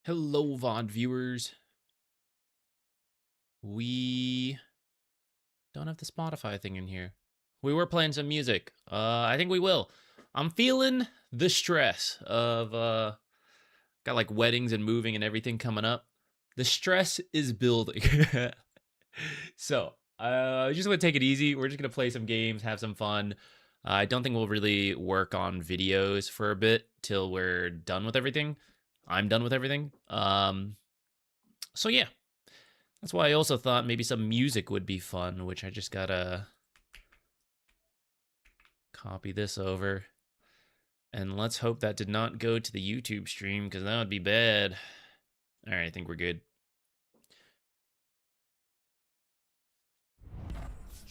Hello, VOD viewers. We don't have the Spotify thing in here. We were playing some music. I think we will. I'm feeling the stress of got like weddings and moving and everything coming up. The stress is building. So, just gonna take it easy. We're just gonna play some games, have some fun. I don't think we'll really work on videos for a bit till we're done with everything. I'm done with everything. So yeah, that's why I also thought maybe some music would be fun, which I just gotta copy this over. And let's hope that did not go to the YouTube stream, because that would be bad. All right, I think we're good.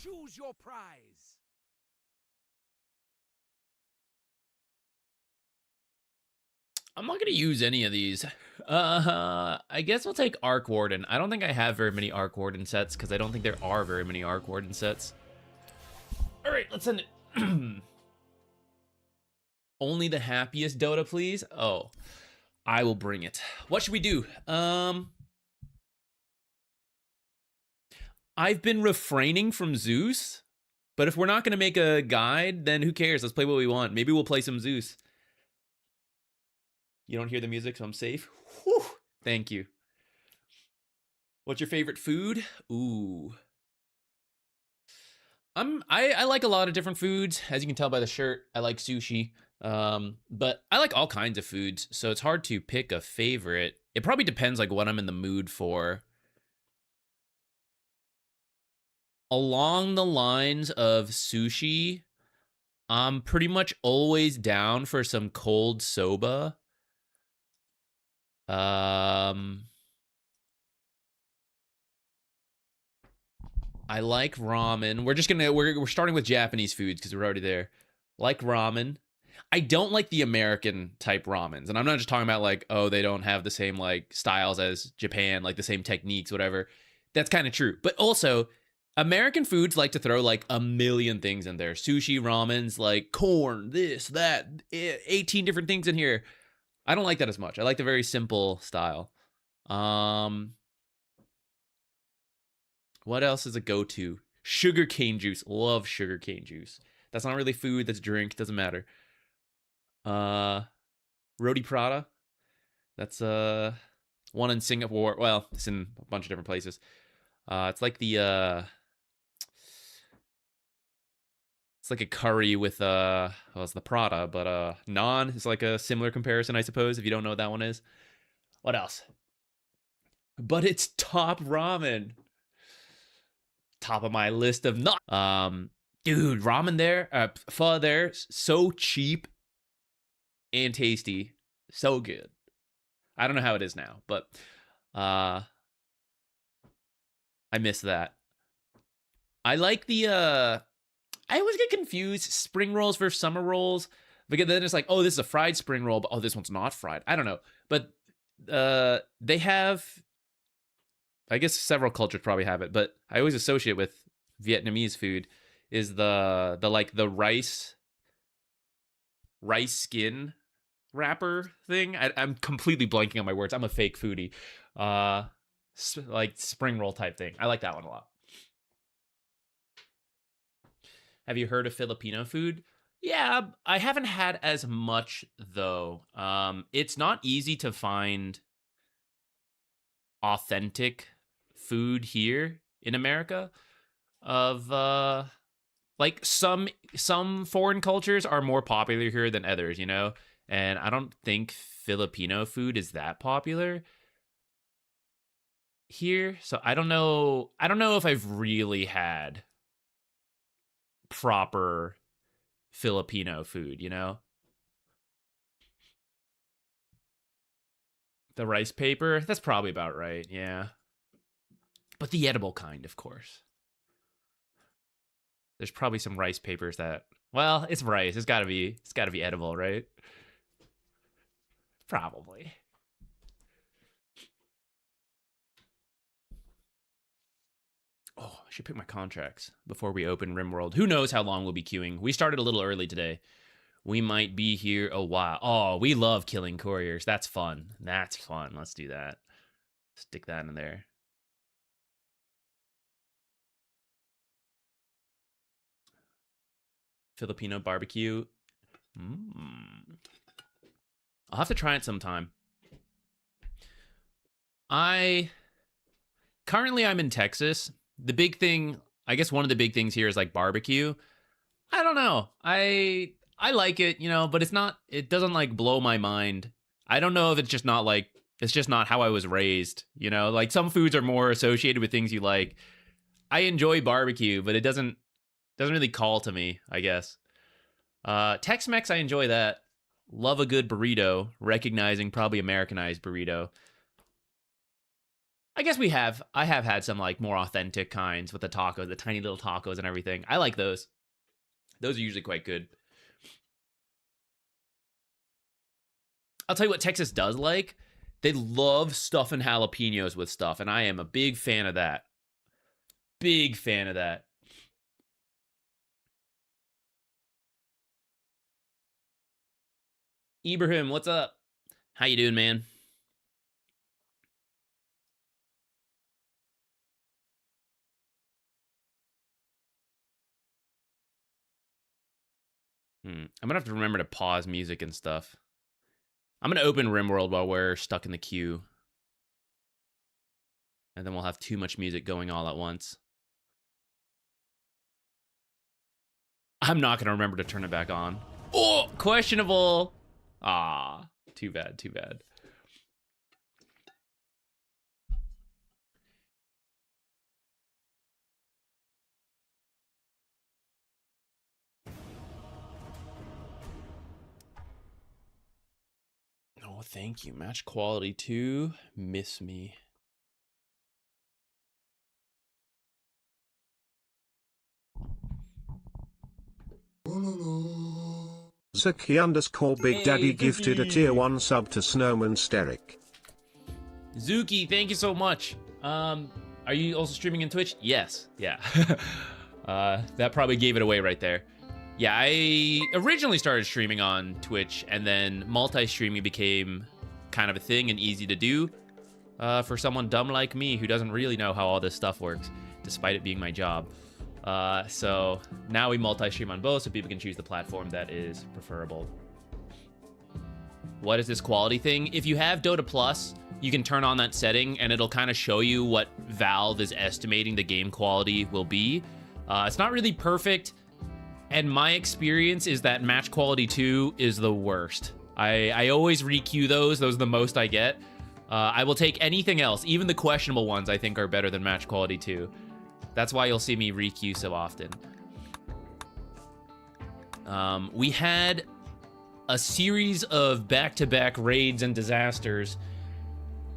Choose your prize. I'm not gonna use any of these. I guess I'll take Arc Warden. I don't think I have very many Arc Warden sets, because I don't think there are very many Arc Warden sets. All right, let's send it. Only the happiest Dota, please. Oh, I will bring it. What should we do? I've been refraining from Zeus, but if we're not going to make a guide, then who cares? Let's play what we want. Maybe we'll play some Zeus. You don't hear the music, so I'm safe. Whew, thank you. What's your favorite food? Ooh. I like a lot of different foods. As you can tell by the shirt, I like sushi. But I like all kinds of foods, so it's hard to pick a favorite. It probably depends like what I'm in the mood for. Along the lines of sushi, I'm pretty much always down for some cold soba. I like ramen. We're starting with Japanese foods because we're already there. Like ramen. I don't like the American type ramens. And I'm not just talking about like, oh, they don't have the same like styles as Japan, like the same techniques, whatever. That's kind of true. But also, American foods like to throw like a million things in there. Sushi, ramens, like corn, this, that, 18 different things in here. I don't like that as much. I like the very simple style. What else is a go-to? Sugarcane juice. Love sugarcane juice. That's not really food, that's drink, doesn't matter. Roti Prata. That's one in Singapore. Well, it's in a bunch of different places. It's like the it's like a curry with well, it's the Prata, but naan is like a similar comparison, I suppose, if you don't know what that one is. What else? But it's top ramen. Top of my list of not dude, ramen there, pho there, so cheap and tasty. So good. I don't know how it is now, but I miss that. I like the I always get confused spring rolls versus summer rolls, because then it's like, oh, this is a fried spring roll, but oh, this one's not fried. I don't know. But they have, I guess several cultures probably have it, but I always associate with Vietnamese food is the like the rice skin wrapper thing. I'm completely blanking on my words. I'm a fake foodie. Like spring roll type thing. I like that one a lot. Have you heard of Filipino food? Yeah, I haven't had as much though. It's not easy to find authentic food here in America. Of like some foreign cultures are more popular here than others, you know? And I don't think Filipino food is that popular here. So I don't know if I've really had proper Filipino food, you know? The rice paper, that's probably about right, yeah. But the edible kind, of course. There's probably some rice papers that, well, it's rice. It's gotta be edible, right? Probably. Oh, I should pick my contracts before we open RimWorld. Who knows how long we'll be queuing? We started a little early today. We might be here a while. Oh, we love killing couriers. That's fun. That's fun. Let's do that. Stick that in there. Filipino barbecue. I'll have to try it sometime. Currently I'm in Texas. The big thing, I guess one of the big things here is like barbecue. I don't know. I like it, you know, but it doesn't like blow my mind. I don't know if it's just not how I was raised, you know? Like some foods are more associated with things you like. I enjoy barbecue, but it doesn't really call to me, I guess. Tex-Mex, I enjoy that. Love a good burrito, recognizing probably Americanized burrito. I guess I have had some like more authentic kinds with the tacos, the tiny little tacos and everything. I like those. Those are usually quite good. I'll tell you what Texas does like. They love stuffing jalapenos with stuff, and I am a big fan of that. Big fan of that. Ibrahim, what's up? How you doing, man? I'm gonna have to remember to pause music and stuff. I'm gonna open RimWorld while we're stuck in the queue. And then we'll have too much music going all at once. I'm not gonna remember to turn it back on. Oh, questionable. Ah, too bad, too bad. Oh, thank you. Match quality 2. Miss me. Zaki_Big Daddy gifted a tier 1 sub to Snowman Steric. Zuki, thank you so much. Are you also streaming in Twitch? Yes. Yeah. That probably gave it away right there. Yeah, I originally started streaming on Twitch, and then multi-streaming became kind of a thing and easy to do for someone dumb like me who doesn't really know how all this stuff works, despite it being my job. So now we multi-stream on both so people can choose the platform that is preferable. What is this quality thing? If you have Dota Plus, you can turn on that setting and it'll kind of show you what Valve is estimating the game quality will be. It's not really perfect, and my experience is that match quality 2 is the worst. I always requeue those are the most I get. I will take anything else, even the questionable ones I think are better than match quality 2. That's why you'll see me requeue so often. We had a series of back-to-back raids and disasters.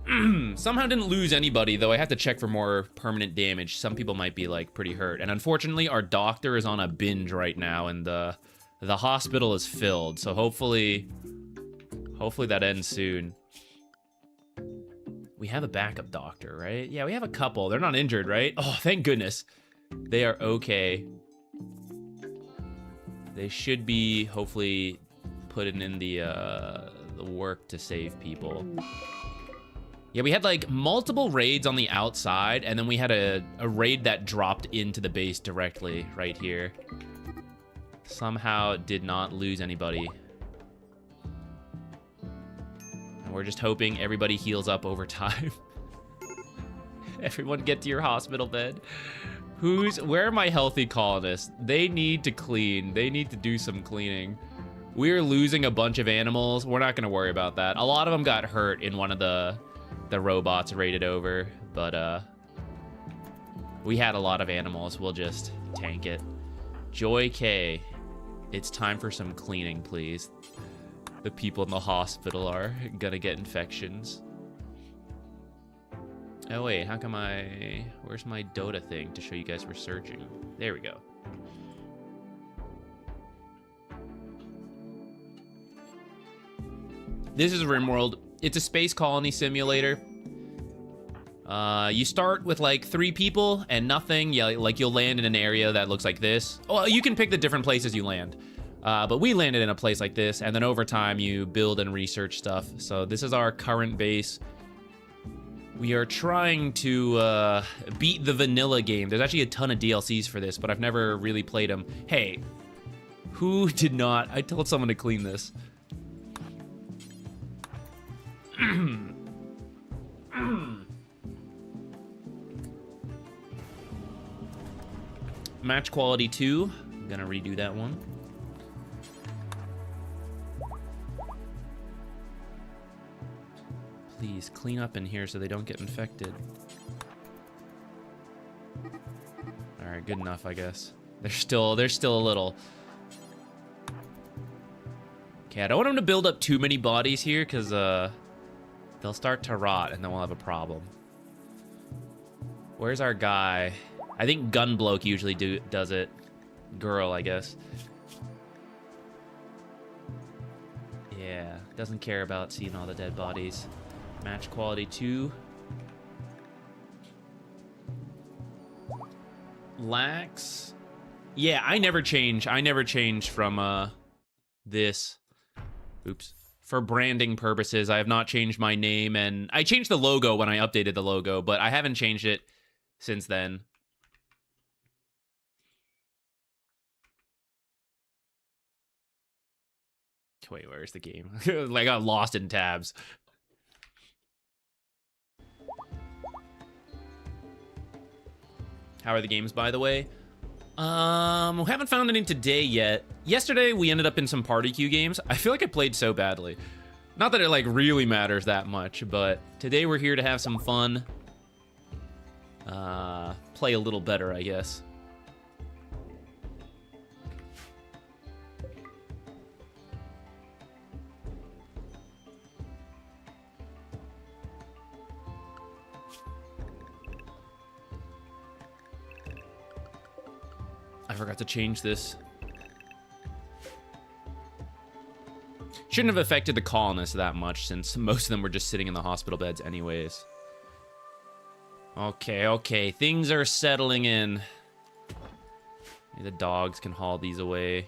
Somehow didn't lose anybody, though I have to check for more permanent damage. Some people might be like pretty hurt. And unfortunately, our doctor is on a binge right now, and the hospital is filled. So hopefully that ends soon. We have a backup doctor, right? Yeah, we have a couple. They're not injured, right? Oh, thank goodness. They are okay. They should be hopefully putting in the work to save people. Yeah, we had like multiple raids on the outside, and then we had a raid that dropped into the base directly right here. Somehow did not lose anybody. And we're just hoping everybody heals up over time. Everyone get to your hospital bed. Where are my healthy colonists? They need to clean. They need to do some cleaning. We're losing a bunch of animals. We're not gonna worry about that. A lot of them got hurt in one of the robots raided over, but we had a lot of animals. We'll just tank it. Joy K, it's time for some cleaning, please. The people in the hospital are gonna get infections. Oh wait, how come where's my Dota thing to show you guys we're searching? There we go. This is RimWorld. It's a space colony simulator. You start with like 3 people and nothing. Yeah, like you'll land in an area that looks like this. Oh, you can pick the different places you land. But we landed in a place like this, and then over time you build and research stuff. So this is our current base. We are trying to beat the vanilla game. There's actually a ton of DLCs for this, but I've never really played them. Hey, who did not? I told someone to clean this. Match quality 2. I'm gonna redo that one. Please clean up in here so they don't get infected. All right, good enough, I guess. There's still a little. Okay, I don't want them to build up too many bodies here because they'll start to rot and then we'll have a problem. Where's our guy? I think Gunbloke usually does it. Girl, I guess. Yeah, doesn't care about seeing all the dead bodies. Match quality 2. Lax. Yeah, I never change. I never change from this. Oops. For branding purposes, I have not changed my name, and I changed the logo when I updated the logo, but I haven't changed it since then. Wait, where's the game? Like, I got lost in tabs. How are the games, by the way? We haven't found any today yet. Yesterday, we ended up in some party queue games. I feel like I played so badly. Not that it, like, really matters that much, but today we're here to have some fun. Play a little better, I guess. I forgot to change this. Shouldn't have affected the colonists that much since most of them were just sitting in the hospital beds anyways. Okay, things are settling in. Maybe the dogs can haul these away.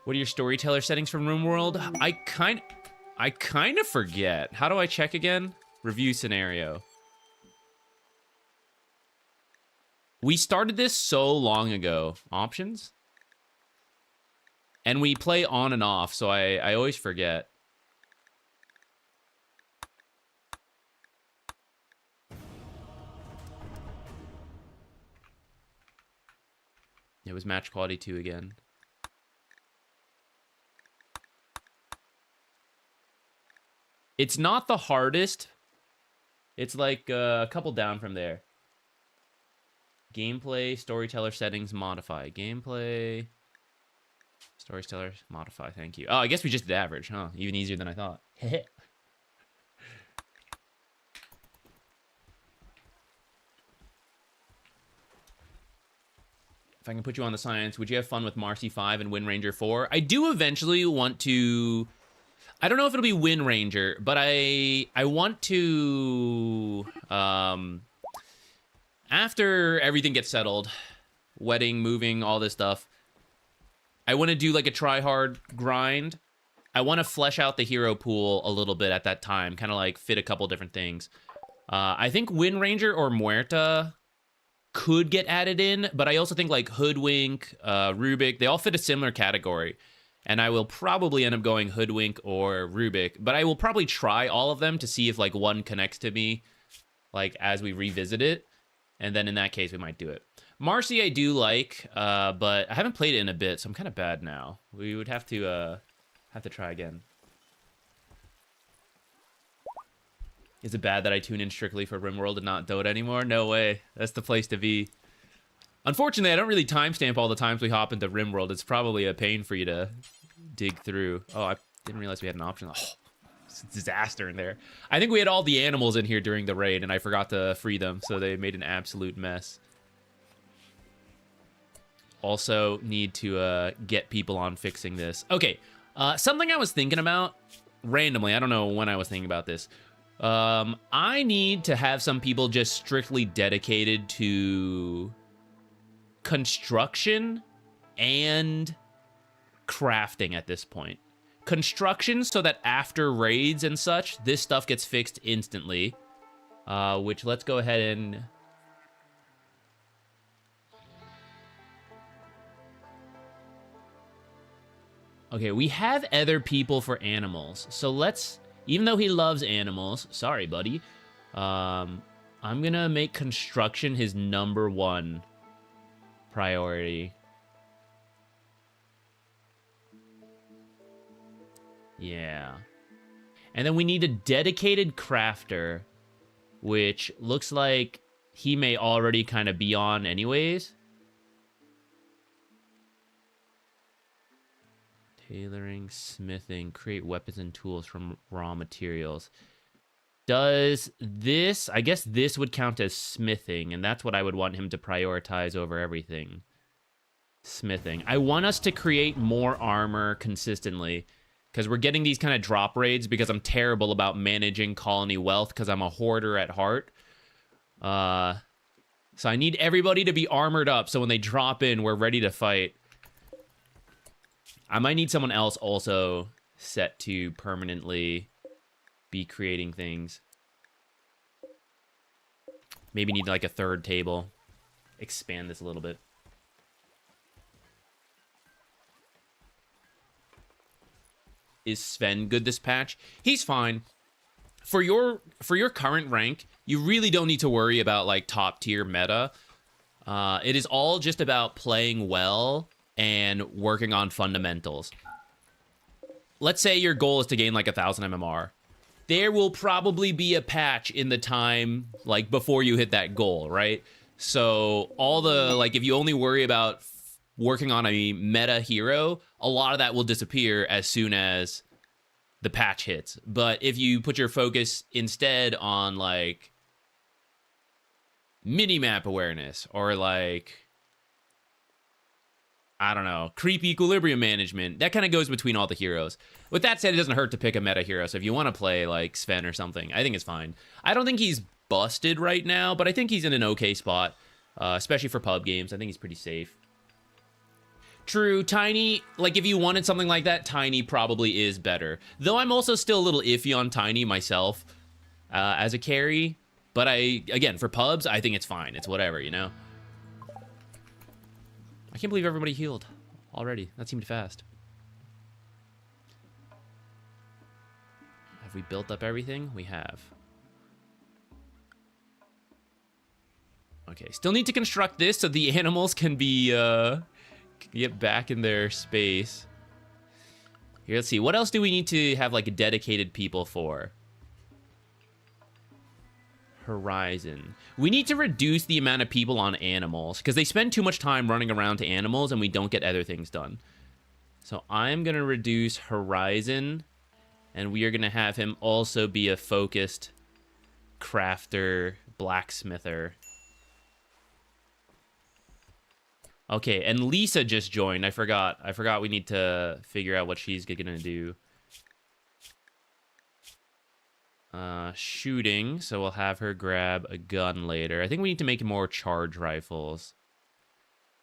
What are your storyteller settings from RimWorld? I kind of forget. How do I check again? Review scenario. We started this so long ago. Options? And we play on and off, so I always forget. It was match quality 2 again. It's not the hardest. It's like a couple down from there. Gameplay, storyteller settings, modify. Gameplay, storyteller, modify. Thank you. Oh, I guess we just did average, huh? Even easier than I thought. If I can put you on the science, would you have fun with Marcy 5 and Wind Ranger 4? I do eventually want to... I don't know if it'll be Wind Ranger, but I want to... After everything gets settled, wedding, moving, all this stuff, I want to do like a try-hard grind. I want to flesh out the hero pool a little bit at that time, kind of like fit a couple different things. I think Wind Ranger or Muerta could get added in, but I also think like Hoodwink, Rubik, they all fit a similar category. And I will probably end up going Hoodwink or Rubik, but I will probably try all of them to see if like one connects to me, like as we revisit it. And then in that case, we might do it. Marcy I do like, but I haven't played it in a bit, so I'm kind of bad now. We would have to try again. Is it bad that I tune in strictly for RimWorld and not Dota anymore? No way. That's the place to be. Unfortunately, I don't really timestamp all the times we hop into RimWorld. It's probably a pain for you to dig through. Oh, I didn't realize we had an option. Oh, it's a disaster in there. I think we had all the animals in here during the raid, and I forgot to free them, so they made an absolute mess. Also need to get people on fixing this. Okay, something I was thinking about randomly. I don't know when I was thinking about this. I need to have some people just strictly dedicated to construction and crafting at this point. Construction, so that after raids and such, this stuff gets fixed instantly. Which, let's go ahead and... Okay, we have other people for animals. So let's... Even though he loves animals... Sorry, buddy. I'm gonna make construction his #1 priority. Yeah. And then we need a dedicated crafter, which looks like he may already kind of be on anyways. Tailoring, smithing, create weapons and tools from raw materials. Does this... I guess this would count as smithing, and that's what I would want him to prioritize over everything. Smithing. I want us to create more armor consistently, because we're getting these kind of drop raids because I'm terrible about managing colony wealth because I'm a hoarder at heart. So I need everybody to be armored up so when they drop in, we're ready to fight. I might need someone else also set to permanently be creating things. Maybe need like a 3rd table. Expand this a little bit. Is Sven good this patch? He's fine. For your current rank, you really don't need to worry about like top tier meta. It is all just about playing well and working on fundamentals. Let's say your goal is to gain like 1,000 MMR. There will probably be a patch in the time like before you hit that goal, right? So all the like if you only worry about working on a meta hero, a lot of that will disappear as soon as the patch hits. But if you put your focus instead on like mini-map awareness or like, I don't know, creep equilibrium management, that kind of goes between all the heroes. With that said, it doesn't hurt to pick a meta hero. So if you want to play like Sven or something, I think it's fine. I don't think he's busted right now, but I think he's in an okay spot, especially for pub games. I think he's pretty safe. True, Tiny, like if you wanted something like that, Tiny probably is better. Though I'm also still a little iffy on Tiny myself as a carry. But again, for pubs, I think it's fine. It's whatever, you know? I can't believe everybody healed already. That seemed fast. Have we built up everything? We have. Okay, still need to construct this so the animals can be, get back in their space. Here, let's see. What else do we need to have, like, dedicated people for? Horizon. We need to reduce the amount of people on animals, because they spend too much time running around to animals, and we don't get other things done. So I'm going to reduce Horizon, and we are going to have him also be a focused crafter, blacksmither. Okay, and Lisa just joined. I forgot we need to figure out what she's gonna do. Shooting, so we'll have her grab a gun later. I think we need to make more charge rifles.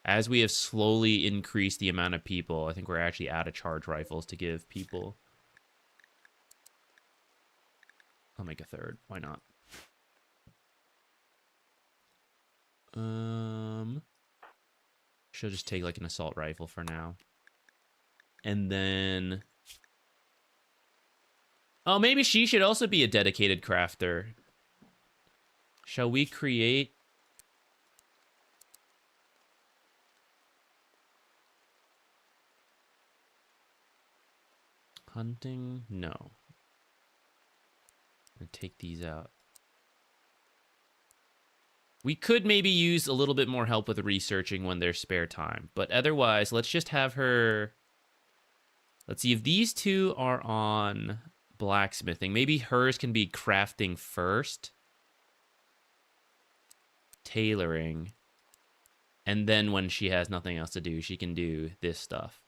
As we have slowly increased the amount of people, I think we're actually out of charge rifles to give people. I'll make a 3rd. Why not? She'll just take like an assault rifle for now. And then... Oh, maybe she should also be a dedicated crafter. Shall we create... Hunting? No. I'm gonna take these out. We could maybe use a little bit more help with researching when there's spare time. But otherwise, let's just have her... Let's see if these two are on blacksmithing. Maybe hers can be crafting first. Tailoring. And then when she has nothing else to do, she can do this stuff.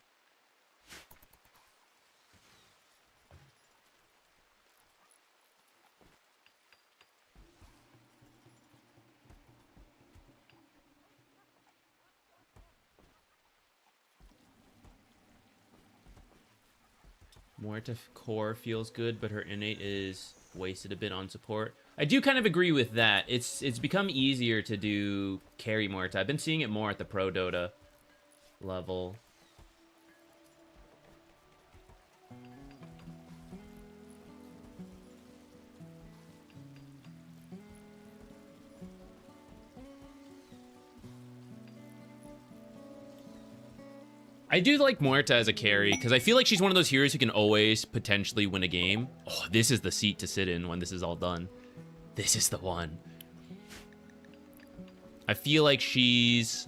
Muerta core feels good, but her innate is wasted a bit on support. I do kind of agree with that. It's become easier to do carry Muerta. I've been seeing it more at the pro Dota level. I do like Muerta as a carry, because I feel like she's one of those heroes who can always potentially win a game. Oh, this is the seat to sit in when this is all done. This is the one. I feel like she's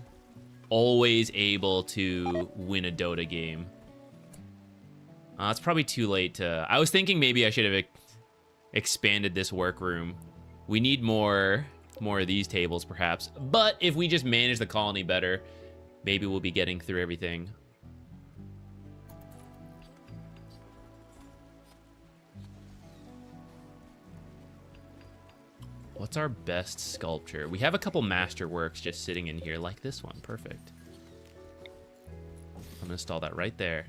always able to win a Dota game. It's probably too late to... I was thinking maybe I should have expanded this workroom. We need more of these tables, perhaps. But if we just manage the colony better, maybe we'll be getting through everything. What's our best sculpture? We have a couple masterworks just sitting in here, like this one. Perfect. I'm gonna install that right there.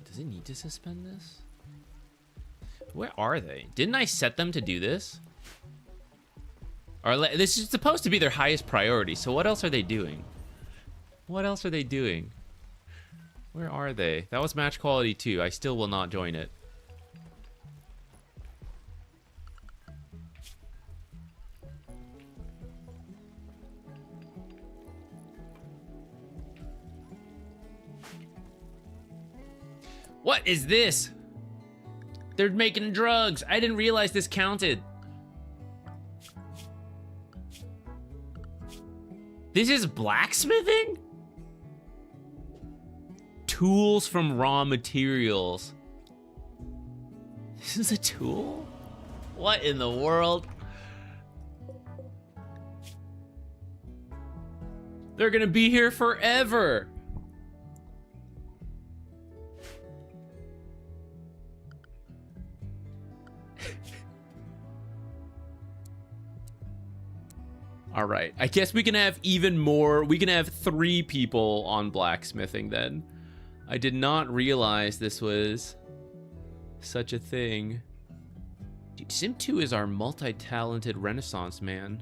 Does it need to suspend this? Where are they? Didn't I set them to do this? Or this is supposed to be their highest priority, so what else are they doing? What else are they doing? Where are they? That was match quality 2. I still will not join it. What is this? They're making drugs. I didn't realize this counted. This is blacksmithing? Tools from raw materials. This is a tool? What in the world? They're gonna be here forever. All right, I guess we can have even more. We can have 3 people on blacksmithing then. I did not realize this was such a thing. Dude, Sim 2 is our multi-talented Renaissance man.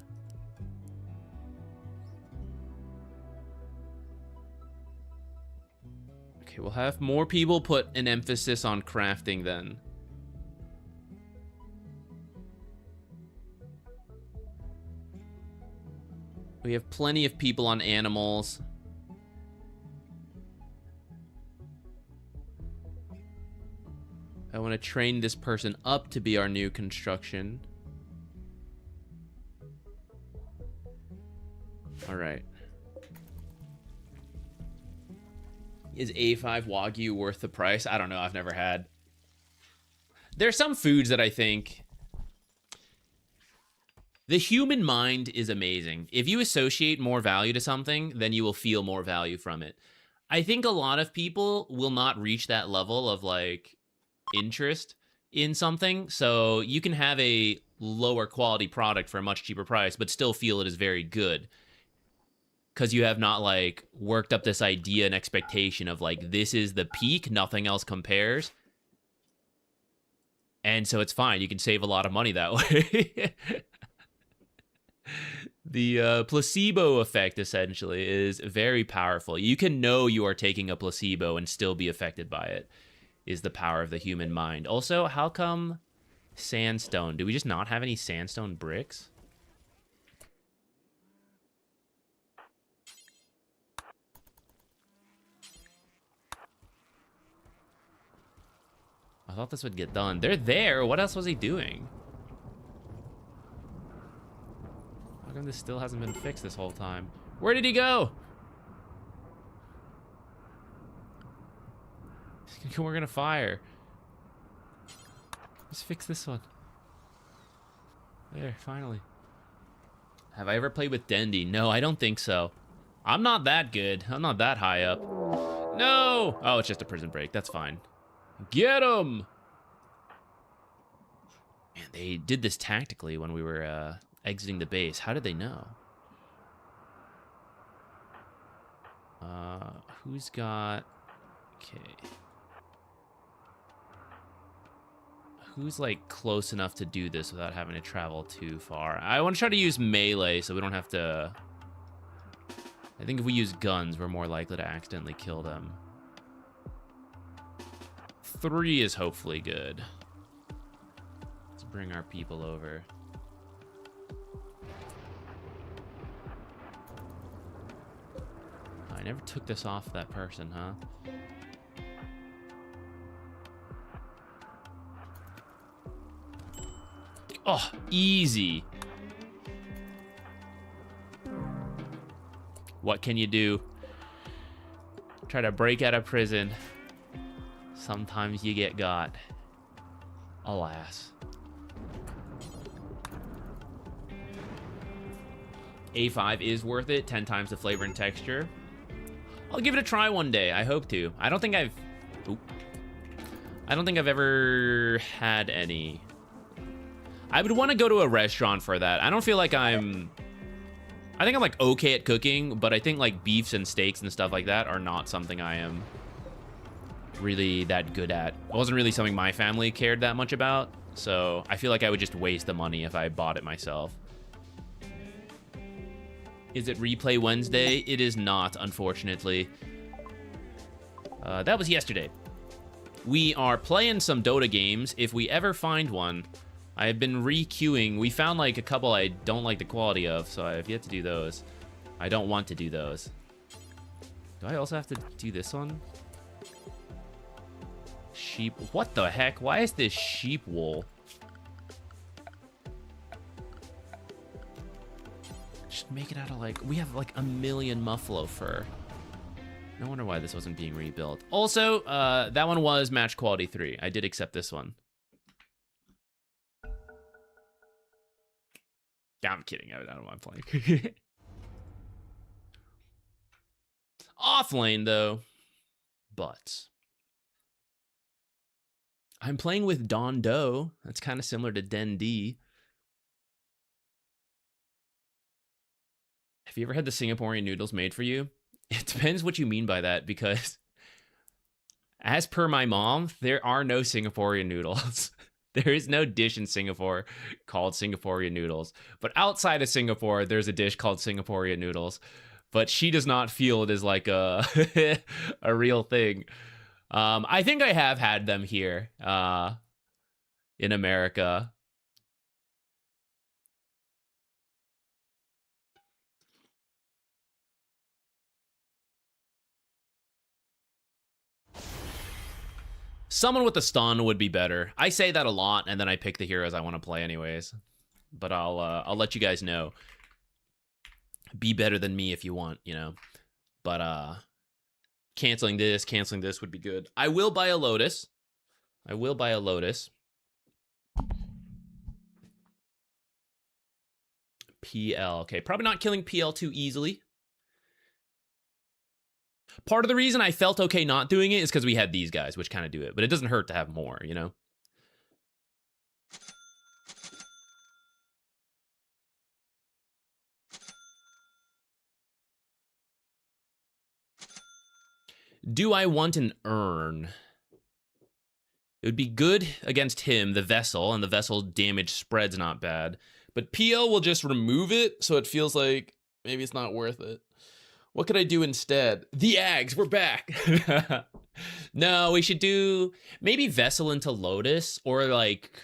Okay, we'll have more people put an emphasis on crafting then. We have plenty of people on animals. I want to train this person up to be our new construction. All right. Is A5 Wagyu worth the price? I don't know. I've never had. There's some foods that I think... The human mind is amazing. If you associate more value to something, then you will feel more value from it. I think a lot of people will not reach that level of, like, interest in something. So you can have a lower quality product for a much cheaper price, but still feel it is very good. Because you have not, like, worked up this idea and expectation of, like, this is the peak, nothing else compares. And so it's fine. You can save a lot of money that way. The placebo effect, essentially, is very powerful. You can know you are taking a placebo and still be affected by it, is the power of the human mind. Also, how come sandstone? Do we just not have any sandstone bricks? I thought this would get done. They're there. What else was he doing? How come this still hasn't been fixed this whole time? Where did he go? We're gonna fire. Let's fix this one. There, finally. Have I ever played with Dendy? No, I don't think so. I'm not that good. I'm not that high up. No! Oh, it's just a prison break. That's fine. Get him! Man, they did this tactically when we were exiting the base. How did they know? Who's got... Okay. Who's, like, close enough to do this without having to travel too far? I want to try to use melee so we don't have to... I think if we use guns, we're more likely to accidentally kill them. 3 is hopefully good. Let's bring our people over. I never took this off that person, huh? Oh, easy. What can you do? Try to break out of prison. Sometimes you get got. Alas. A5 is worth it. 10 times the flavor and texture. I'll give it a try one day. I hope to. I don't think I've ever had any. I would want to go to a restaurant for that. I don't feel like I think I'm like okay at cooking, but I think like beefs and steaks and stuff like that are not something I am really that good at. It wasn't really something my family cared that much about, so I feel like I would just waste the money if I bought it myself. Is it Replay Wednesday? It is not, unfortunately. That was yesterday. We are playing some Dota games. If we ever find one, I have been re-queuing. We found like a couple I don't like the quality of, so I have yet to do those. I don't want to do those. Do I also have to do this one? Sheep. What the heck? Why is this sheep wool? Just make it out of like... We have like a million muffalo fur. No wonder why this wasn't being rebuilt. Also, that one was match quality 3. I did accept this one. I'm kidding. I don't mind playing. Off lane, though. But I'm playing with Don Doe. That's kind of similar to Den D. Have you ever had the Singaporean noodles made for you? It depends what you mean by that, because as per my mom, there are no Singaporean noodles. There is no dish in Singapore called Singaporean noodles. But outside of Singapore, there's a dish called Singaporean noodles. But she does not feel it is like a a real thing. I think I have had them here in America. Someone with a stun would be better. I say that a lot, and then I pick the heroes I want to play anyways. But I'll let you guys know. Be better than me if you want, you know. But canceling this would be good. I will buy a Lotus. I will buy a Lotus. PL. Okay, probably not killing PL too easily. Part of the reason I felt okay not doing it is because we had these guys, which kind of do it. But it doesn't hurt to have more, you know? Do I want an urn? It would be good against him, the Vessel, and the Vessel damage spread's not bad. But PL will just remove it, so it feels like maybe it's not worth it. What could I do instead? The Ags, we're back. No, we should do maybe Vessel into Lotus, or like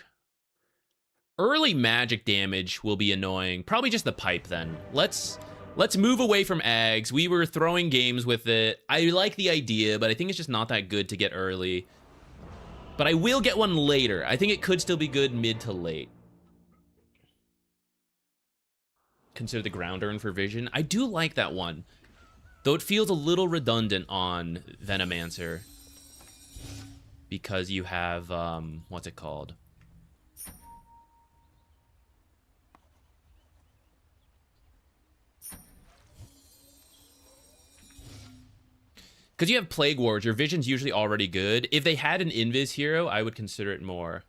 early magic damage will be annoying. Probably just the pipe then. Let's move away from Ags. We were throwing games with it. I like the idea, but I think it's just not that good to get early. But I will get one later. I think it could still be good mid to late. Consider the ground urn for vision. I do like that one. Though it feels a little redundant on Venomancer. Because you have, what's it called? Because you have Plague Wars, your vision's usually already good. If they had an Invis hero, I would consider it more.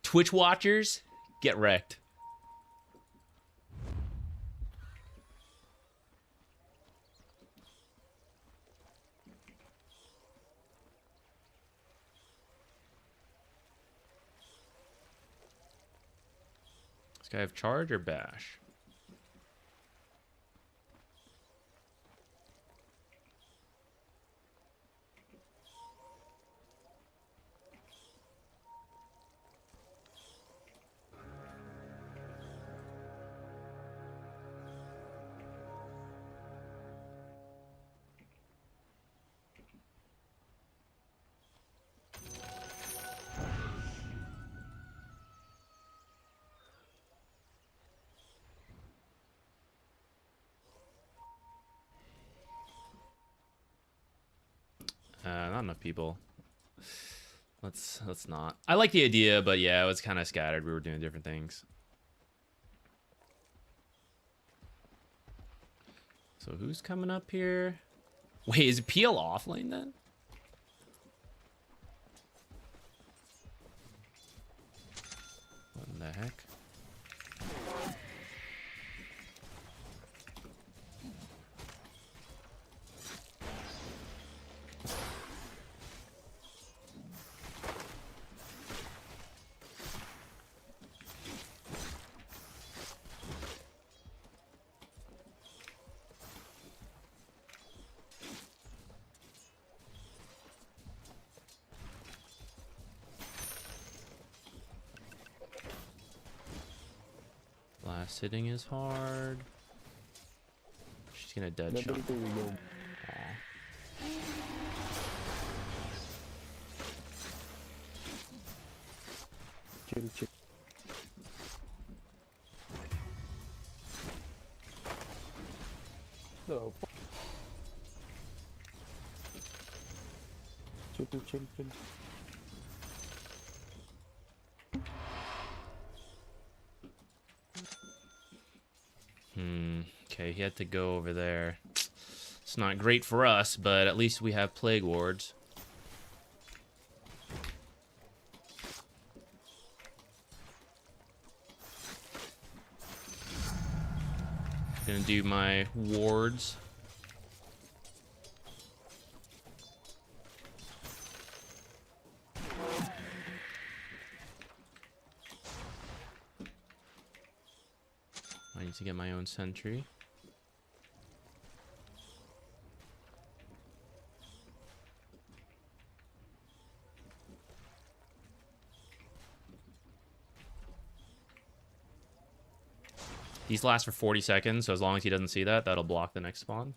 Twitch watchers, get wrecked. Does this guy have charge or bash? Not enough people. Let's not. I like the idea, but yeah, it was kind of scattered. We were doing different things. So who's coming up here? Wait, is PL off lane then? What in the heck? Last hitting is hard. She's gonna dead shot. Chill, chill. No. Chill, chill, chill. Okay, he had to go over there. It's not great for us, but at least we have Plague Wards. Gonna do my wards. I need to get my own sentry. These last for 40 seconds, so as long as he doesn't see that, that'll block the next spawn.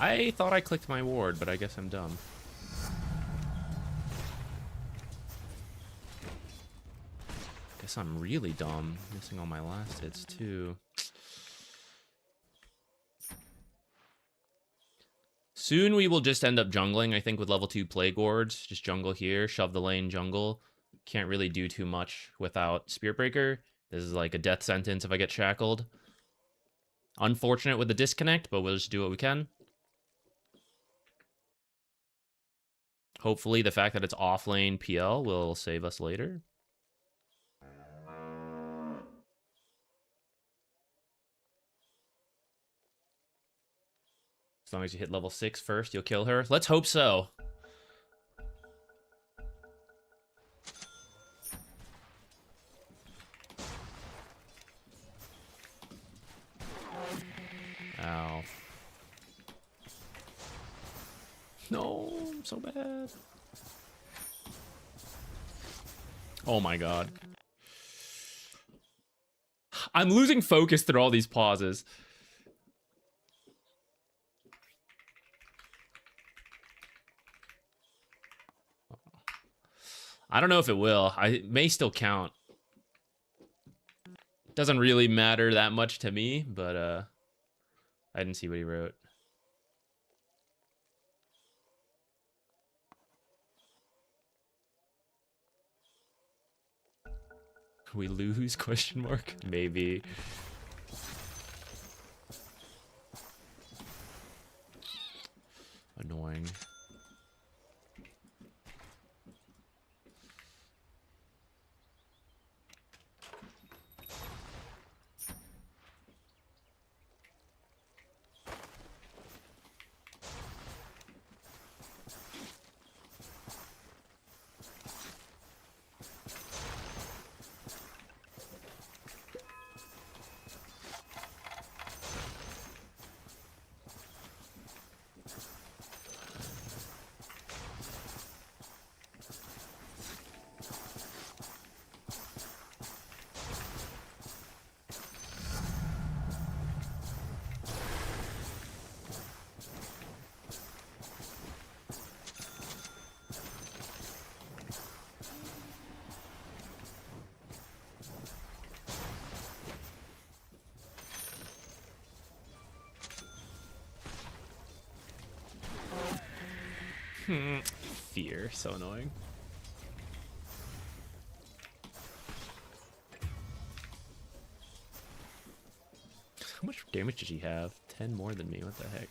I thought I clicked my ward, but I guess I'm dumb. Guess I'm really dumb. Missing all my last hits, too. Soon we will just end up jungling, I think, with level 2 Plague Wards. Just jungle here, shove the lane, jungle. Can't really do too much without Spirit Breaker. This is like a death sentence if I get shackled. Unfortunate with the disconnect, but we'll just do what we can. Hopefully the fact that it's off lane PL will save us later. As long as you hit level 6 first, you'll kill her. Let's hope so. No, I'm so bad. Oh my god. I'm losing focus through all these pauses. I don't know if it will. It may still count. Doesn't really matter that much to me, but I didn't see what he wrote. We lose? Question mark. Maybe. Annoying. Fear, so annoying. How much damage did he have? 10 more than me, what the heck?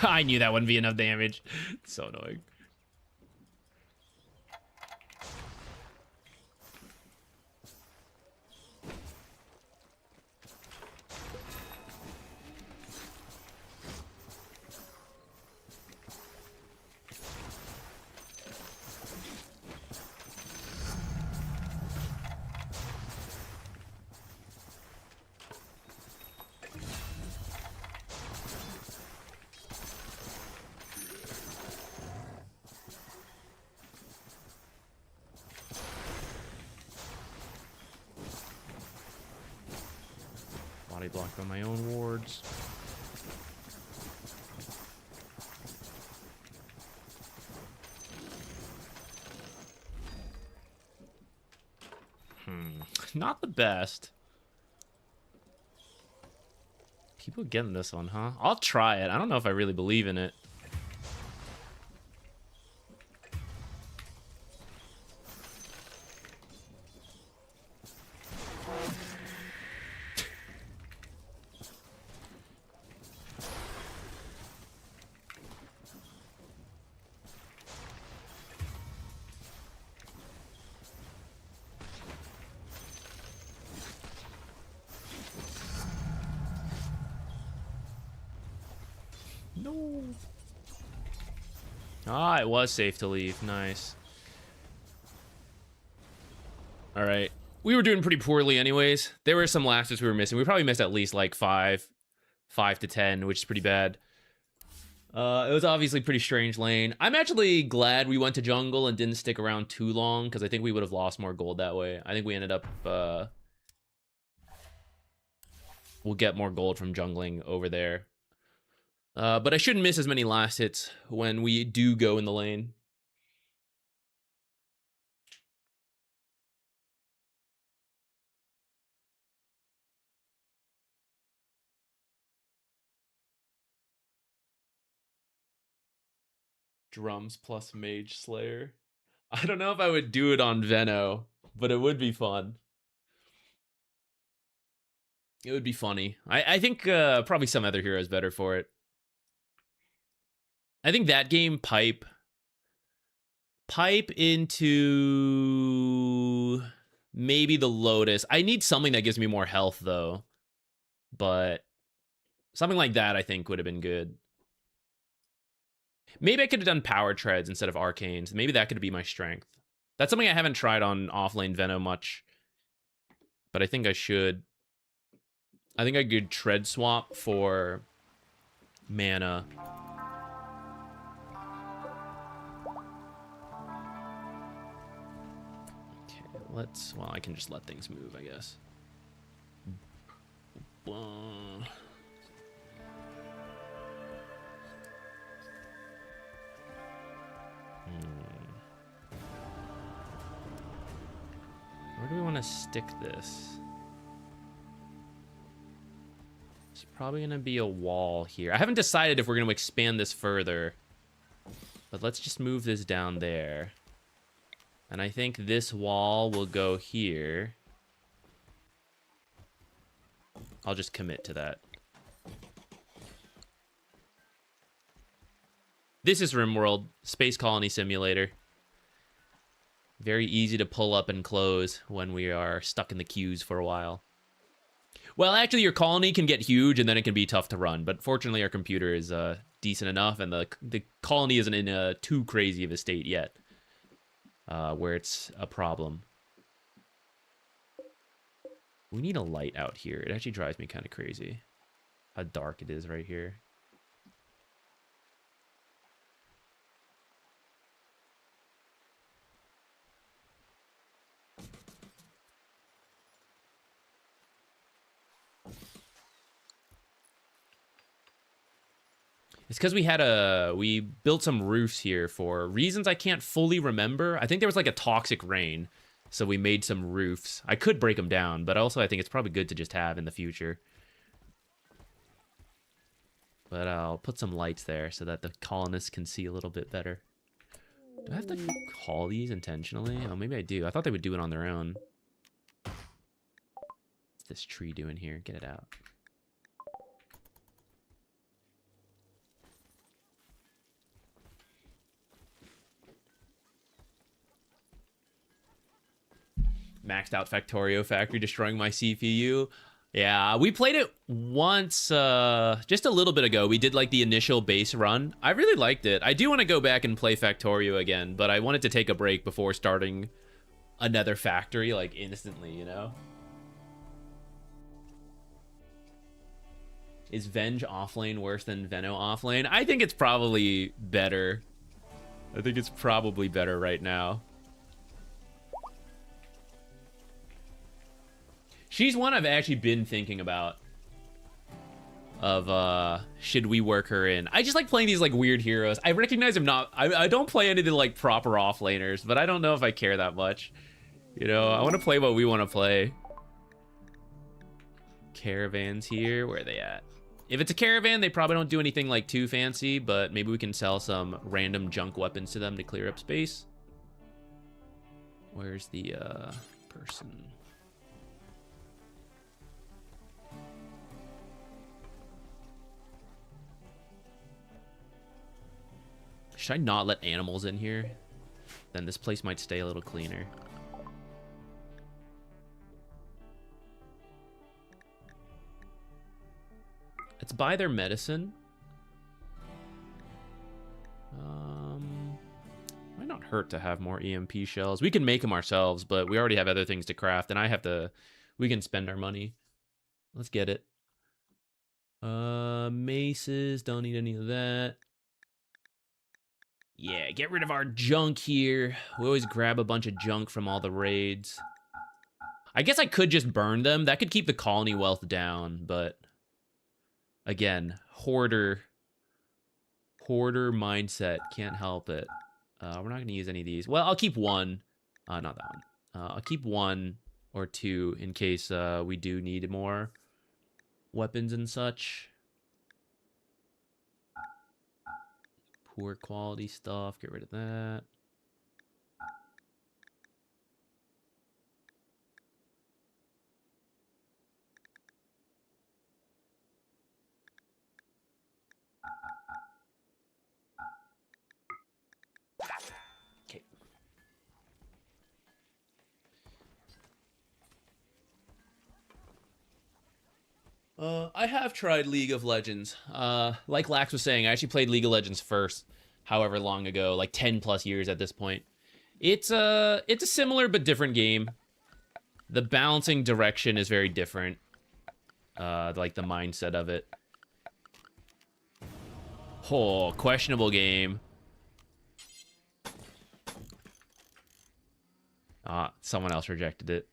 I knew that wouldn't be enough damage. It's so annoying. Body blocked by my own wards. Not the best. People getting this one, huh? I'll try it. I don't know if I really believe in it. No. Ah, it was safe to leave. Nice. All right. We were doing pretty poorly anyways. There were some last hits we were missing. We probably missed at least like 5 to 10, which is pretty bad. It was obviously pretty strange lane. I'm actually glad we went to jungle and didn't stick around too long, because I think we would have lost more gold that way. I think we ended up... we'll get more gold from jungling over there. But I shouldn't miss as many last hits when we do go in the lane. Drums plus Mage Slayer. I don't know if I would do it on Veno, but it would be fun. It would be funny. I think probably some other hero is better for it. I think that game, Pipe into maybe the Lotus. I need something that gives me more health, though. But something like that, I think, would have been good. Maybe I could have done Power Treads instead of Arcanes. Maybe that could be my strength. That's something I haven't tried on offlane Veno much. but I think I should. I think I could tread swap for mana. Okay, well, I can just let things move, I guess. Where do we want to stick this? It's probably going to be a wall here. I haven't decided if we're going to expand this further. But let's just move this down there. And I think this wall will go here. I'll just commit to that. This is RimWorld, Space Colony Simulator. Very easy to pull up and close when we are stuck in the queues for a while. Well, actually, your colony can get huge, and then it can be tough to run. But fortunately, our computer is decent enough, and the colony isn't in too crazy of a state yet, where it's a problem. We need a light out here. It actually drives me kind of crazy how dark it is right here. It's because we built some roofs here for reasons I can't fully remember. I think there was like a toxic rain, so we made some roofs. I could break them down, but also I think it's probably good to just have in the future. But I'll put some lights there so that the colonists can see a little bit better. Do I have to haul these intentionally? Oh, maybe I do. I thought they would do it on their own. What's this tree doing here? Get it out. Maxed out Factorio Factory destroying my CPU. Yeah, we played it once, just a little bit ago. We did like the initial base run. I really liked it. I do want to go back and play Factorio again, but I wanted to take a break before starting another factory, like instantly, you know? Is Venge offlane worse than Veno offlane? I think it's probably better. I think it's probably better right now. She's one I've actually been thinking about. Should we work her in? I just like playing these like weird heroes. I recognize I'm not. I don't play any of the like proper offlaners, but I don't know if I care that much. You know, I want to play what we want to play. Caravans here. Where are they at? If it's a caravan, they probably don't do anything like too fancy, but maybe we can sell some random junk weapons to them to clear up space. Where's the person? Should I not let animals in here? Then this place might stay a little cleaner. Let's buy their medicine. Might not hurt to have more EMP shells. We can make them ourselves, but we already have other things to craft, and I have to... We can spend our money. Let's get it. Maces, don't need any of that. Yeah, get rid of our junk here. We always grab a bunch of junk from all the raids. I guess I could just burn them. That could keep the colony wealth down, but... Again, hoarder mindset. Can't help it. We're not going to use any of these. Well, I'll keep one. Not that one. I'll keep one or two in case we do need more weapons and such. Poor quality stuff. Get rid of that. Okay. I have tried League of Legends. Like Lax was saying, I actually played League of Legends first, however long ago, like 10 plus years at this point. It's a similar but different game. The balancing direction is very different. Like the mindset of it. Oh, questionable game. Ah, someone else rejected it.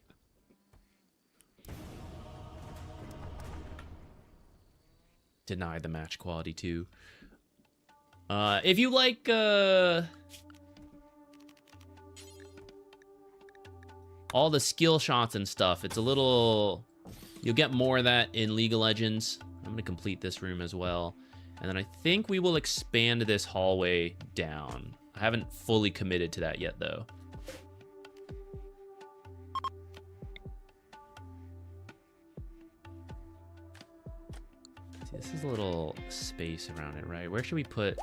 Denied the match quality too. If you like all the skill shots and stuff, it's a little... You'll get more of that in League of Legends. I'm gonna complete this room as well. And then I think we will expand this hallway down. I haven't fully committed to that yet though. See, this is a little space around it, right? Where should we put...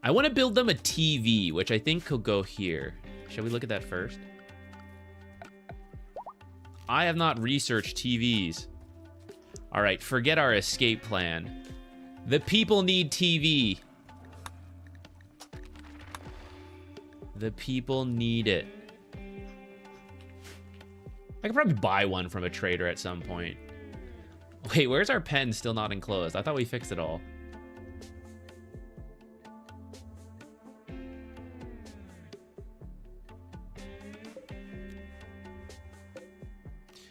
I want to build them a TV, which I think could go here. Shall we look at that first? I have not researched TVs. All right, forget our escape plan. The people need TV. The people need it. I could probably buy one from a trader at some point. Wait, where's our pen still not enclosed? I thought we fixed it all.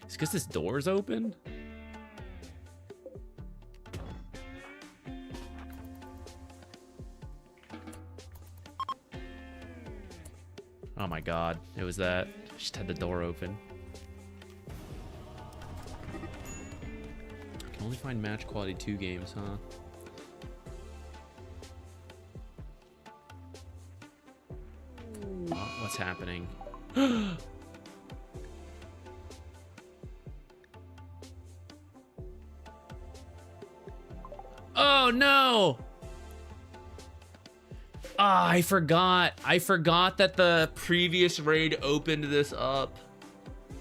It's because this door's open? Oh my god, it was that. Just had the door open. I can only find match quality 2 games, huh? Oh, what's happening? Oh no! Ah, I forgot. I forgot that the previous raid opened this up.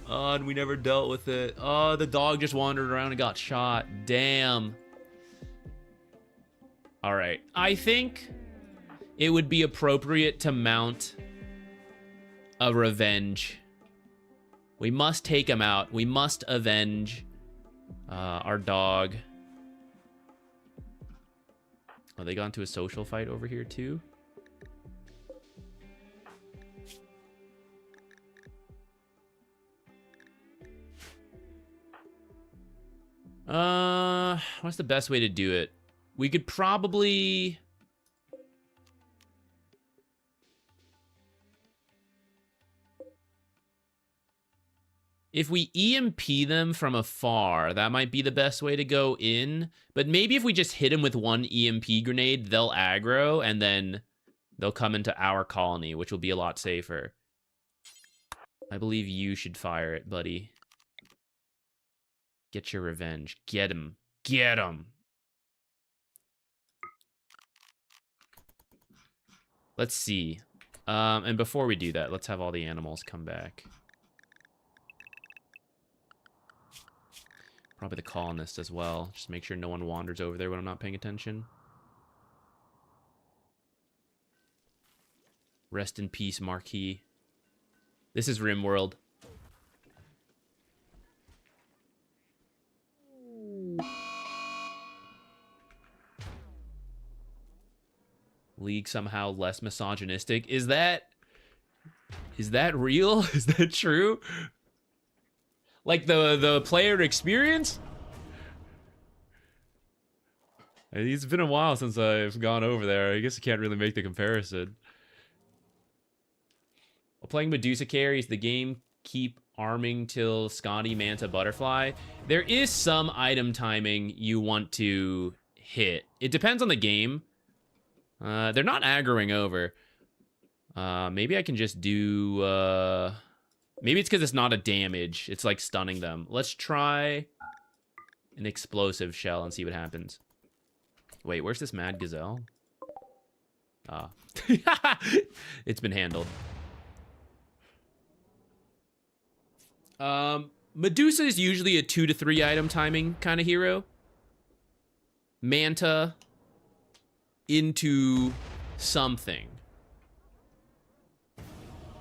Oh, and we never dealt with it. Oh, the dog just wandered around and got shot. Damn. All right. I think it would be appropriate to mount a revenge. We must take him out. We must avenge our dog. Oh, they got into a social fight over here too? What's the best way to do it? We could probably... If we EMP them from afar, that might be the best way to go in. But maybe if we just hit them with one EMP grenade, they'll aggro, and then they'll come into our colony, which will be a lot safer. I believe you should fire it, buddy. Get your revenge. Get him. Get him. Let's see. And before we do that, let's have all the animals come back. Probably the colonist as well. Just make sure no one wanders over there when I'm not paying attention. Rest in peace, Marquis. This is RimWorld. League somehow less misogynistic. Is that real? Is that true? Like the player experience? It's been a while since I've gone over there. I guess I can't really make the comparison. While playing Medusa carries, the game keep arming till Scotty, Manta, Butterfly. There is some item timing you want to hit. It depends on the game. They're not aggroing over. Maybe I can just do... Maybe it's because it's not a damage. It's like stunning them. Let's try an explosive shell and see what happens. Wait, where's this mad gazelle? Ah. It's been handled. Medusa is usually a 2 to 3 item timing kind of hero. Manta into something.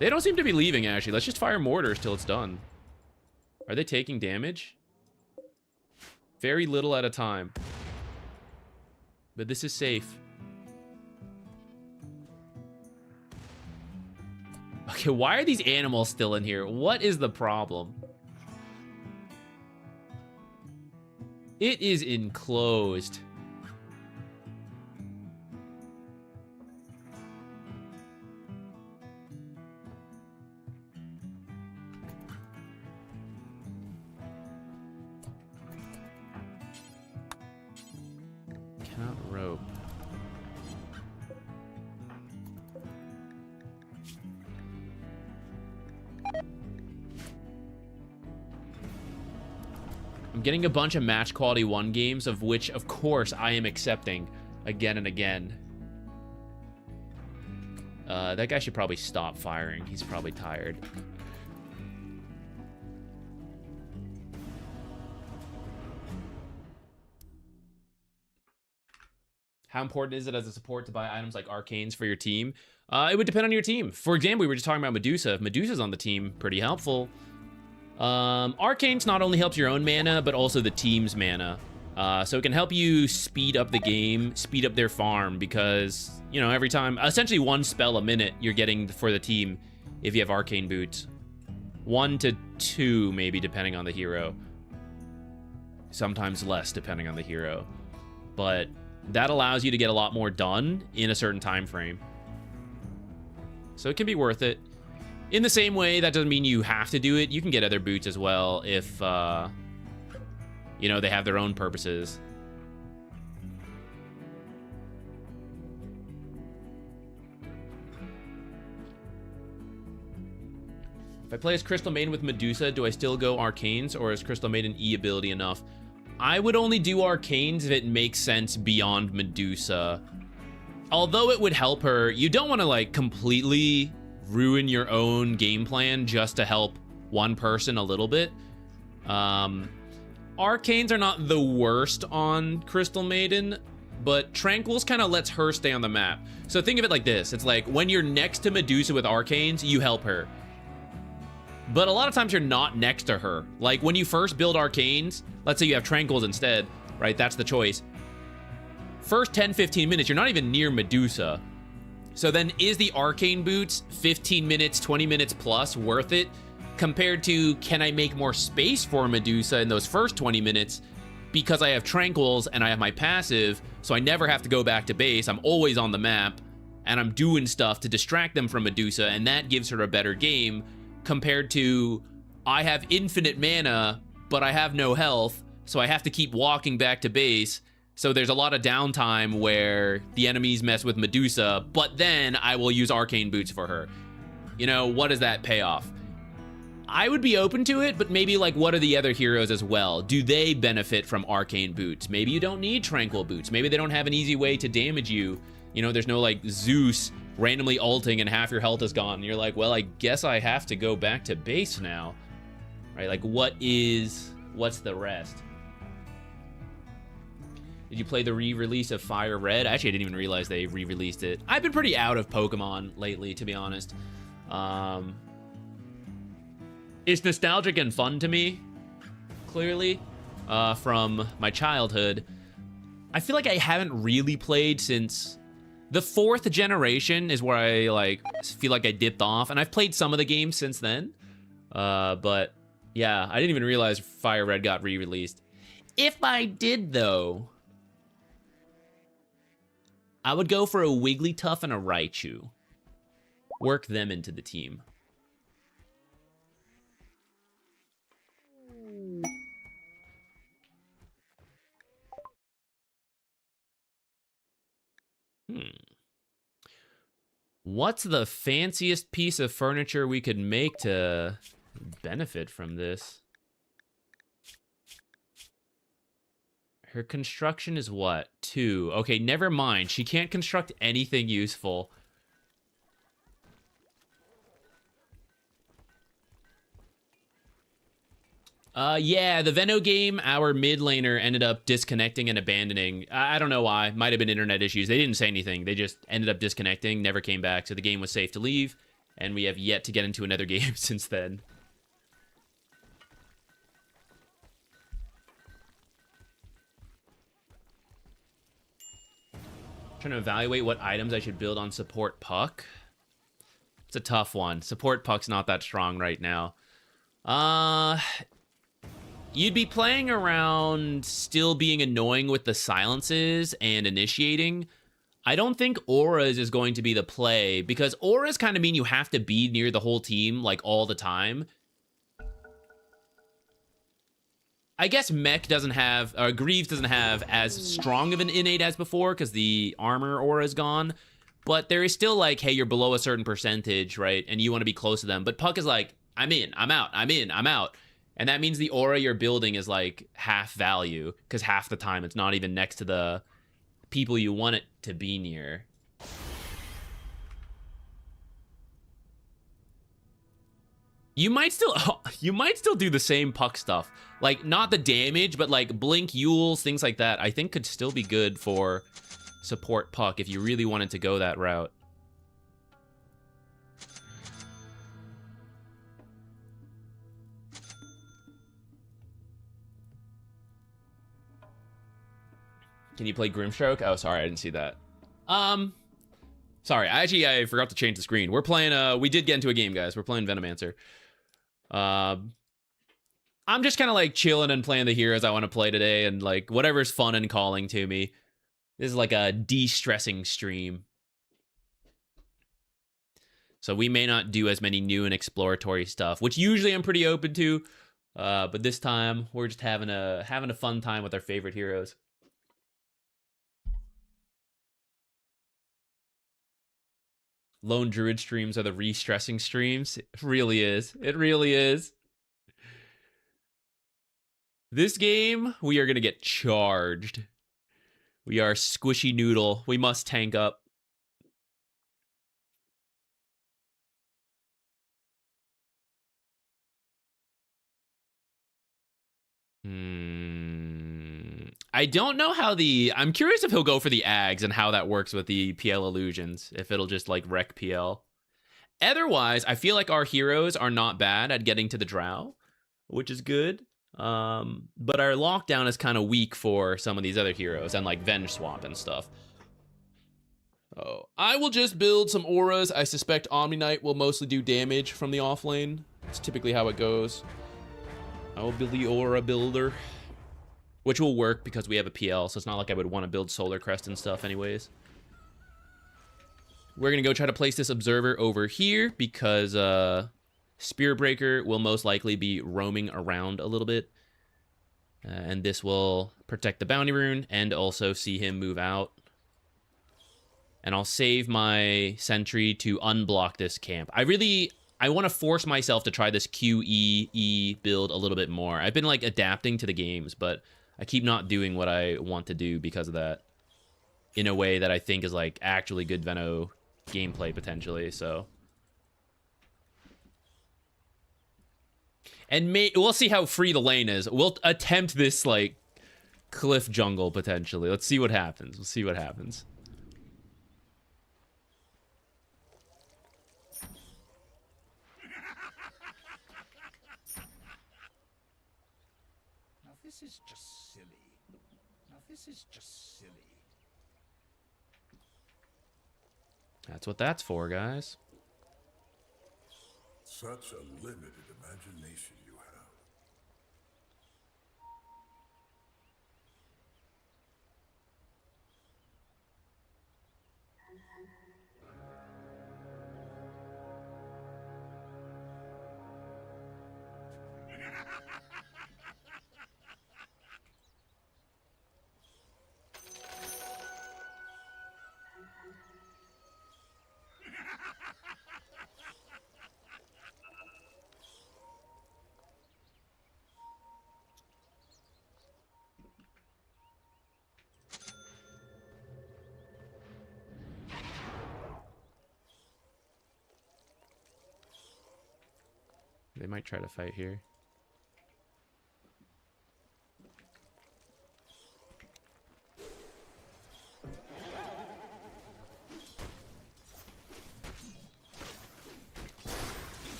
They don't seem to be leaving, actually. Let's just fire mortars till it's done. Are they taking damage? Very little at a time. But this is safe. Okay, why are these animals still in here? What is the problem? It is enclosed. Cannot rope. I'm getting a bunch of match quality 1 games, of which, of course, I am accepting again and again. That guy should probably stop firing. He's probably tired. How important is it as a support to buy items like arcanes for your team? It would depend on your team. For example, we were just talking about Medusa. If Medusa's on the team, pretty helpful. Arcanes not only helps your own mana, but also the team's mana. So it can help you speed up the game, speed up their farm, because, you know, every time, essentially 1 spell a minute you're getting for the team if you have arcane boots. 1 to 2, maybe, depending on the hero. Sometimes less, depending on the hero. But that allows you to get a lot more done in a certain time frame. So it can be worth it. In the same way, that doesn't mean you have to do it. You can get other boots as well if, you know, they have their own purposes. If I play as Crystal Maiden with Medusa, do I still go Arcanes, or is Crystal Maiden E ability enough? I would only do Arcanes if it makes sense beyond Medusa. Although it would help her, you don't want to, like, completely ruin your own game plan just to help one person a little bit. Arcanes are not the worst on Crystal Maiden, but Tranquils kind of lets her stay on the map. So think of it like this. It's like when you're next to Medusa with Arcanes, you help her. But a lot of times you're not next to her. Like when you first build Arcanes, let's say you have Tranquils instead, right? That's the choice. First 10-15 minutes, you're not even near Medusa. So then is the Arcane Boots 15 minutes, 20 minutes plus worth it compared to can I make more space for Medusa in those first 20 minutes because I have Tranquils and I have my passive, so I never have to go back to base. I'm always on the map and I'm doing stuff to distract them from Medusa, and that gives her a better game compared to I have infinite mana, but I have no health, so I have to keep walking back to base. So there's a lot of downtime where the enemies mess with Medusa, but then I will use Arcane Boots for her. You know, what is that payoff? I would be open to it, but maybe like what are the other heroes as well? Do they benefit from Arcane Boots? Maybe you don't need Tranquil Boots. Maybe they don't have an easy way to damage you. You know, there's no like Zeus randomly ulting and half your health is gone. And you're like, well, I guess I have to go back to base now. Right? Like what's the rest? Did you play the re-release of Fire Red? Actually, I didn't even realize they re-released it. I've been pretty out of Pokemon lately, to be honest. It's nostalgic and fun to me, clearly, from my childhood. I feel like I haven't really played since the 4th generation is where I like feel like I dipped off, and I've played some of the games since then. But yeah, I didn't even realize Fire Red got re-released. If I did, though, I would go for a Wigglytuff and a Raichu. Work them into the team. What's the fanciest piece of furniture we could make to benefit from this? Her construction is what? 2. Okay, never mind. She can't construct anything useful. Yeah, the Veno game, our mid laner ended up disconnecting and abandoning. I don't know why. Might have been internet issues. They didn't say anything. They just ended up disconnecting, never came back. So the game was safe to leave. And we have yet to get into another game since then. Trying to evaluate what items I should build on support puck. It's a tough one. Support puck's not that strong right now. You'd be playing around still being annoying with the silences and initiating. I don't think auras is going to be the play, because auras kind of mean you have to be near the whole team, like, all the time. I guess Mech doesn't have, or Greaves doesn't have as strong of an innate as before, because the armor aura is gone. But there is still, like, hey, you're below a certain percentage, right? And you want to be close to them. But Puck is like, I'm in, I'm out, I'm in, I'm out. And that means the aura you're building is, like, half value, because half the time it's not even next to the people you want it to be near. You might still do the same Puck stuff. Like, not the damage, but like Blink, Yules, things like that, I think could still be good for support Puck if you really wanted to go that route. Can you play Grimstroke? Oh, sorry, I didn't see that. Sorry, I forgot to change the screen. We're playing, we did get into a game, guys. We're playing Venomancer. I'm just kind of like chilling and playing the heroes I want to play today, and like whatever's fun and calling to me. This is like a de-stressing stream. So we may not do as many new and exploratory stuff, which usually I'm pretty open to. But this time we're just having a fun time with our favorite heroes. Lone Druid streams are the re-stressing streams. It really is. It really is. This game, we are going to get charged. We are squishy noodle. We must tank up. I don't know how I'm curious if he'll go for the Ags and how that works with the PL illusions. If it'll just like wreck PL. Otherwise, I feel like our heroes are not bad at getting to the Drow, which is good. But our lockdown is kind of weak for some of these other heroes and like Venge Swap and stuff. Oh, I will just build some auras. I suspect Omni Knight will mostly do damage from the off lane. It's typically how it goes. I will build the aura builder, which will work because we have a PL, so it's not like I would want to build Solar Crest and stuff anyways. We're going to go try to place this Observer over here because Spearbreaker will most likely be roaming around a little bit. And this will protect the Bounty Rune and also see him move out. And I'll save my Sentry to unblock this camp. I want to force myself to try this QEE build a little bit more. I've been like adapting to the games, but I keep not doing what I want to do because of that. In a way that I think is like actually good Veno gameplay potentially, so. And we'll see how free the lane is. We'll attempt this like cliff jungle potentially. Let's see what happens. We'll see what happens. Now this is just silly. Now this is just silly. That's what that's for, guys. Such a limited imagination you have. They might try to fight here.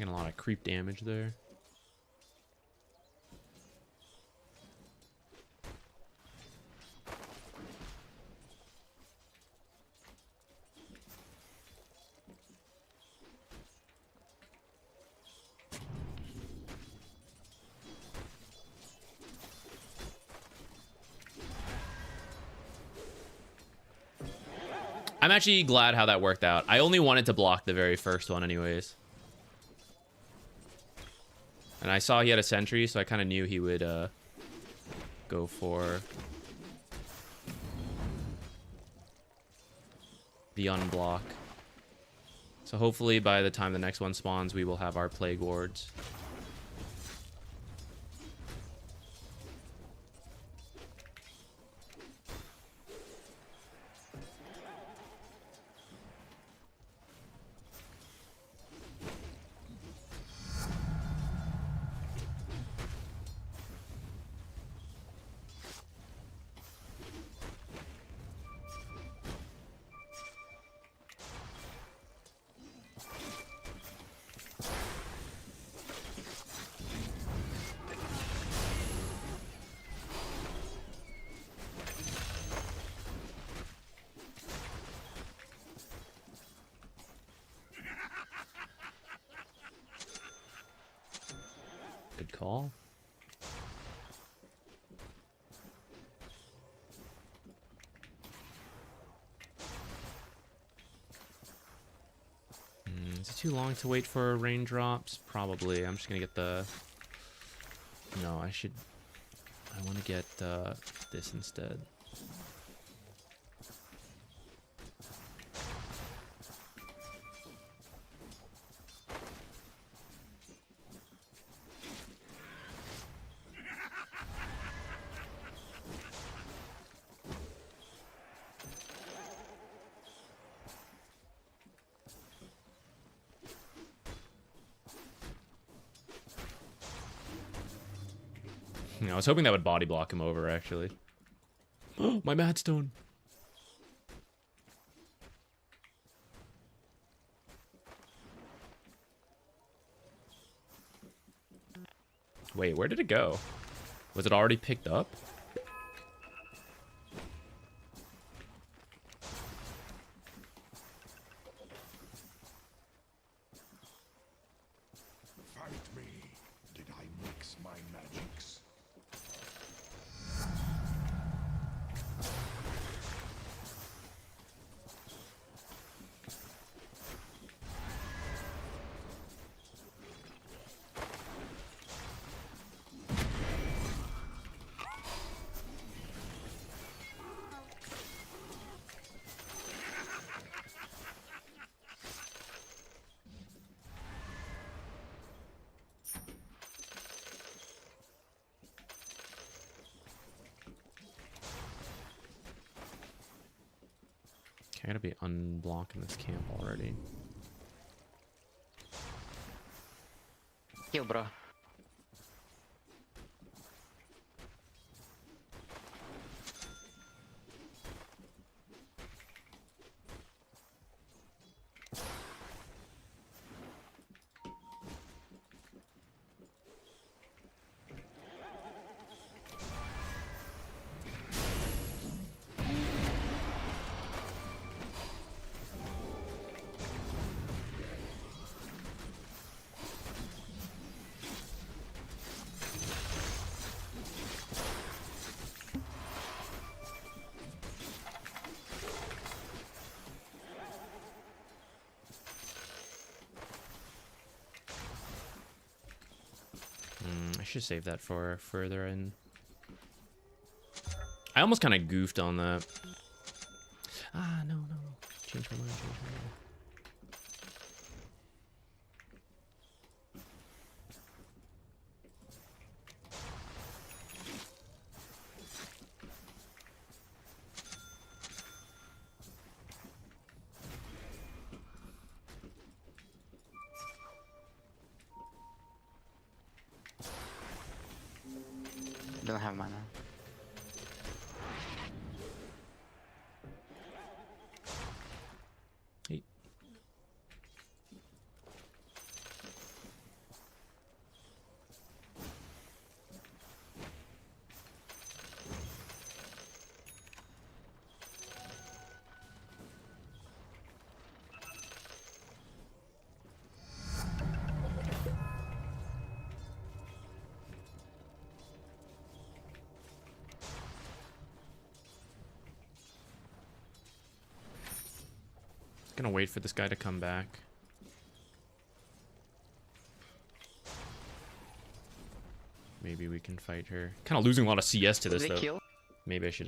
Taking a lot of creep damage there. I'm actually glad how that worked out. I only wanted to block the very first one anyways. And I saw he had a sentry, so I kind of knew he would go for the unblock. So hopefully by the time the next one spawns, we will have our plague wards. Good call. Is it too long to wait for raindrops? Probably. I'm just gonna get the... No, I want to get this instead. I was hoping that would body block him over, actually. Oh, my Madstone. Wait, where did it go? Was it already picked up? Fight me. Did I mix my magics? I gotta be unblocking this camp already. Kill, bro. I should save that for further in. I almost kind of goofed on that. Ah, no. Change my mind. Don't have mana. Hey. Gonna wait for this guy to come back. Maybe we can fight her. Kind of losing a lot of CS to this, though. Maybe I should,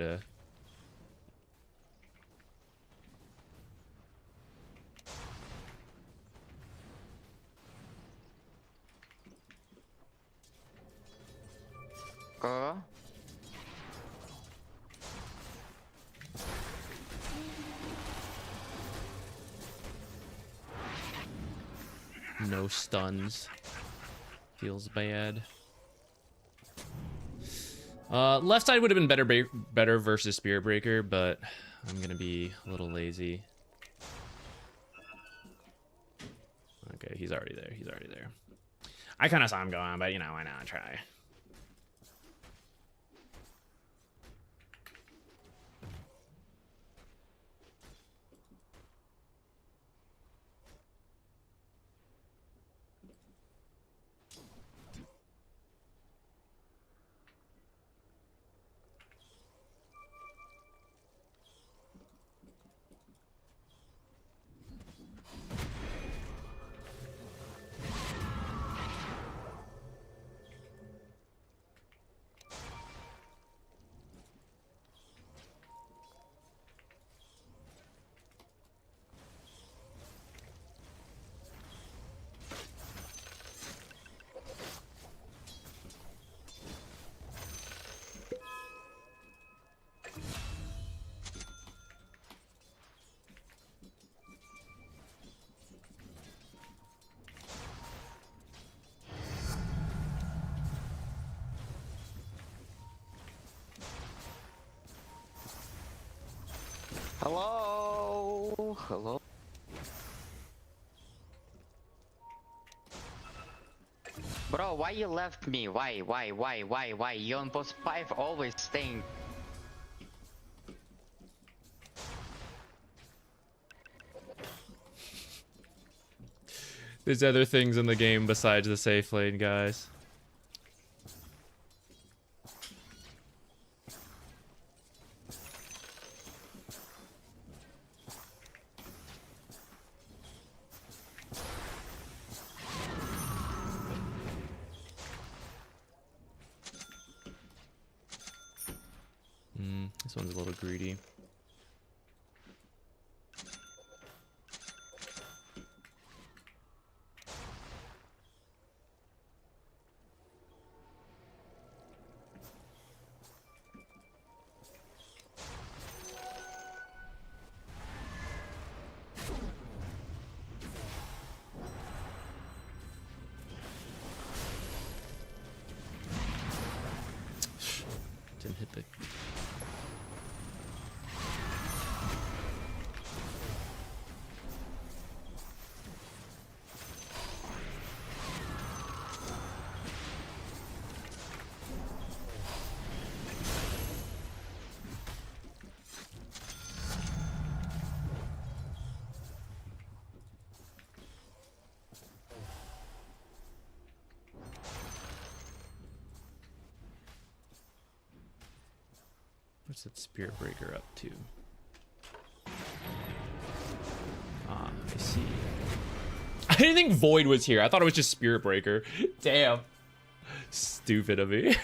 Go. No stuns. Feels bad. Left side would have been better versus Spirit Breaker, but I'm gonna be a little lazy. Okay, he's already there. He's already there. I kind of saw him going, but you know, why not try? Hello? Hello? Bro, why you left me? Why? You on post 5 always staying. There's other things in the game besides the safe lane, guys. This one's a little greedy. Didn't hit the... What's that Spirit Breaker up to? Ah, I see. I didn't think Void was here. I thought it was just Spirit Breaker. Damn. Stupid of me.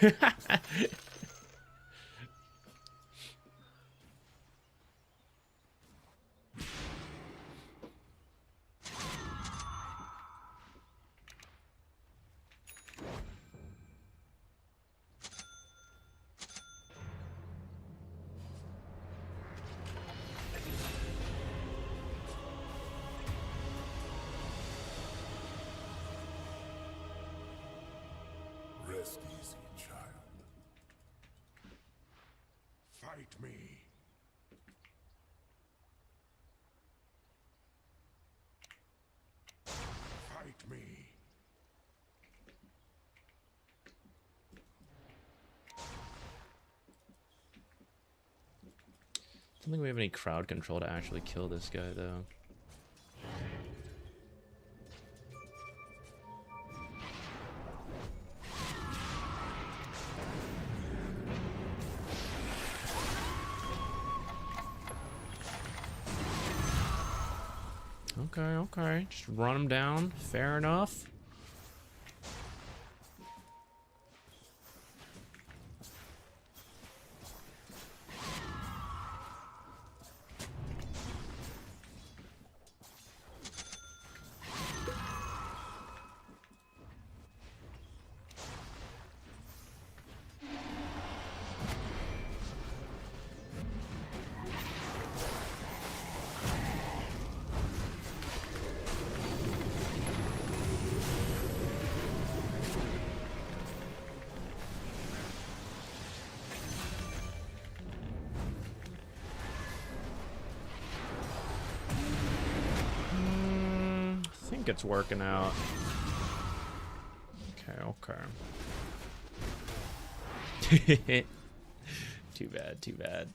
Rest easy, child. Fight me. Fight me. I don't think we have any crowd control to actually kill this guy, though. Okay, okay. Just run them down. Fair enough. I think it's working out. Okay, okay. Too bad, too bad.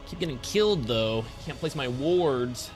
Keep getting killed though. Can't place my wards.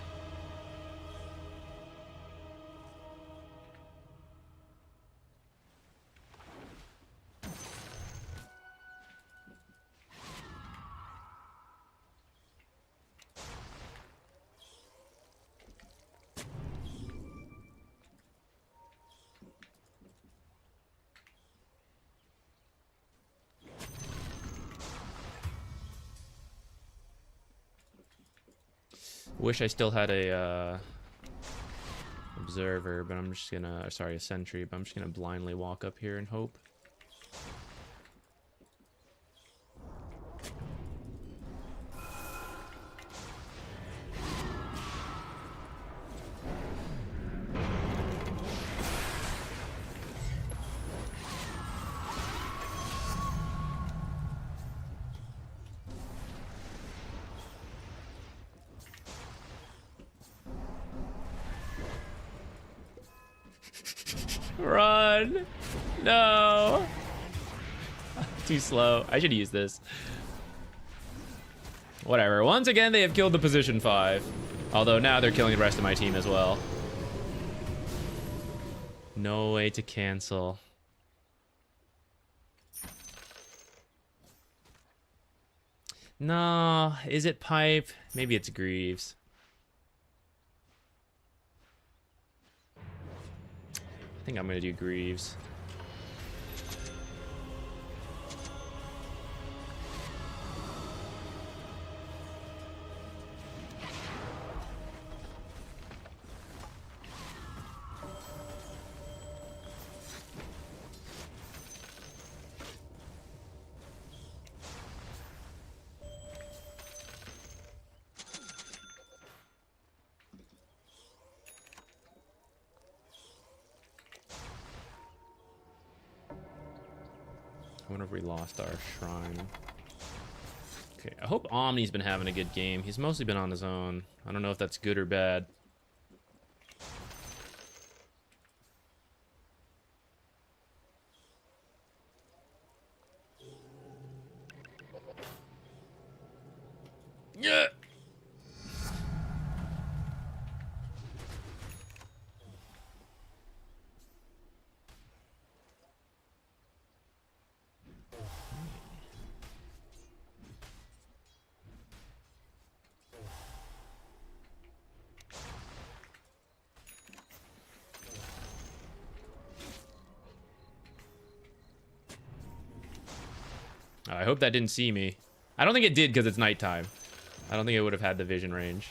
Wish I still had a observer, but I'm just gonna, sorry, a sentry, but I'm just gonna blindly walk up here and hope. Run! No! Too slow. I should use this. Whatever. Once again, they have killed the position 5. Although now they're killing the rest of my team as well. No way to cancel. No. Is it pipe? Maybe it's Greaves. I think I'm gonna do Greaves. I wonder if we lost our shrine. Okay, I hope Omni's been having a good game. He's mostly been on his own. I don't know if that's good or bad. Yeah. I hope that didn't see me. I don't think it did because it's nighttime. I don't think it would have had the vision range.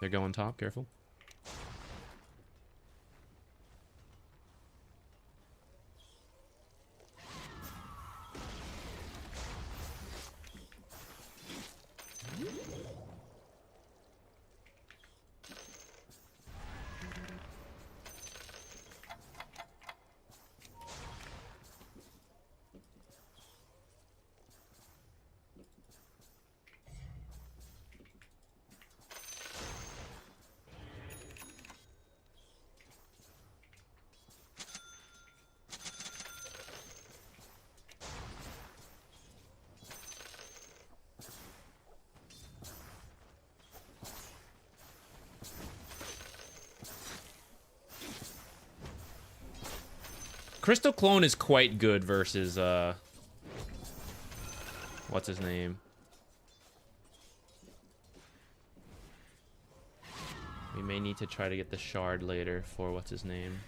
They're going top, careful. Crystal Clone is quite good versus, what's his name? We may need to try to get the shard later for what's his name.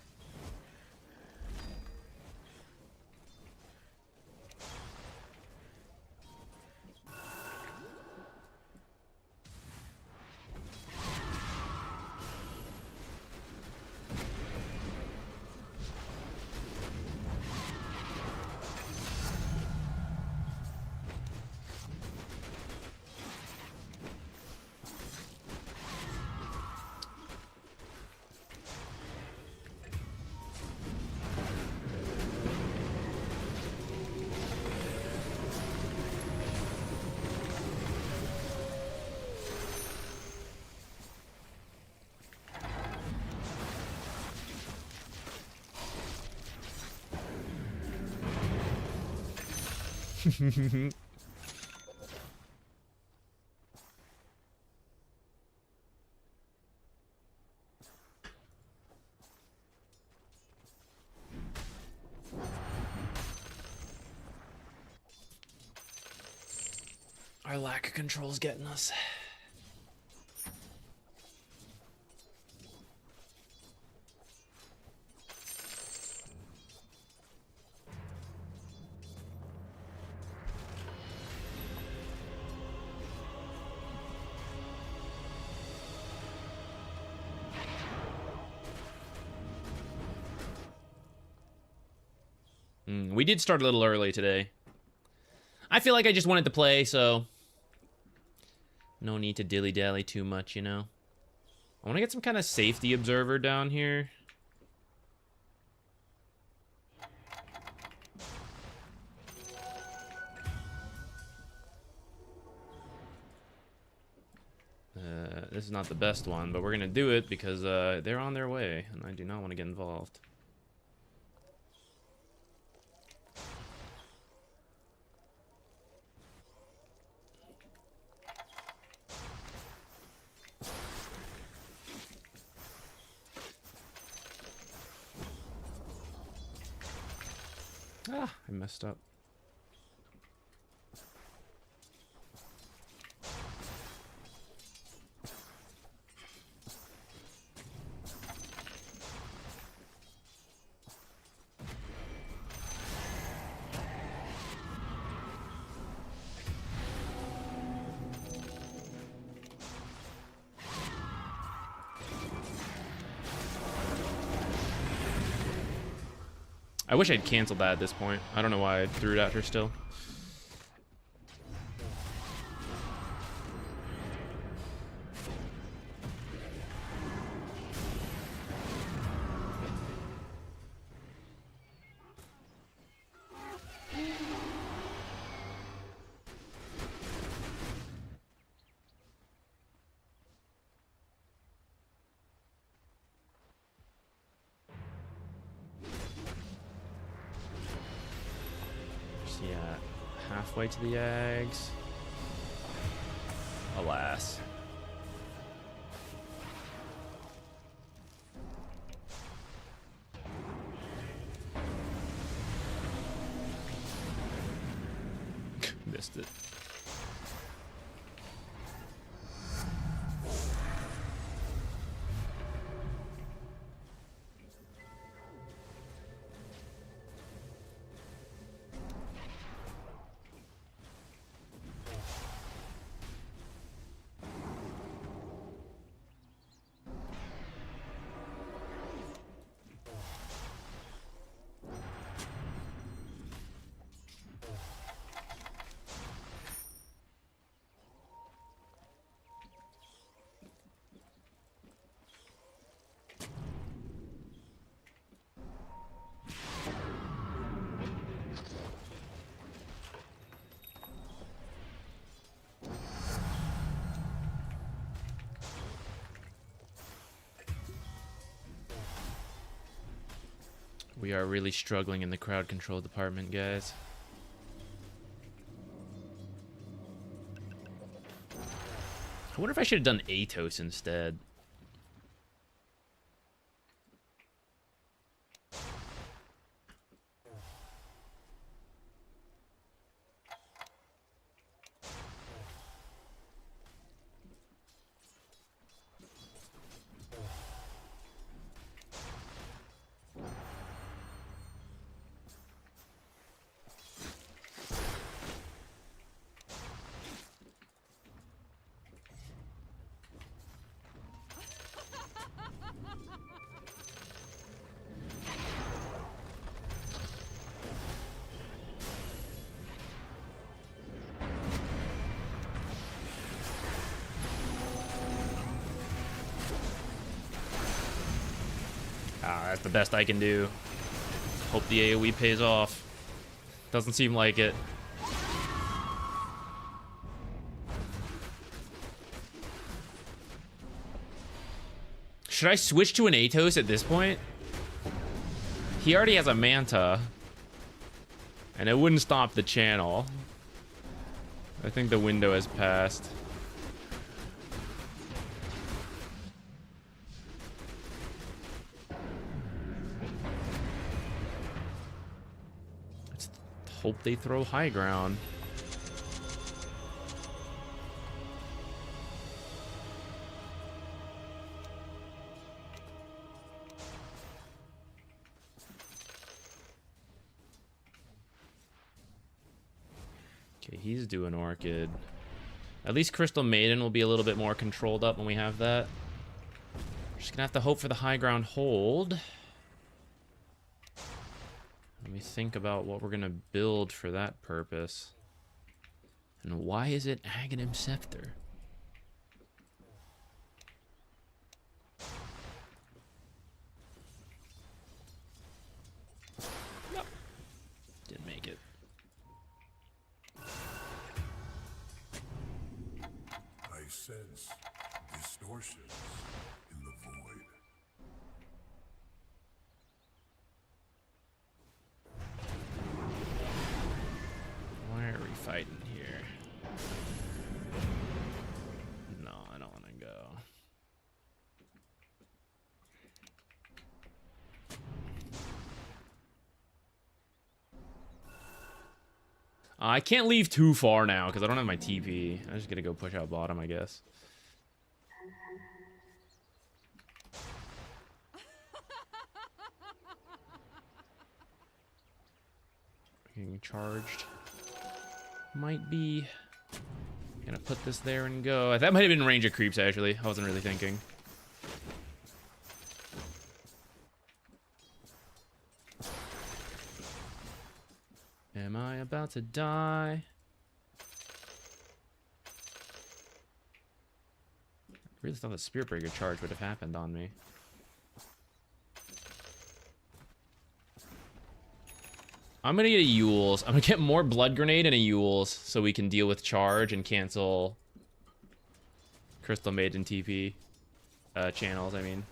Our lack of control is getting us. We did start a little early today. I feel like I just wanted to play, so no need to dilly-dally too much, you know? I want to get some kind of safety observer down here. This is not the best one, but we're going to do it because they're on their way, and I do not want to get involved. Ah, I messed up. I wish I'd canceled that at this point. I don't know why I threw it at her still. Yeah, halfway to the eggs. Alas. Missed it. We are really struggling in the crowd control department, guys. I wonder if I should have done Atos instead. That's the best I can do. Hope the AoE pays off. Doesn't seem like it. Should I switch to an Atos at this point? He already has a Manta. And it wouldn't stop the channel. I think the window has passed. Let's hope they throw high ground. Okay, he's doing Orchid. At least Crystal Maiden will be a little bit more controlled up when we have that. Just gonna have to hope for the high ground hold. Let me think about what we're gonna build for that purpose. And why is it Aghanim Scepter? Nope. Didn't make it. I sense distortions in the void. Why are we fighting here? No, I don't want to go. I can't leave too far now because I don't have my TP. I'm just gonna go push out bottom, I guess. Getting charged. Might be. Gonna put this there and go. That might have been range of creeps, actually. I wasn't really thinking. Am I about to die? I really thought the Spirit Breaker charge would have happened on me. I'm gonna get a Yule's. I'm gonna get more Blood Grenade and a Yule's so we can deal with charge and cancel Crystal Maiden TP channels, I mean.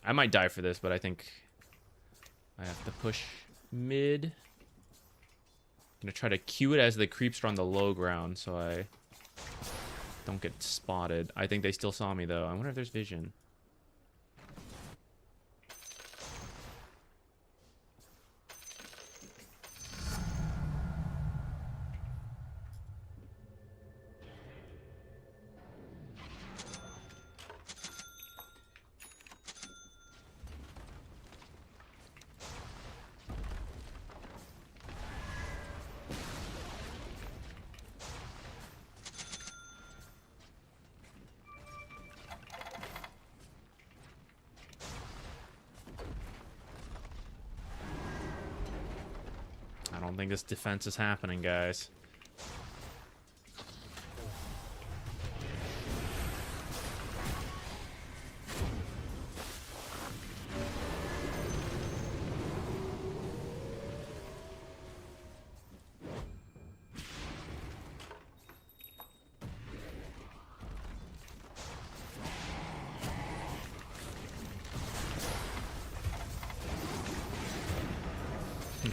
I might die for this, but I think I have to push mid. I'm gonna try to Q it as the creeps are on the low ground so I don't get spotted. I think they still saw me though. I wonder if there's vision. I don't think this defense is happening, guys.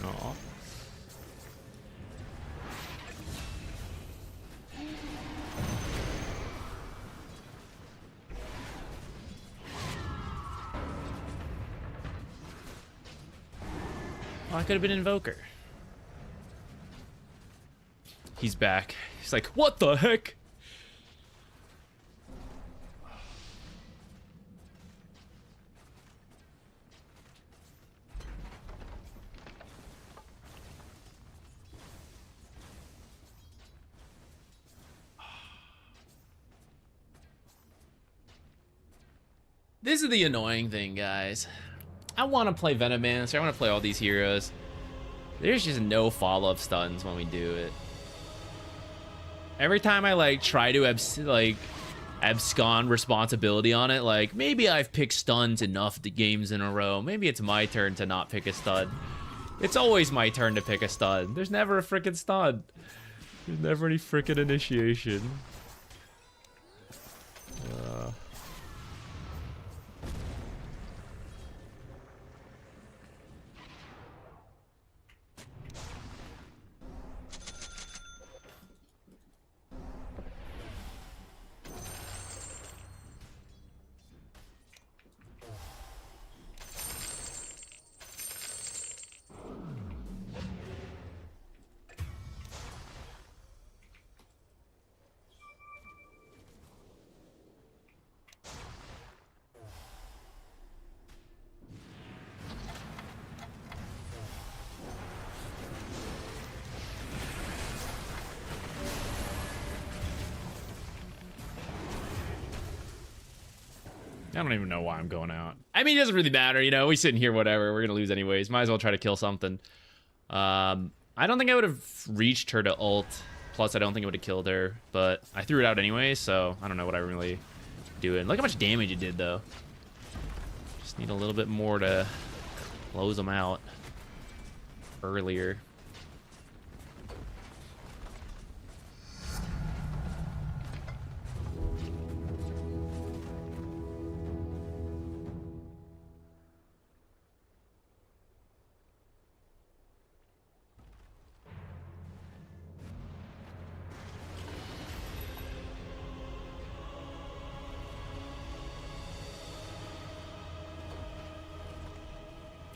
Aw. Oh, I could have been Invoker. He's back. He's like, what the heck? This is the annoying thing, guys. I want to play Venomancer. I want to play all these heroes. There's just no follow-up stuns when we do it. Every time I like try to abscond responsibility on it, like maybe I've picked stuns enough the games in a row. Maybe it's my turn to not pick a stun. It's always my turn to pick a stun. There's never a freaking stun. There's never any freaking initiation. I don't even know why I'm going out. I mean, it doesn't really matter, you know. We sitting here, whatever. We're gonna lose anyways. Might as well try to kill something. I don't think I would have reached her to ult. Plus, I don't think it would have killed her. But I threw it out anyway, so I don't know what I'm really doing. Look how much damage it did, though. Just need a little bit more to close them out earlier.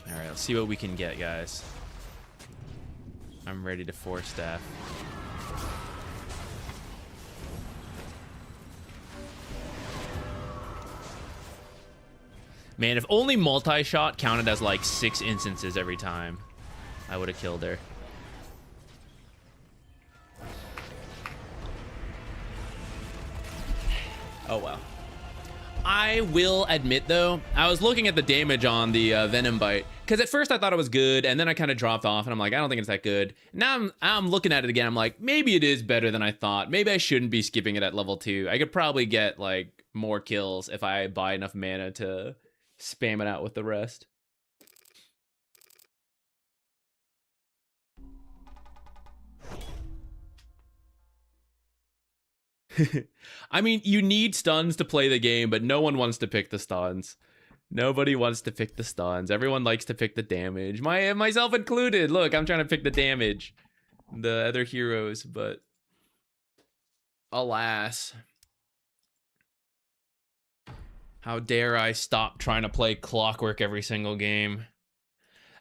Alright, let's see what we can get, guys. I'm ready to force staff. Man, if only multi-shot counted as like 6 instances every time, I would have killed her. Oh well. I will admit, though, I was looking at the damage on the Venom Bite, because at first I thought it was good, and then I kind of dropped off, and I'm like, I don't think it's that good. Now I'm looking at it again, I'm like, maybe it is better than I thought. Maybe I shouldn't be skipping it at level 2. I could probably get, like, more kills if I buy enough mana to spam it out with the rest. I mean, you need stuns to play the game, but no one wants to pick the stuns. Nobody wants to pick the stuns. Everyone likes to pick the damage. Myself included. Look, I'm trying to pick the damage. The other heroes, but alas. How dare I stop trying to play Clockwerk every single game.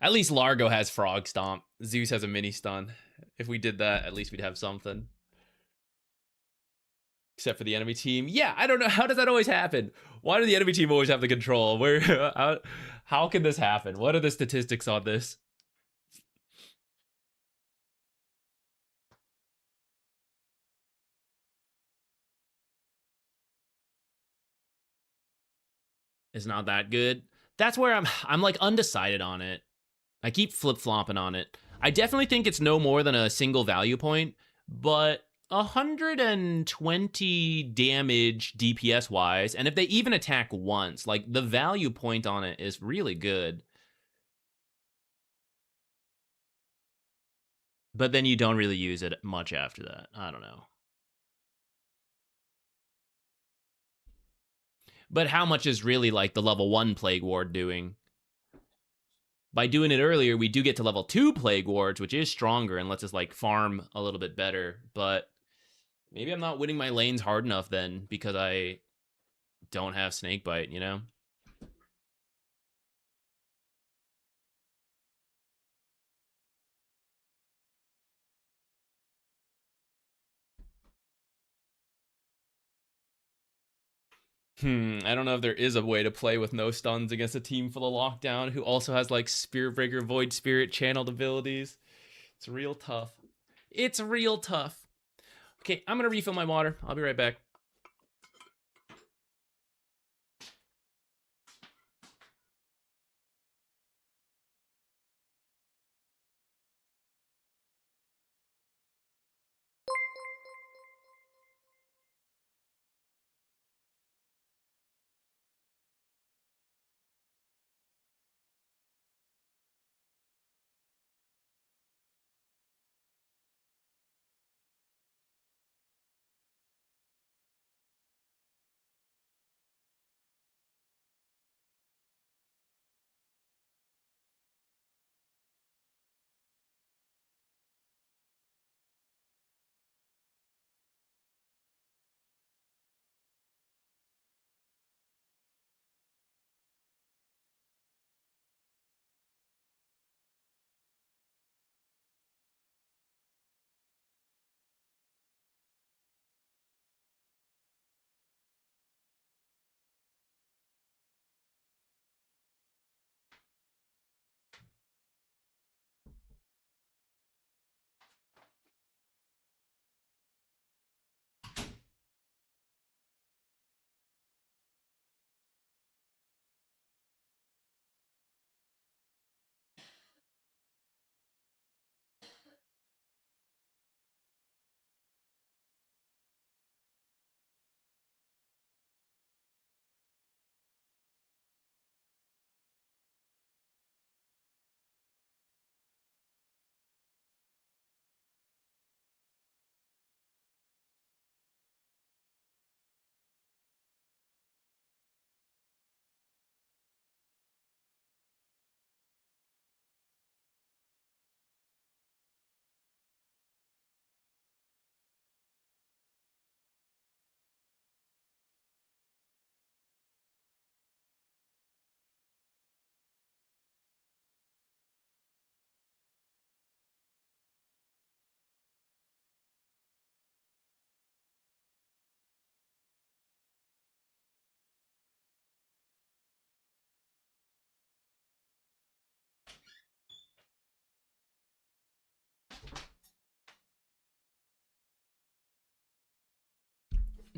At least Largo has Frog Stomp. Zeus has a mini stun. If we did that, at least we'd have something. Except for the enemy team. Yeah, I don't know. How does that always happen? Why do the enemy team always have the control? How can this happen? What are the statistics on this? It's not that good. That's where I'm like undecided on it. I keep flip-flopping on it. I definitely think it's no more than a single value point, but 120 damage DPS wise, and if they even attack once, like the value point on it is really good. But then you don't really use it much after that. I don't know. But how much is really like the level 1 Plague Ward doing? By doing it earlier, we do get to level 2 Plague Wards, which is stronger and lets us like farm a little bit better, but maybe I'm not winning my lanes hard enough then because I don't have Snakebite, you know? I don't know if there is a way to play with no stuns against a team full of lockdown who also has like Spirit Breaker, Void Spirit, channeled abilities. It's real tough. It's real tough. Okay, I'm gonna refill my water. I'll be right back.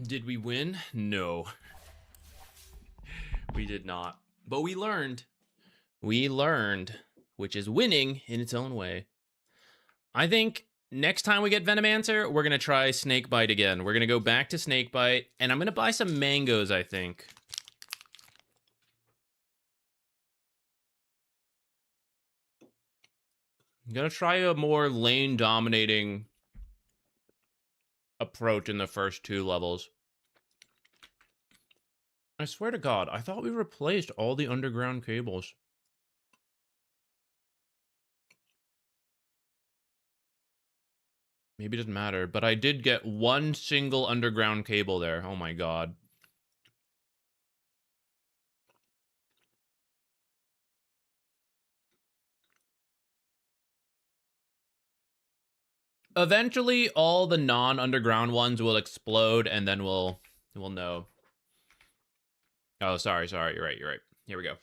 Did we win? No. We did not. But we learned. We learned, which is winning in its own way. I think next time we get Venomancer, we're going to try Snakebite again. We're going to go back to Snakebite, and I'm going to buy some mangoes, I think. I'm going to try a more lane-dominating approach in the first 2 levels. I swear to God, I thought we replaced all the underground cables. Maybe it doesn't matter, but I did get 1 single underground cable there. Oh my God. Eventually, all the non-underground ones will explode, and then we'll know. Oh, sorry. You're right. Here we go.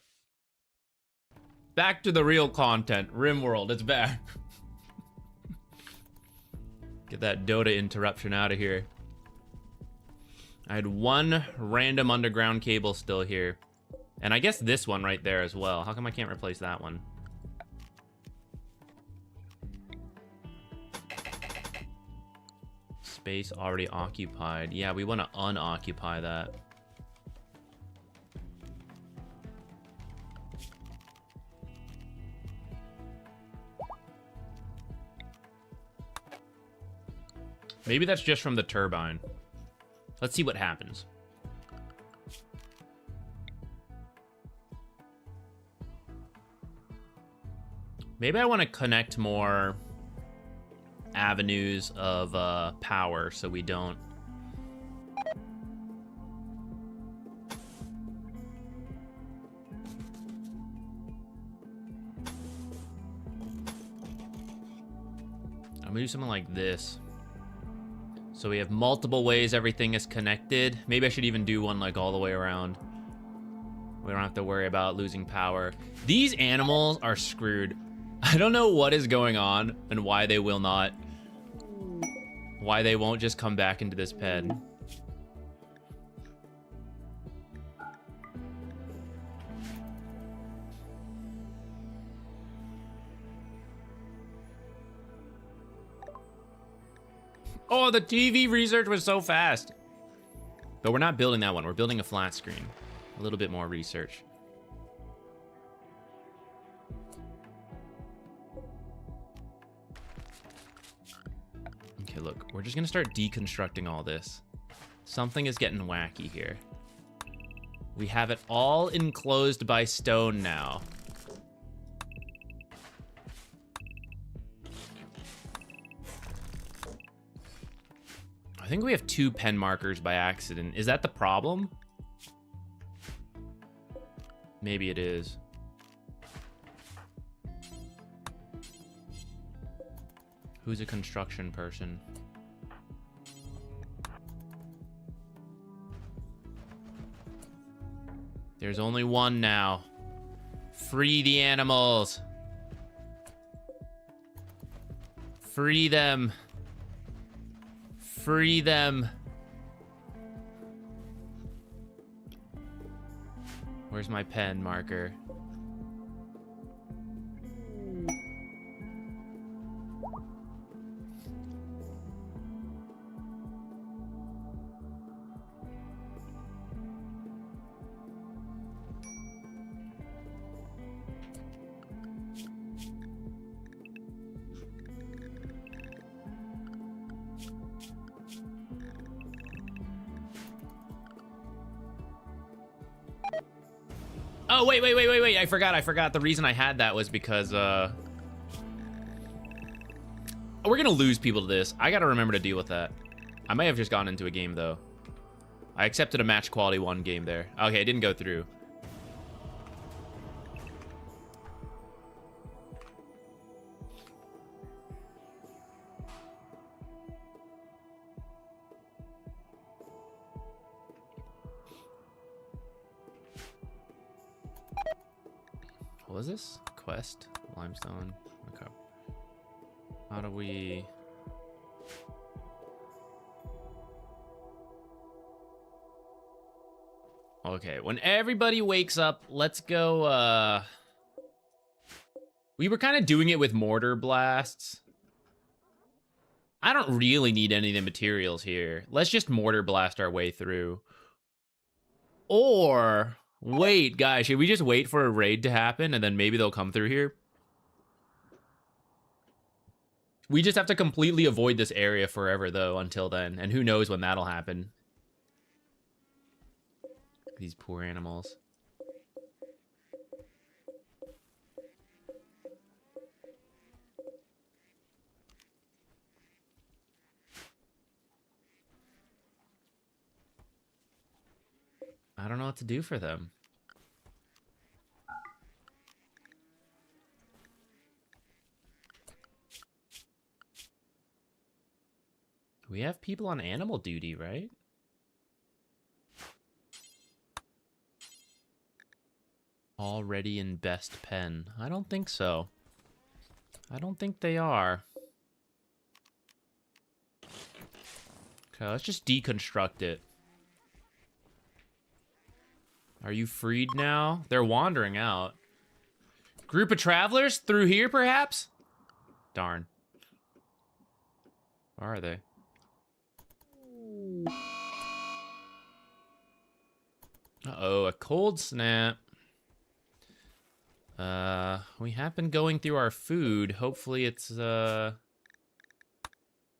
Back to the real content. RimWorld, it's back. Get that Dota interruption out of here. I had 1 random underground cable still here. And I guess this one right there as well. How come I can't replace that one? Space already occupied. Yeah, we want to unoccupy that. Maybe that's just from the turbine. Let's see what happens. Maybe I want to connect more avenues of power so we don't... I'm gonna do something like this. So we have multiple ways everything is connected. Maybe I should even do one like all the way around. We don't have to worry about losing power. These animals are screwed. I don't know what is going on and why they will not. Why they won't just come back into this pen. Oh, the TV research was so fast. But we're not building that one. We're building a flat screen. A little bit more research. Okay, look. We're just going to start deconstructing all this. Something is getting wacky here. We have it all enclosed by stone now. I think we have 2 pen markers by accident. Is that the problem? Maybe it is. Who's a construction person? There's only one now. Free the animals. Free them. Free them. Where's my pen marker? Oh, wait. I forgot. The reason I had that was because, we're gonna lose people to this. I gotta remember to deal with that. I may have just gone into a game, though. I accepted a match quality 1 game there. Okay, it didn't go through. What was this? Quest? Limestone? Okay. How do we... Okay, when everybody wakes up, let's go, we were kind of doing it with mortar blasts. I don't really need any of the materials here. Let's just mortar blast our way through. Or, wait, guys, should we just wait for a raid to happen and then maybe they'll come through here? We just have to completely avoid this area forever, though, until then. And who knows when that'll happen. These poor animals. I don't know what to do for them. We have people on animal duty, right? Already in best pen. I don't think so. I don't think they are. Okay, let's just deconstruct it. Are you freed now? They're wandering out. Group of travelers through here, perhaps? Darn. Where are they? Uh-oh, a cold snap. We have been going through our food. Hopefully it's, gonna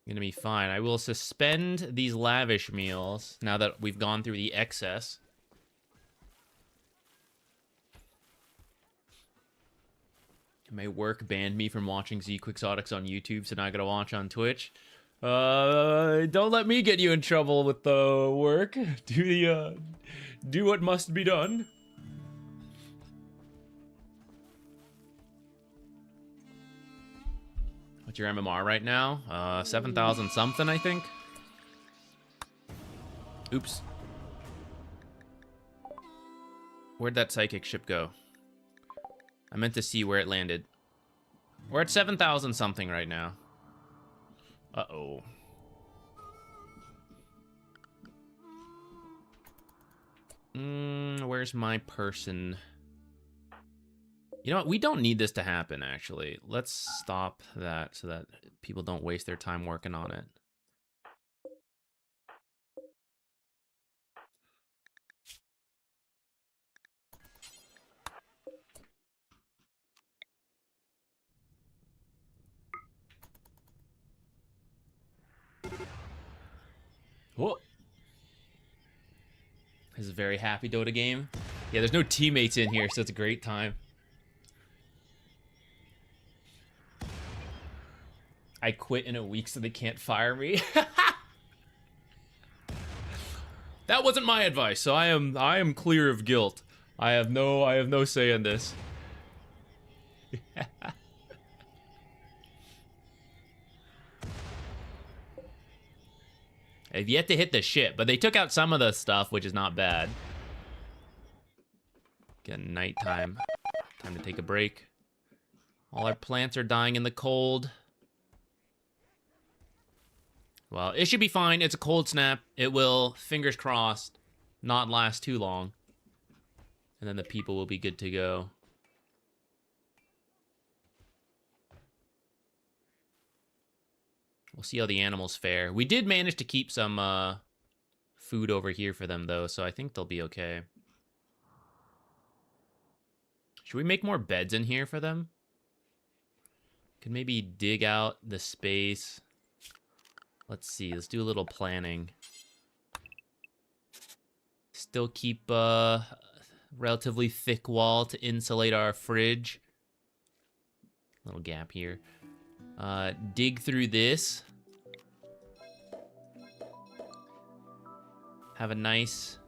be fine. I will suspend these lavish meals now that we've gone through the excess. My work banned me from watching ZQuixotix on YouTube, so now I gotta watch on Twitch. Don't let me get you in trouble with the work. Do what must be done. What's your MMR right now? 7,000 something, I think. Oops. Where'd that psychic ship go? I meant to see where it landed. We're at 7,000 something right now. Uh-oh. Where's my person? You know what? We don't need this to happen, actually. Let's stop that so that people don't waste their time working on it. Whoa. This is a very happy Dota game. Yeah, there's no teammates in here, so it's a great time. I quit in a week so they can't fire me. That wasn't my advice, so I am clear of guilt. I have no say in this. I've yet to hit the ship, but they took out some of the stuff, which is not bad. Again, nighttime. Time to take a break. All our plants are dying in the cold. Well, it should be fine. It's a cold snap. It will, fingers crossed, not last too long. And then the people will be good to go. We'll see how the animals fare. We did manage to keep some food over here for them, though, so I think they'll be okay. Should we make more beds in here for them? Could maybe dig out the space. Let's see. Let's do a little planning. Still keep a relatively thick wall to insulate our fridge. Little gap here. Dig through this. Have a nice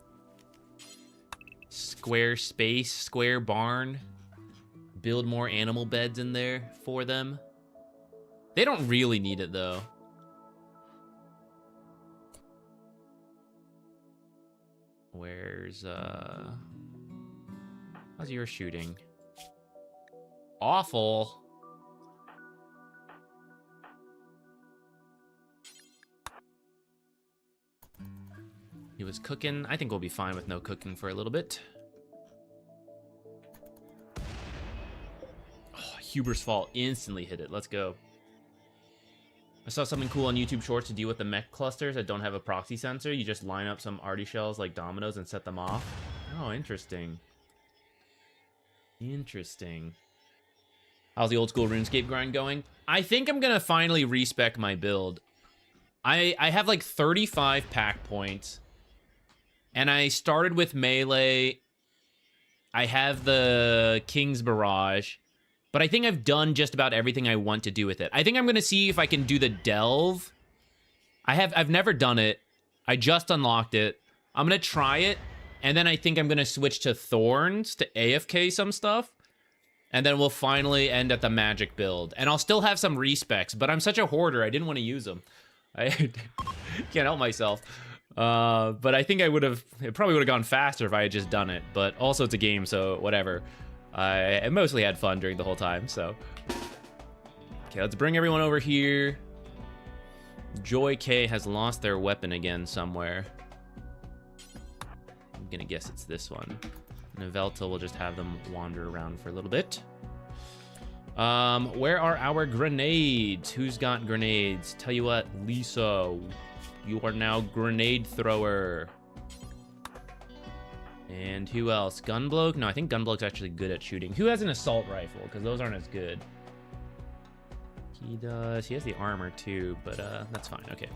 square space, square barn. Build more animal beds in there for them. They don't really need it, though. Where's, how's your shooting? Awful. He was cooking. I think we'll be fine with no cooking for a little bit. Oh, Huber's Fall instantly hit it. Let's go. I saw something cool on YouTube Shorts to deal with the mech clusters that don't have a proxy sensor. You just line up some arty shells like dominoes and set them off. Oh, interesting. Interesting. How's the old school RuneScape grind going? I think I'm gonna finally respec my build. I have like 35 pack points. And I started with melee. I have the King's Barrage. But I think I've done just about everything I want to do with it. I think I'm gonna see if I can do the Delve. I've never done it. I just unlocked it. I'm gonna try it. And then I think I'm gonna switch to Thorns to AFK some stuff. And then we'll finally end at the magic build. And I'll still have some respecs, but I'm such a hoarder, I didn't want to use them. I can't help myself. But I think it probably would have gone faster if I had just done it. But also it's a game, so whatever. I mostly had fun during the whole time, so. Okay, let's bring everyone over here. Joy K has lost their weapon again somewhere. I'm gonna guess it's this one. Novelta will just have them wander around for a little bit. Where are our grenades? Who's got grenades? Tell you what, Lisa, you are now grenade thrower. And who else? Gunbloke? No, I think Gunbloke's actually good at shooting. Who has an assault rifle? Because those aren't as good. He does. He has the armor too, but that's fine. Okay.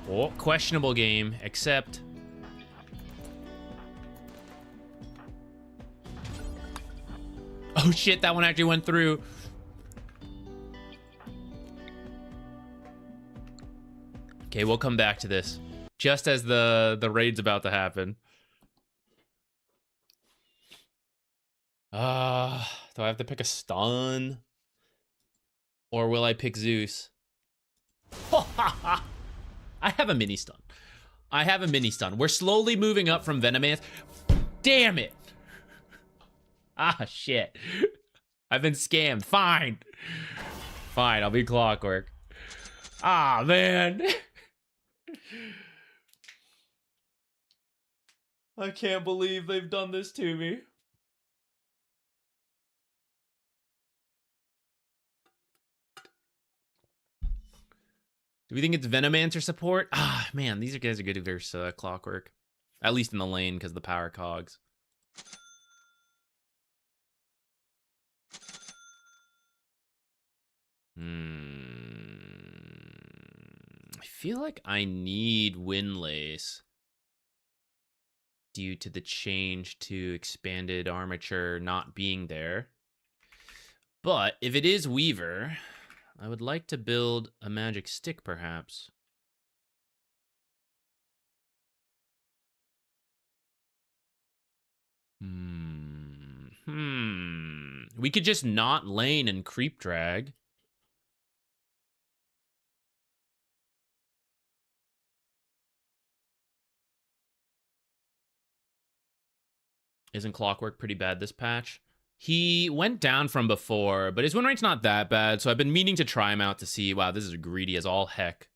Oh, questionable game, except... Oh shit, that one actually went through. Okay, we'll come back to this. Just as the raid's about to happen. Do I have to pick a stun? Or will I pick Zeus? I have a mini stun. I have a mini stun. We're slowly moving up from Venomancer. Damn it. Ah, shit. I've been scammed. Fine. Fine, I'll be Clockwerk. Ah, man. I can't believe they've done this to me. Do we think it's Venomancer support? Ah, man, these guys are good versus Clockwerk. At least in the lane, because the power cogs. I feel like I need Windlace due to the change to expanded armature not being there. But if it is Weaver... I would like to build a magic stick, perhaps. We could just not lane and creep drag. Isn't Clockwerk pretty bad this patch? He went down from before, but his win rate's not that bad, so I've been meaning to try him out to see. Wow, this is greedy as all heck.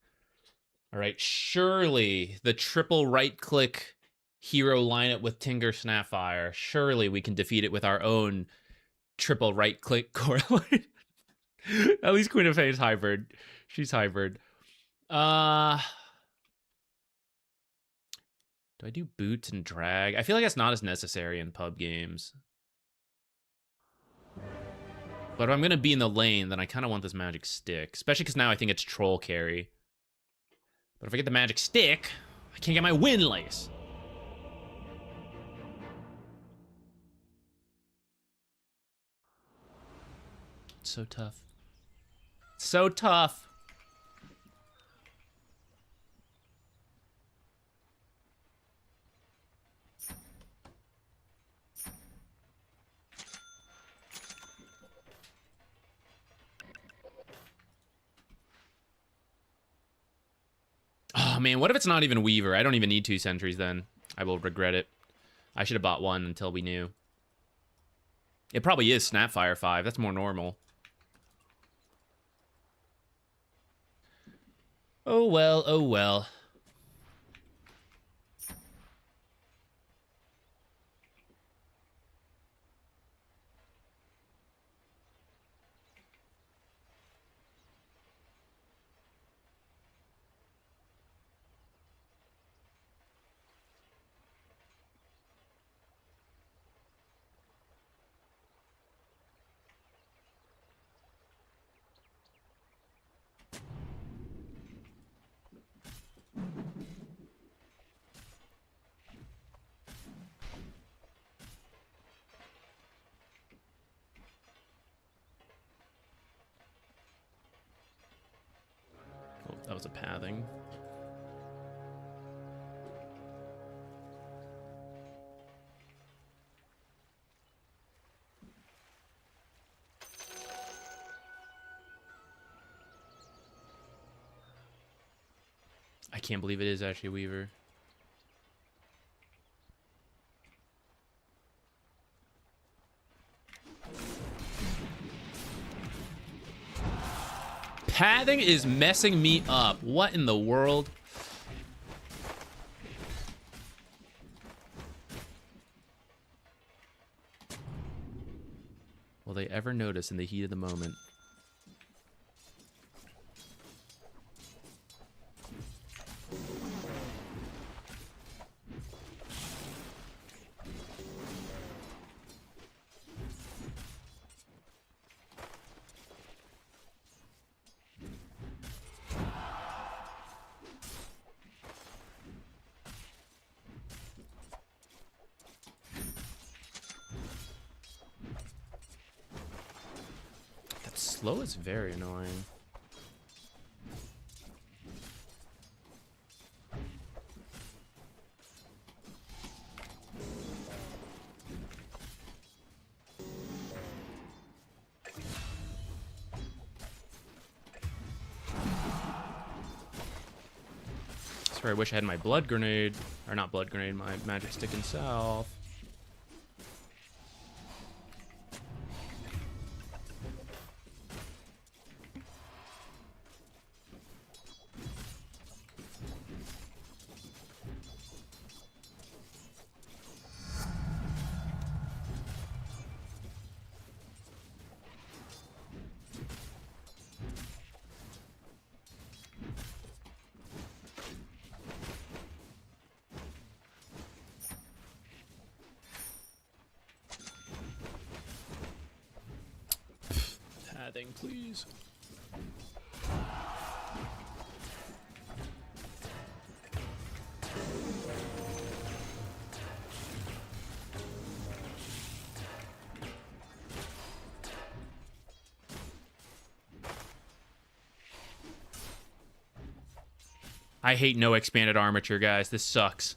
All right, surely the triple right-click hero lineup with Tinker Snapfire. Surely we can defeat it with our own triple right-click core line. At least Queen of Fae is hybrid. She's hybrid. Do I do boots and drag? I feel like that's not as necessary in pub games. But if I'm going to be in the lane, then I kind of want this magic stick. Especially because now I think it's troll carry. But if I get the magic stick, I can't get my Windlace. It's so tough. So tough. man, what if it's not even Weaver? I don't even need 2 sentries then. I will regret it. I should have bought 1 until we knew. It probably is Snapfire 5. That's more normal. Oh well, oh well. Oh, that was a pathing. I can't believe it is actually Weaver. Pathing is messing me up. What in the world? Will they ever notice in the heat of the moment? Slow is very annoying. Sorry, I wish I had my blood grenade, or not blood grenade, my magic stick and south. Pathing, please. I hate no expanded armature, guys. This sucks.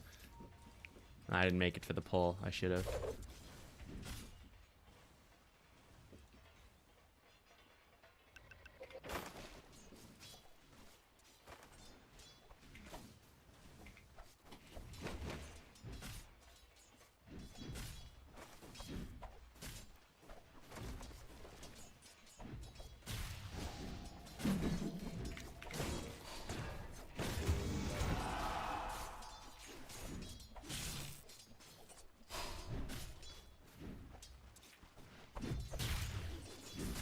I didn't make it for the pull. I should have.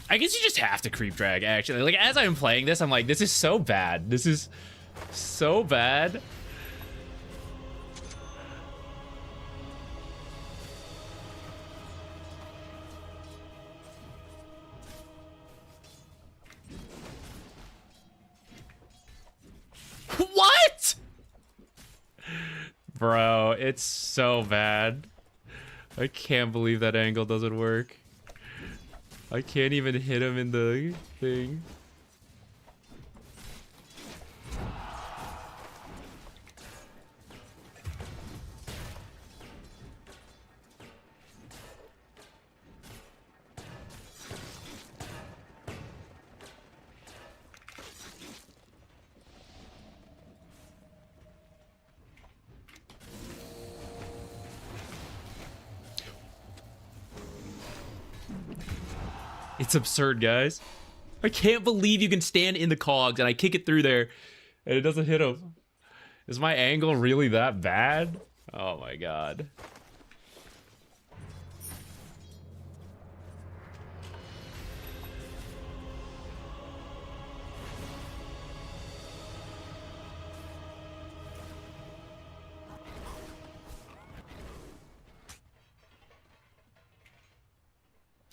I guess you just have to creep drag, actually. Like, as I'm playing this, I'm like, this is so bad. This is so bad. What? Bro, it's so bad. I can't believe that angle doesn't work. I can't even hit him in the thing. It's absurd, guys. I can't believe you can stand in the cogs and I kick it through there and it doesn't hit him. Is my angle really that bad? Oh my god.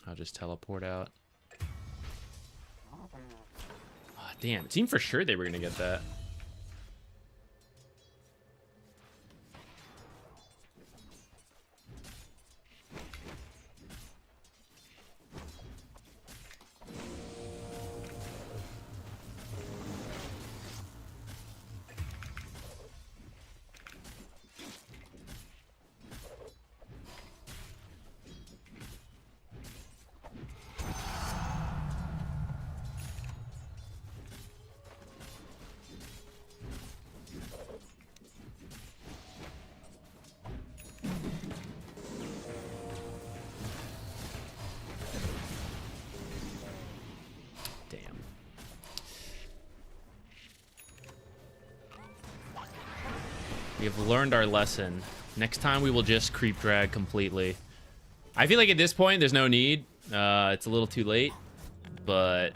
I'll just teleport out. Oh, damn, it seemed for sure they were gonna get that. We have learned our lesson. Next time we will just creep drag completely. I feel like at this point there's no need. It's a little too late, but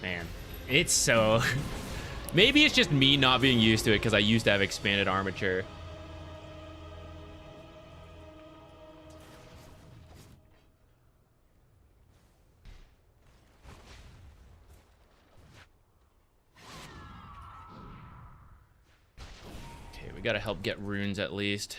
man, it's so... Maybe it's just me not being used to it because I used to have expanded armature. We gotta help get runes at least.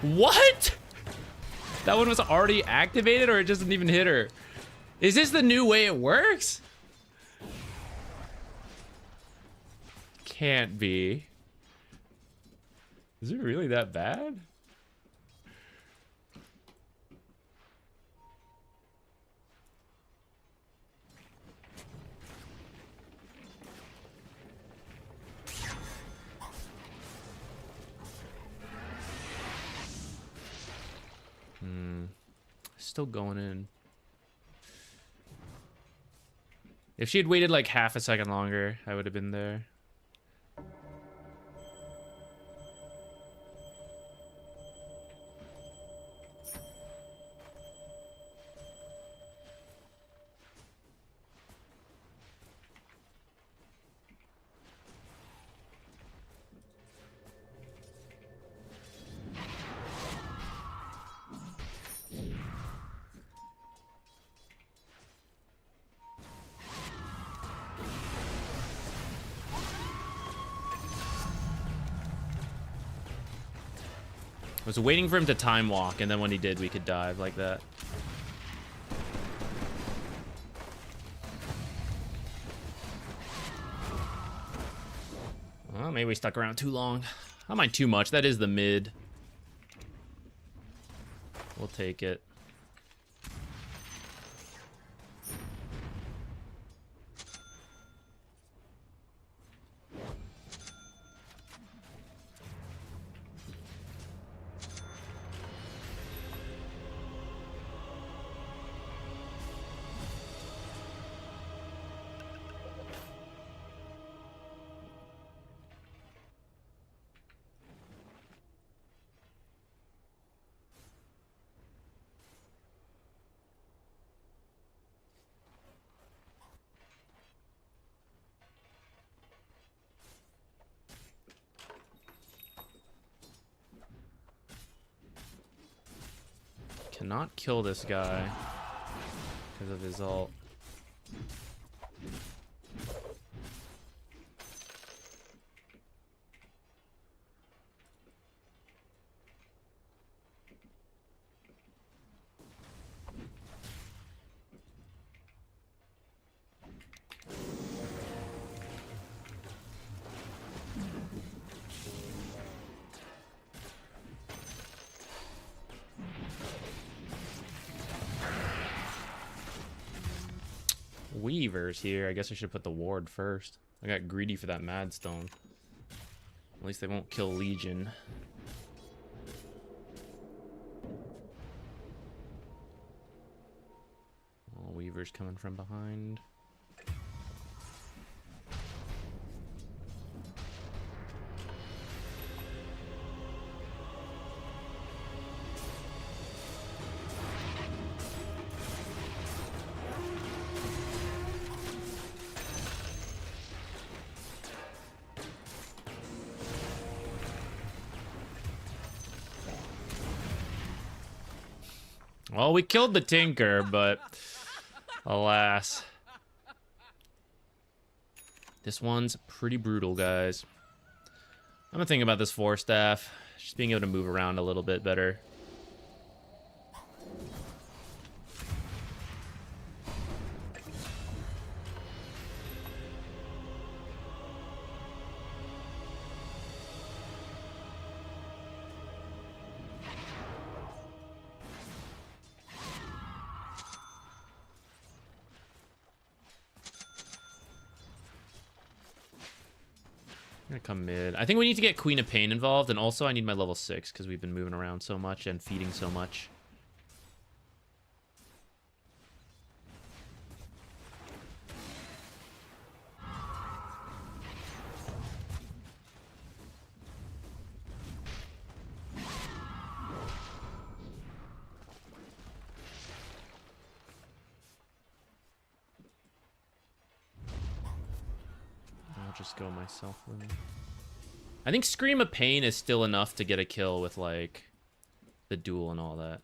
What? That one was already activated, or it just didn't even hit her? Is this the new way it works? Can't be. Is it really that bad? Still going in. If she had waited like half a second longer, I would have been there. I was waiting for him to time walk, and then when he did, we could dive like that. Well, maybe we stuck around too long. I don't mind too much. That is the mid. We'll take it. Cannot kill this guy because of his ult. Weavers here. I guess I should put the ward first. I got greedy for that Madstone. At least they won't kill Legion. Oh, Weaver's coming from behind. Well, we killed the Tinker, but alas. This one's pretty brutal, guys. I'm gonna think about this Force Staff. Just being able to move around a little bit better. I'm gonna come mid. I think we need to get Queen of Pain involved, and also I need my level 6 because we've been moving around so much and feeding so much. I'll just go myself then. I think Scream of Pain is still enough to get a kill with, like, the duel and all that.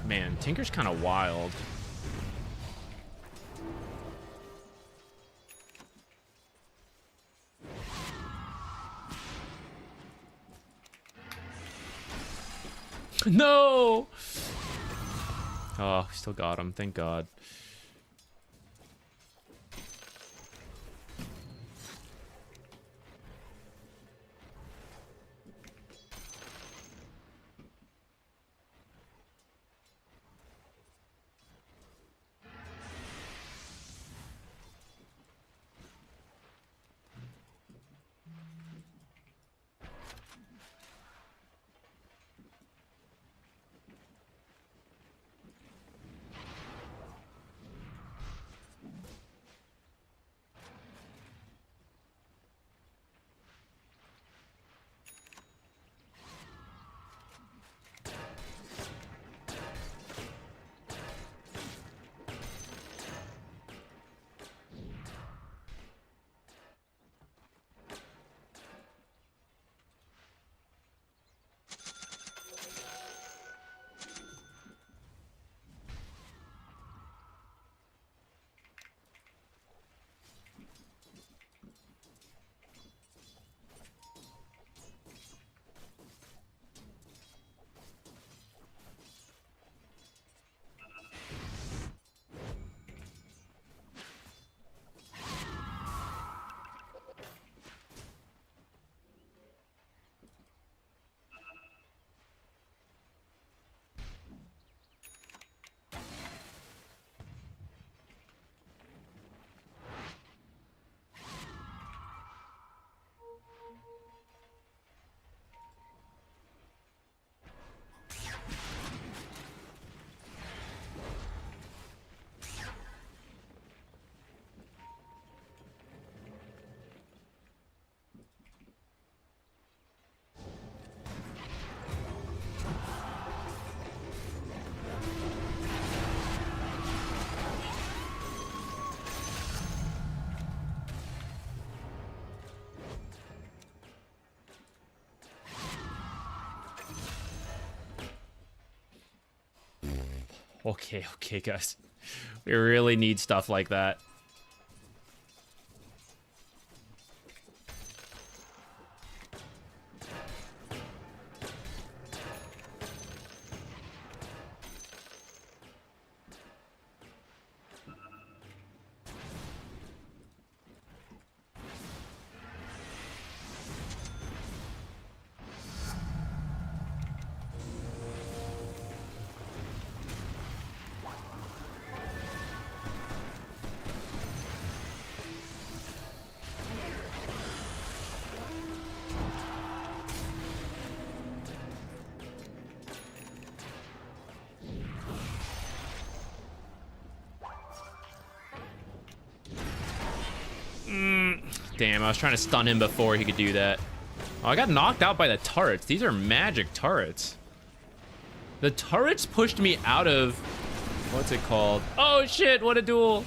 Man, Tinker's kind of wild. No! Oh, we still got him. Thank God. Okay, okay, guys. We really need stuff like that. Damn, I was trying to stun him before he could do that. Oh, I got knocked out by the turrets. These are magic turrets. The turrets pushed me out of... What's it called? Oh, shit, what a duel.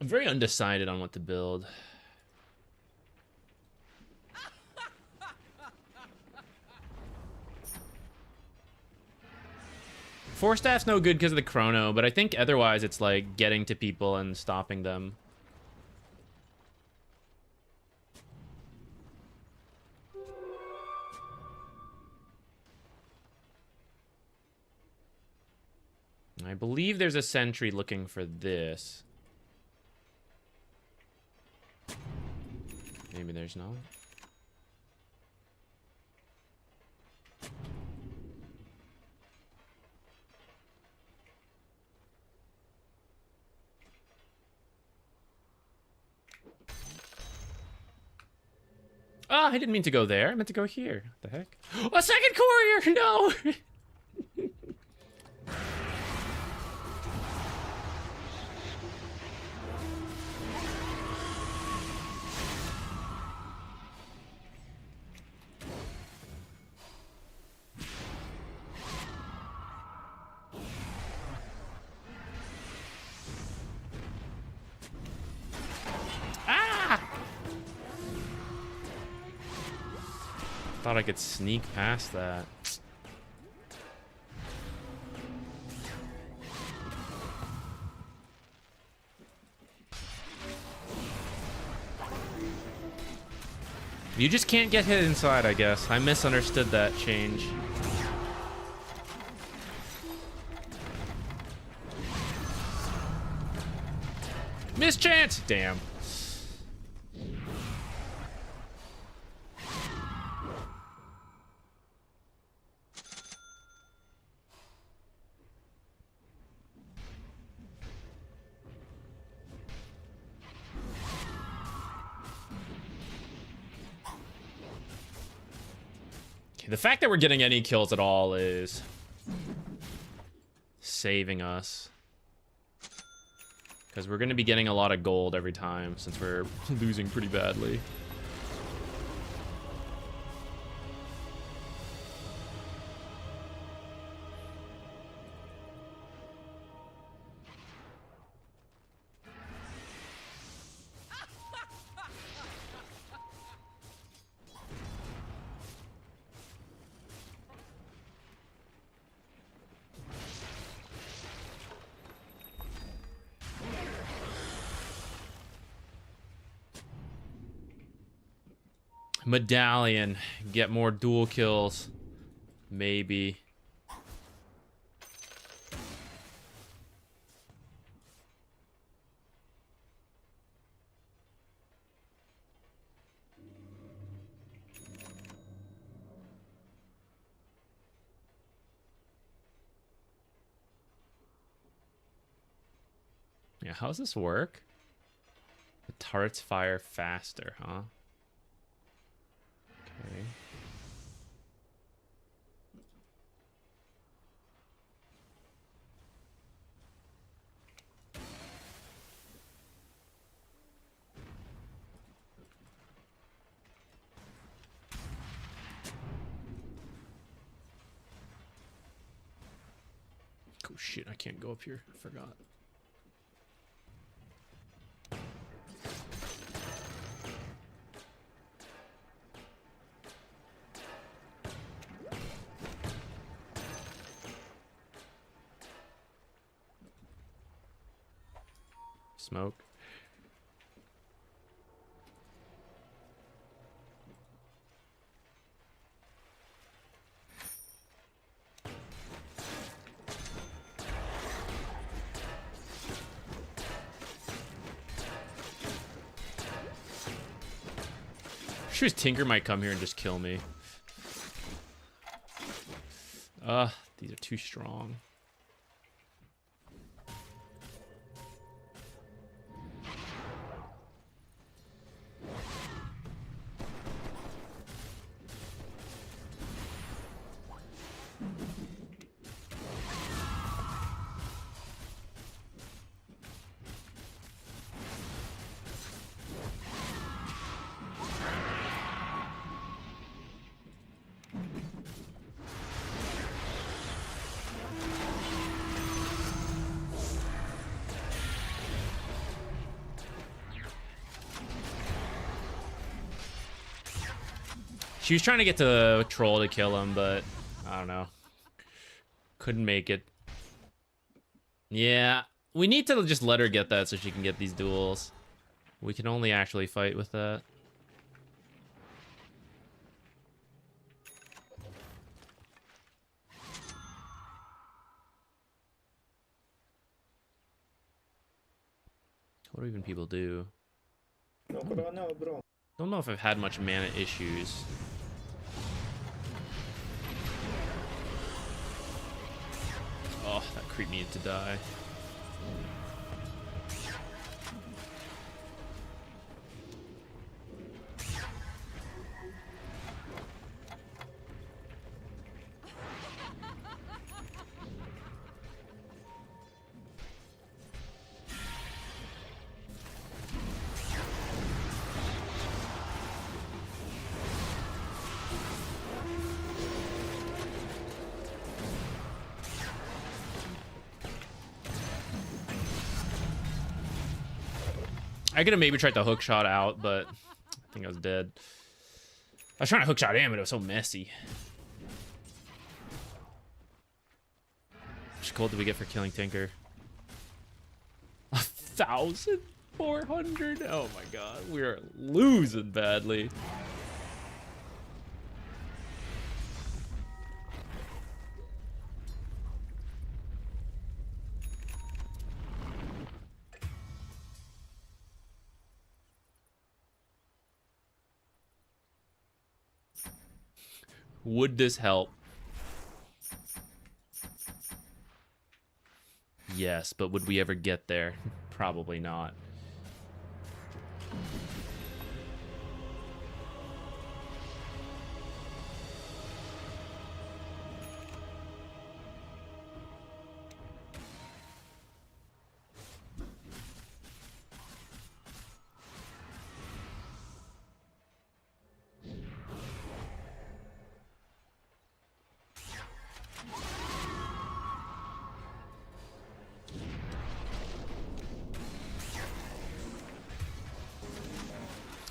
I'm very undecided on what to build. Force Staff's no good because of the chrono, but I think otherwise it's like getting to people and stopping them. I believe there's a sentry looking for this. Maybe there's not. Ah, I didn't mean to go there. I meant to go here. What the heck? A second courier! No! Thought I could sneak past that. You just can't get hit inside, I guess. I misunderstood that change. Mischance! Damn. The fact that we're getting any kills at all is saving us. Because we're going to be getting a lot of gold every time since we're losing pretty badly. Medallion. Get more dual kills. Maybe. Yeah, how does this work? The turrets fire faster, huh? Okay. Oh shit, I can't go up here. I forgot. Smoke. sure his Tinker might come here and just kill me. These are too strong. She was trying to get to the troll to kill him, but I don't know. Couldn't make it. Yeah, we need to just let her get that so she can get these duels. We can only actually fight with that. What do even people do? Don't know if I've had much mana issues. Oh, that creep needed to die. I could have maybe tried to hook shot out, but I think I was dead. I was trying to hook shot in, but it was so messy. How much gold did we get for killing Tinker? 1,400? Oh my god, we are losing badly. Would this help? Yes, but would we ever get there? Probably not.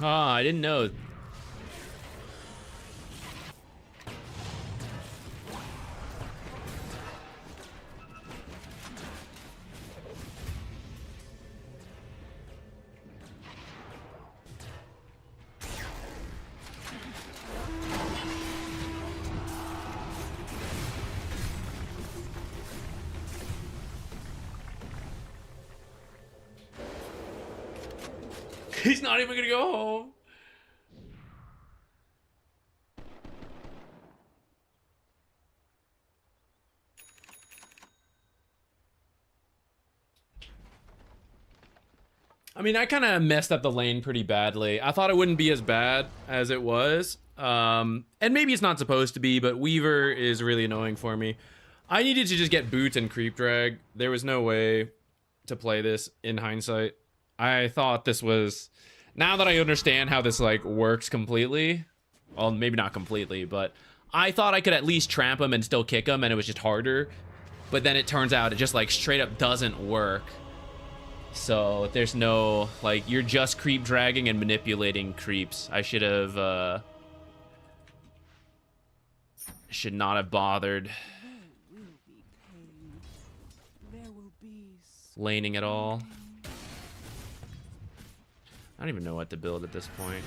Ah, I didn't know. He's not even gonna go home. I mean, I kind of messed up the lane pretty badly. I thought it wouldn't be as bad as it was. And maybe it's not supposed to be, but Weaver is really annoying for me. I needed to just get boots and creep drag. There was no way to play this in hindsight. I thought this was... Now that I understand how this, like, works completely... Well, maybe not completely, but... I thought I could at least tramp him and still kick him, and it was just harder. But then it turns out it just, like, straight up doesn't work. So, there's no... Like, you're just creep dragging and manipulating creeps. I should have, should not have bothered laning at all. I don't even know what to build at this point.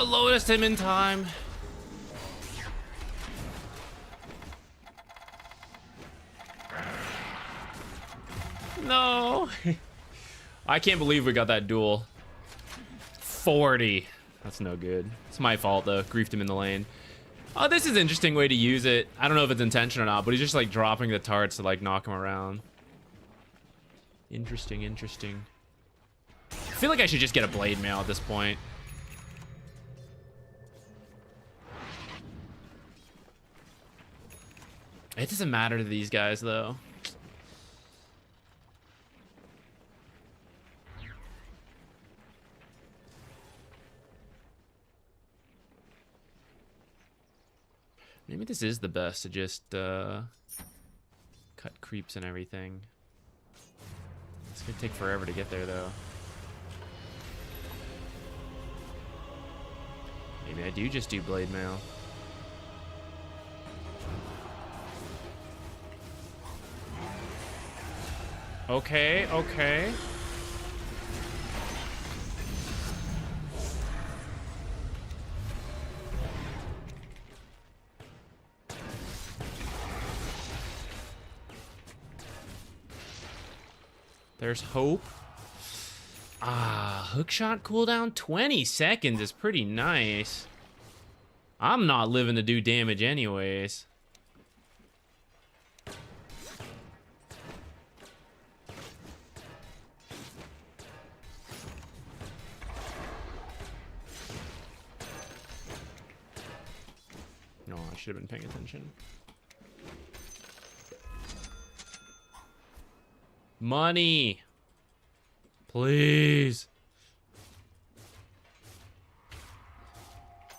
Oh, Lotus him in time. No. I can't believe we got that duel. 40. That's no good. It's my fault, though. Griefed him in the lane. Oh, this is an interesting way to use it. I don't know if it's intention or not, but he's just, like, dropping the tarts to, like, knock him around. Interesting, interesting. I feel like I should just get a blade mail at this point. It doesn't matter to these guys, though. Maybe this is the best to just cut creeps and everything. It's gonna take forever to get there, though. Maybe I do just do blade mail. Okay, okay. There's hope. Ah, hookshot cooldown 20 seconds is pretty nice. I'm not living to do damage anyways. No, I should have been paying attention. Money. Please.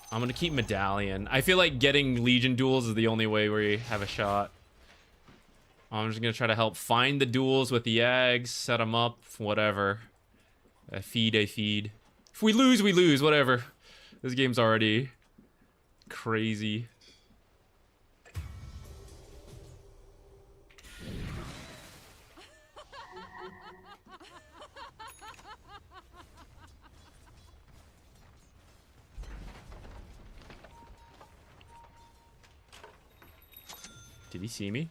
I'm gonna keep Medallion. I feel like getting Legion duels is the only way we have a shot. I'm just gonna try to help find the duels with the eggs, set them up, whatever. I feed. If we lose, we lose, whatever. This game's already crazy. Did he see me?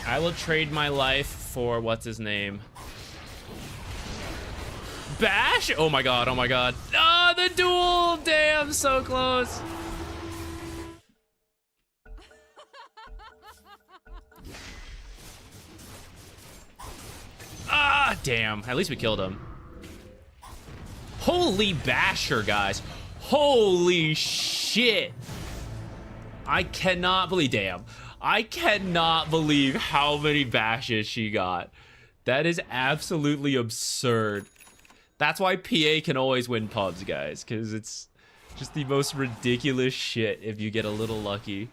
I will trade my life for what's his name? Bash? Oh my god, oh my god. Oh, the duel! Damn, so close. Ah, damn. At least we killed him. Holy basher, guys. Holy shit. I cannot believe, damn. I cannot believe how many bashes she got. That is absolutely absurd. That's why PA can always win pubs, guys, because it's just the most ridiculous shit if you get a little lucky.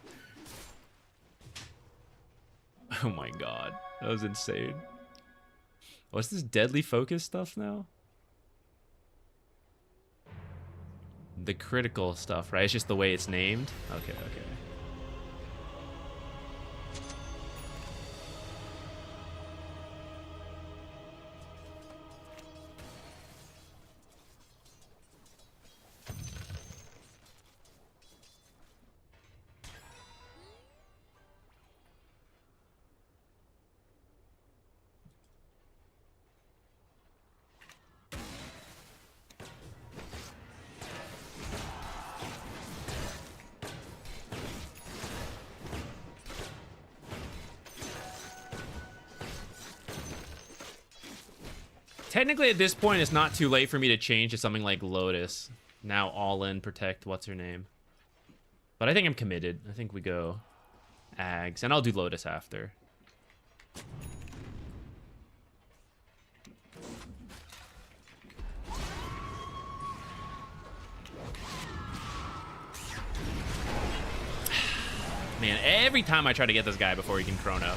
Oh my god, that was insane. What's this deadly focus stuff now? The critical stuff, right? It's just the way it's named? Okay, okay. Technically, at this point, it's not too late for me to change to something like Lotus. Now all in, protect, what's her name? But I think I'm committed. I think we go Ags, and I'll do Lotus after. Man, hand every time I try to get this guy before he can chrono.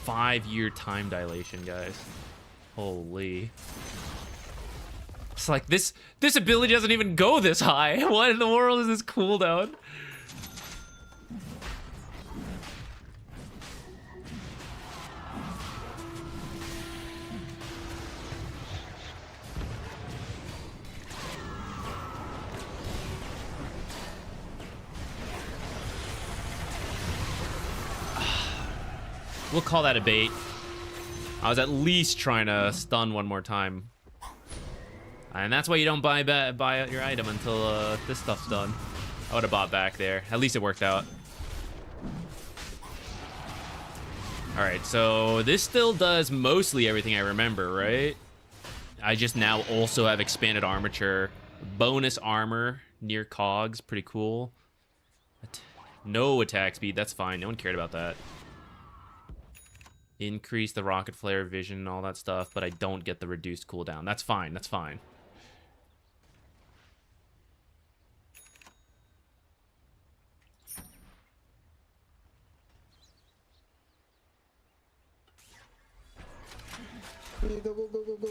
Five-year time dilation, guys. Holy. It's like this ability doesn't even go this high. What in the world is this cooldown? We'll call that a bait. I was at least trying to stun one more time. And that's why you don't buy out your item until this stuff's done. I would have bought back there. At least it worked out. Alright, so this still does mostly everything I remember, right? I just now also have expanded armature. Bonus armor near cogs. Pretty cool. No attack speed. That's fine. No one cared about that. Increase the rocket flare vision and all that stuff, but I don't get the reduced cooldown. That's fine. That's fine. Go, go, go, go, go.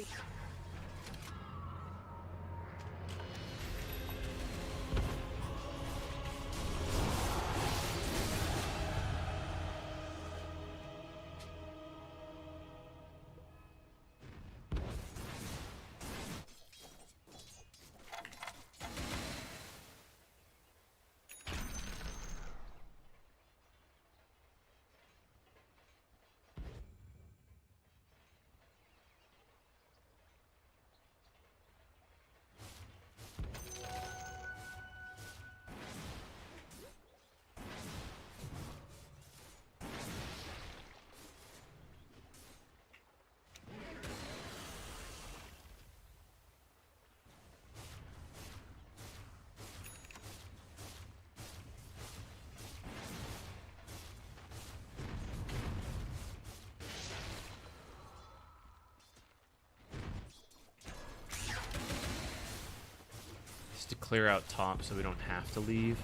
To clear out top so we don't have to leave.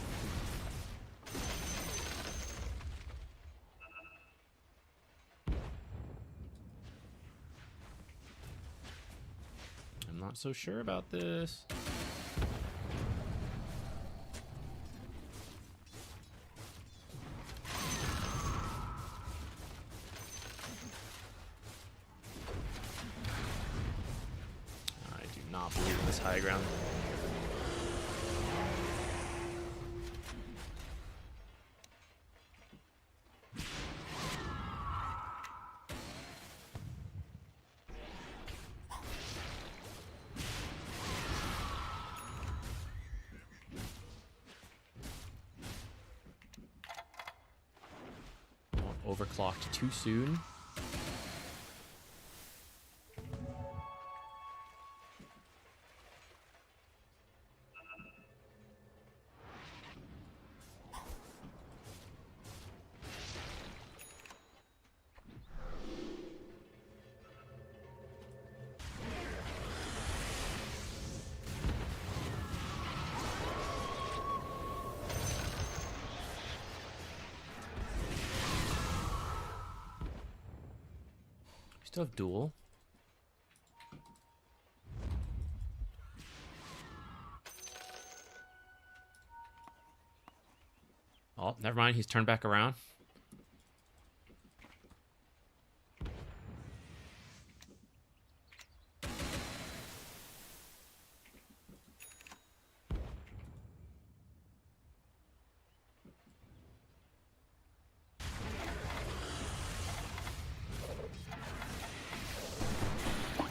I'm not so sure about this. I do not believe in this high ground. Overclocked too soon. Still have duel. Oh, never mind. He's turned back around.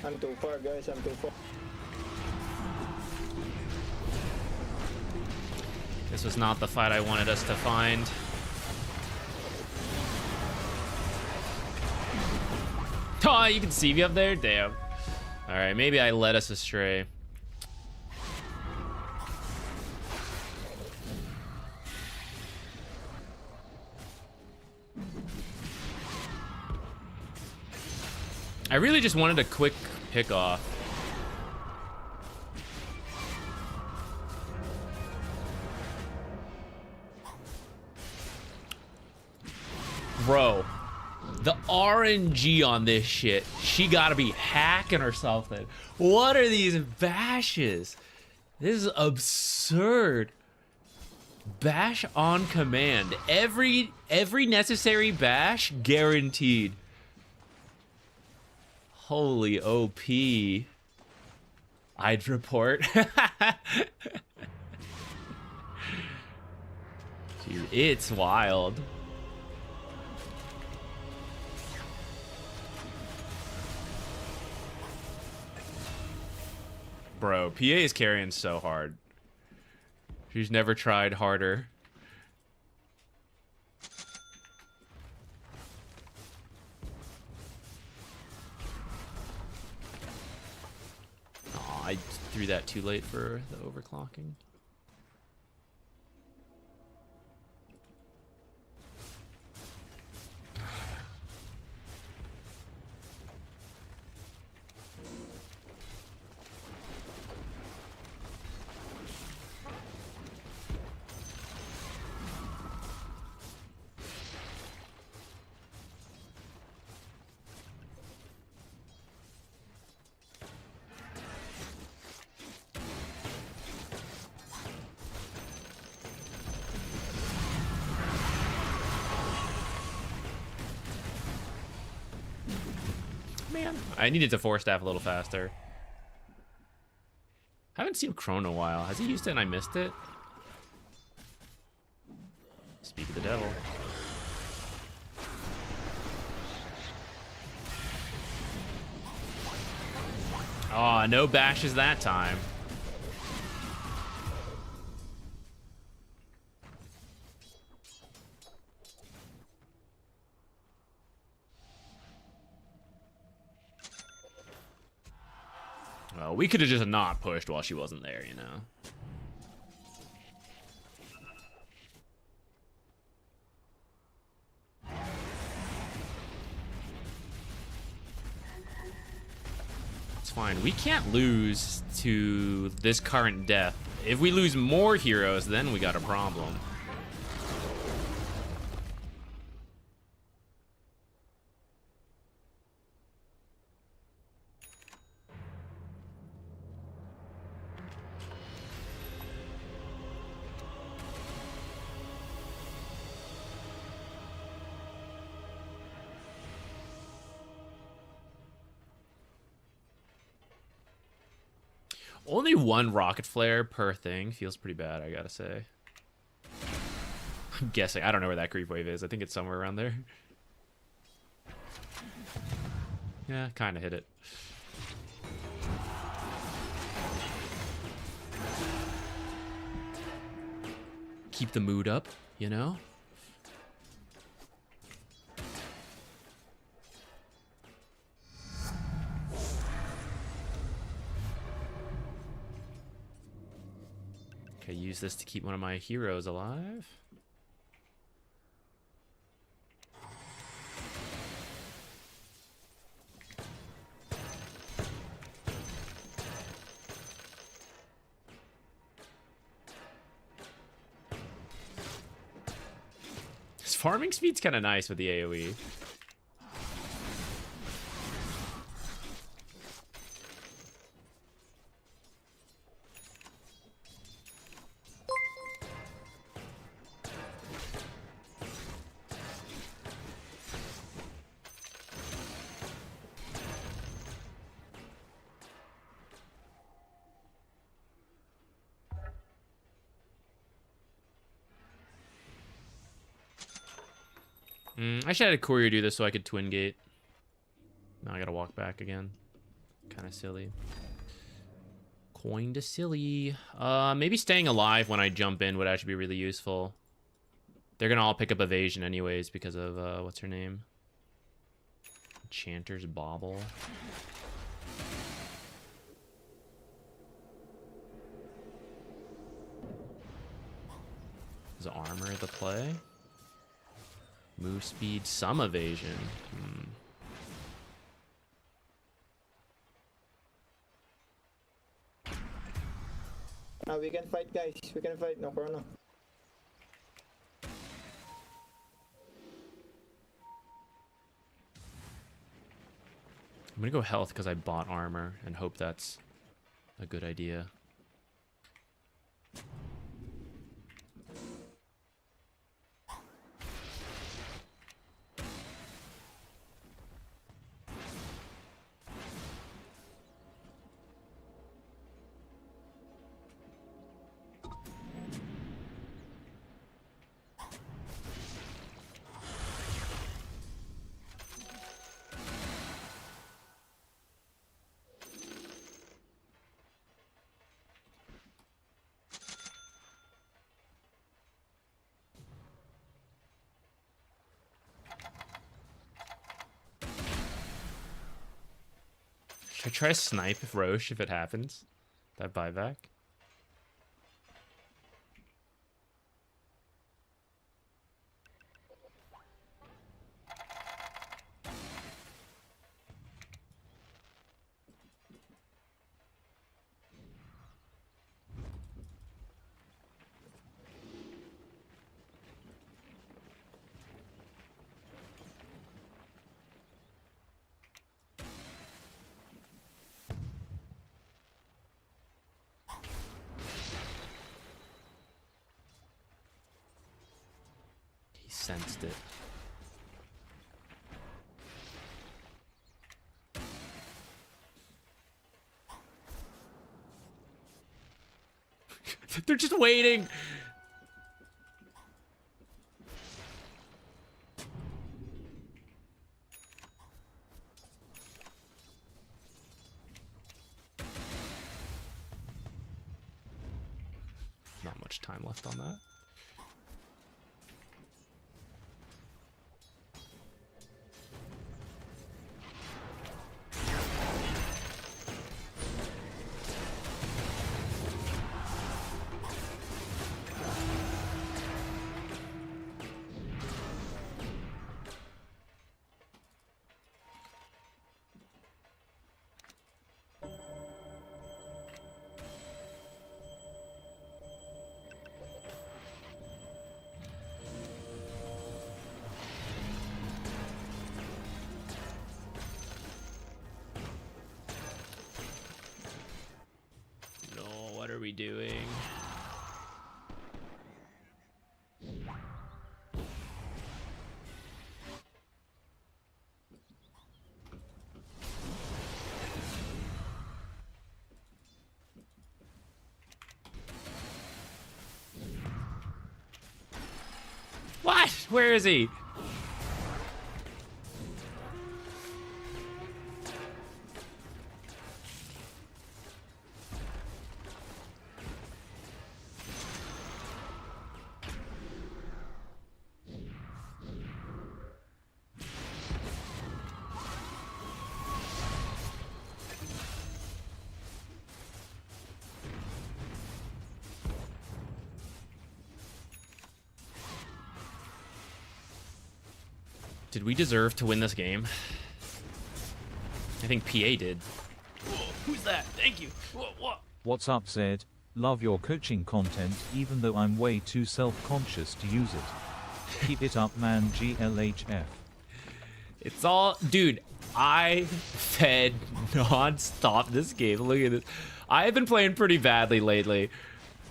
I'm too far, guys. I'm too far. This was not the fight I wanted us to find. Oh, you can see me up there? Damn. Alright, maybe I led us astray. I really just wanted a quick pick off. Bro, the RNG on this shit, she gotta be hacking or something. What are these bashes? This is absurd. Bash on command. Every necessary bash guaranteed. Holy OP. I'd report. Dude, it's wild. Bro, PA is carrying so hard. She's never tried harder. Aw, I threw that too late for the overclocking. Man, I needed to force staff a little faster. Haven't seen Chrono in a while. Has he used it and I missed it? Speak of the devil. Oh, no bashes that time. Well, we could have just not pushed while she wasn't there, you know. It's fine. We can't lose to this current death. If we lose more heroes, then we got a problem. Only one rocket flare per thing feels pretty bad, I gotta say. I'm guessing. I don't know where that creep wave is. I think it's somewhere around there. Yeah, kind of hit it. Keep the mood up, you know? Okay, use this to keep one of my heroes alive. His farming speed's kind of nice with the AoE. I should have had a courier do this so I could twin gate. Now I gotta walk back again. Kind of silly. Coin to silly. Maybe staying alive when I jump in would actually be really useful. They're gonna all pick up evasion anyways because of, what's her name? Enchanter's Bauble. Is armor the play? Move speed, some evasion. We can fight, guys. We can fight. No chrono. I'm gonna go health because I bought armor and hope that's a good idea. Should I try to snipe if Roche if it happens? That buyback? He sensed it. They're just waiting. Not much time left on that. What are we doing? What? Where is he? Did we deserve to win this game? I think PA did. Whoa, who's that? Thank you. What? What's up, Zed? Love your coaching content, even though I'm way too self-conscious to use it. Keep it up, man. GLHF. It's all... Dude, I fed non-stop this game. Look at this. I have been playing pretty badly lately.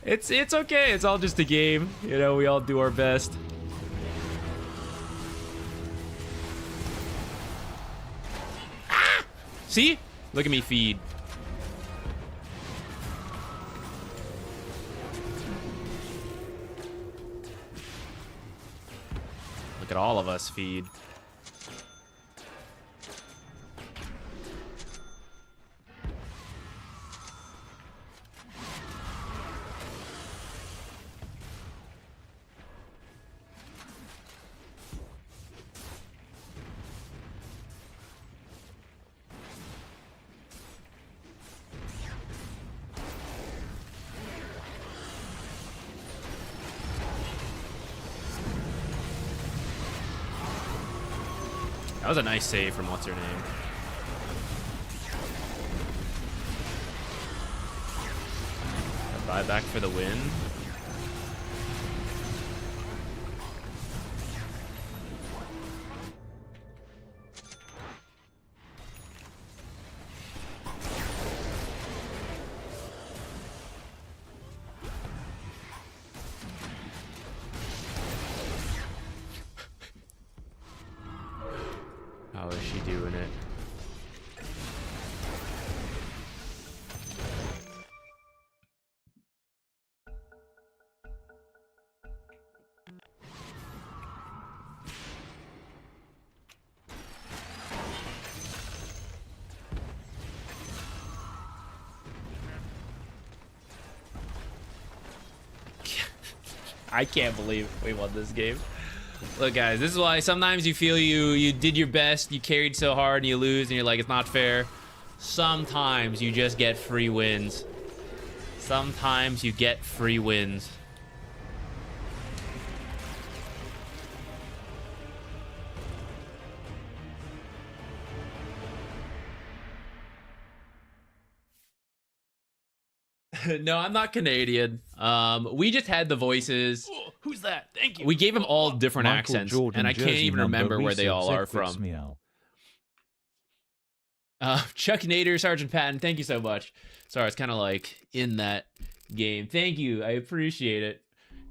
It's okay. It's all just a game. You know, we all do our best. See? Look at me feed. Look at all of us feed. That was a nice save from what's her name. That Buyback for the win. How is she doing it? I can't believe we won this game. Look, guys, this is why sometimes you feel you did your best, you carried so hard, and you lose, and you're like, it's not fair. Sometimes you just get free wins. Sometimes you get free wins. No, I'm not Canadian. We just had the voices. Oh, who's that? Thank you. We gave them all different Michael accents, Jordan and I can't jersey even number remember where they resub all are ZQuixotix from. meow. Chuck Nader, Sergeant Patton, thank you so much. Sorry, it's kind of like in that game. Thank you. I appreciate it.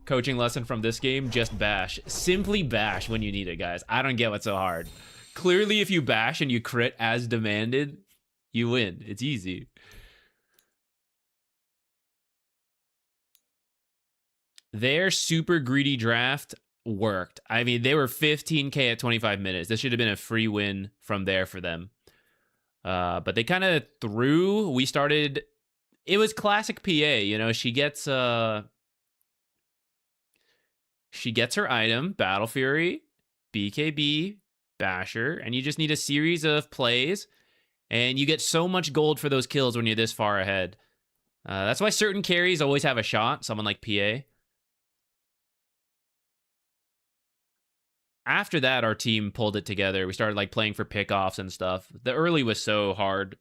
Coaching lesson from this game, just bash. Simply bash when you need it, guys. I don't get what's so hard. Clearly, if you bash and you crit as demanded, you win. It's easy. Their super greedy draft worked. I mean, they were 15K at 25 minutes. This should have been a free win from there for them. But they kind of threw. We started. It was classic PA. You know, she gets her item, Battle Fury, BKB, Basher, and you just need a series of plays, and you get so much gold for those kills when you're this far ahead. That's why certain carries always have a shot. Someone like PA. After that, our team pulled it together. We started like playing for pickoffs and stuff. The early was so hard,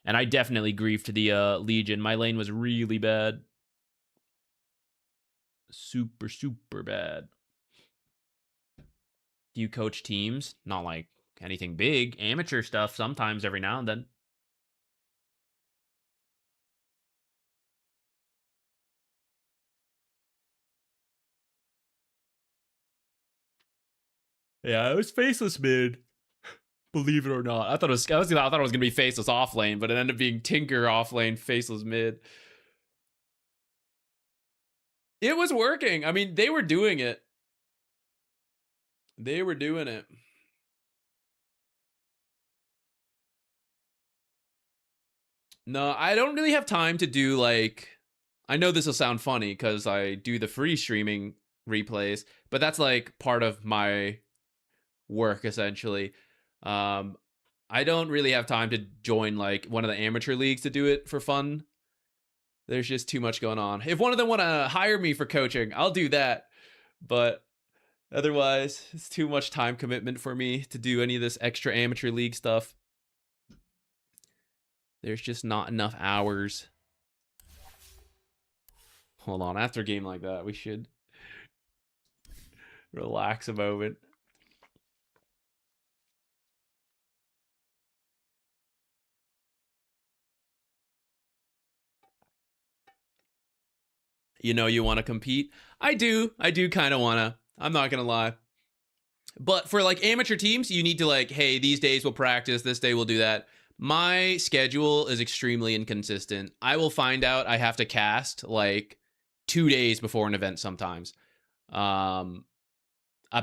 and I definitely griefed the Legion. My lane was really bad. Super, super bad. Do you coach teams? Not like anything big. Amateur stuff sometimes every now and then. Yeah, it was faceless mid. Believe it or not, I thought it was gonna be faceless off lane, but it ended up being Tinker off lane, faceless mid. It was working. I mean, they were doing it. They were doing it. No, I don't really have time to do like. I know this will sound funny because I do the free streaming replays, but that's like part of my work essentially. I don't really have time to join like one of the amateur leagues to do it for fun. There's just too much going on. If one of them want to hire me for coaching, I'll do that. But otherwise, it's too much time commitment for me to do any of this extra amateur league stuff. There's just not enough hours. Hold on, after a game like that, we should relax a moment. You know you want to compete? I do kind of want to. I'm not going to lie. But for like amateur teams, you need to like, hey, these days we'll practice, this day we'll do that. My schedule is extremely inconsistent. I will find out I have to cast like 2 days before an event sometimes. A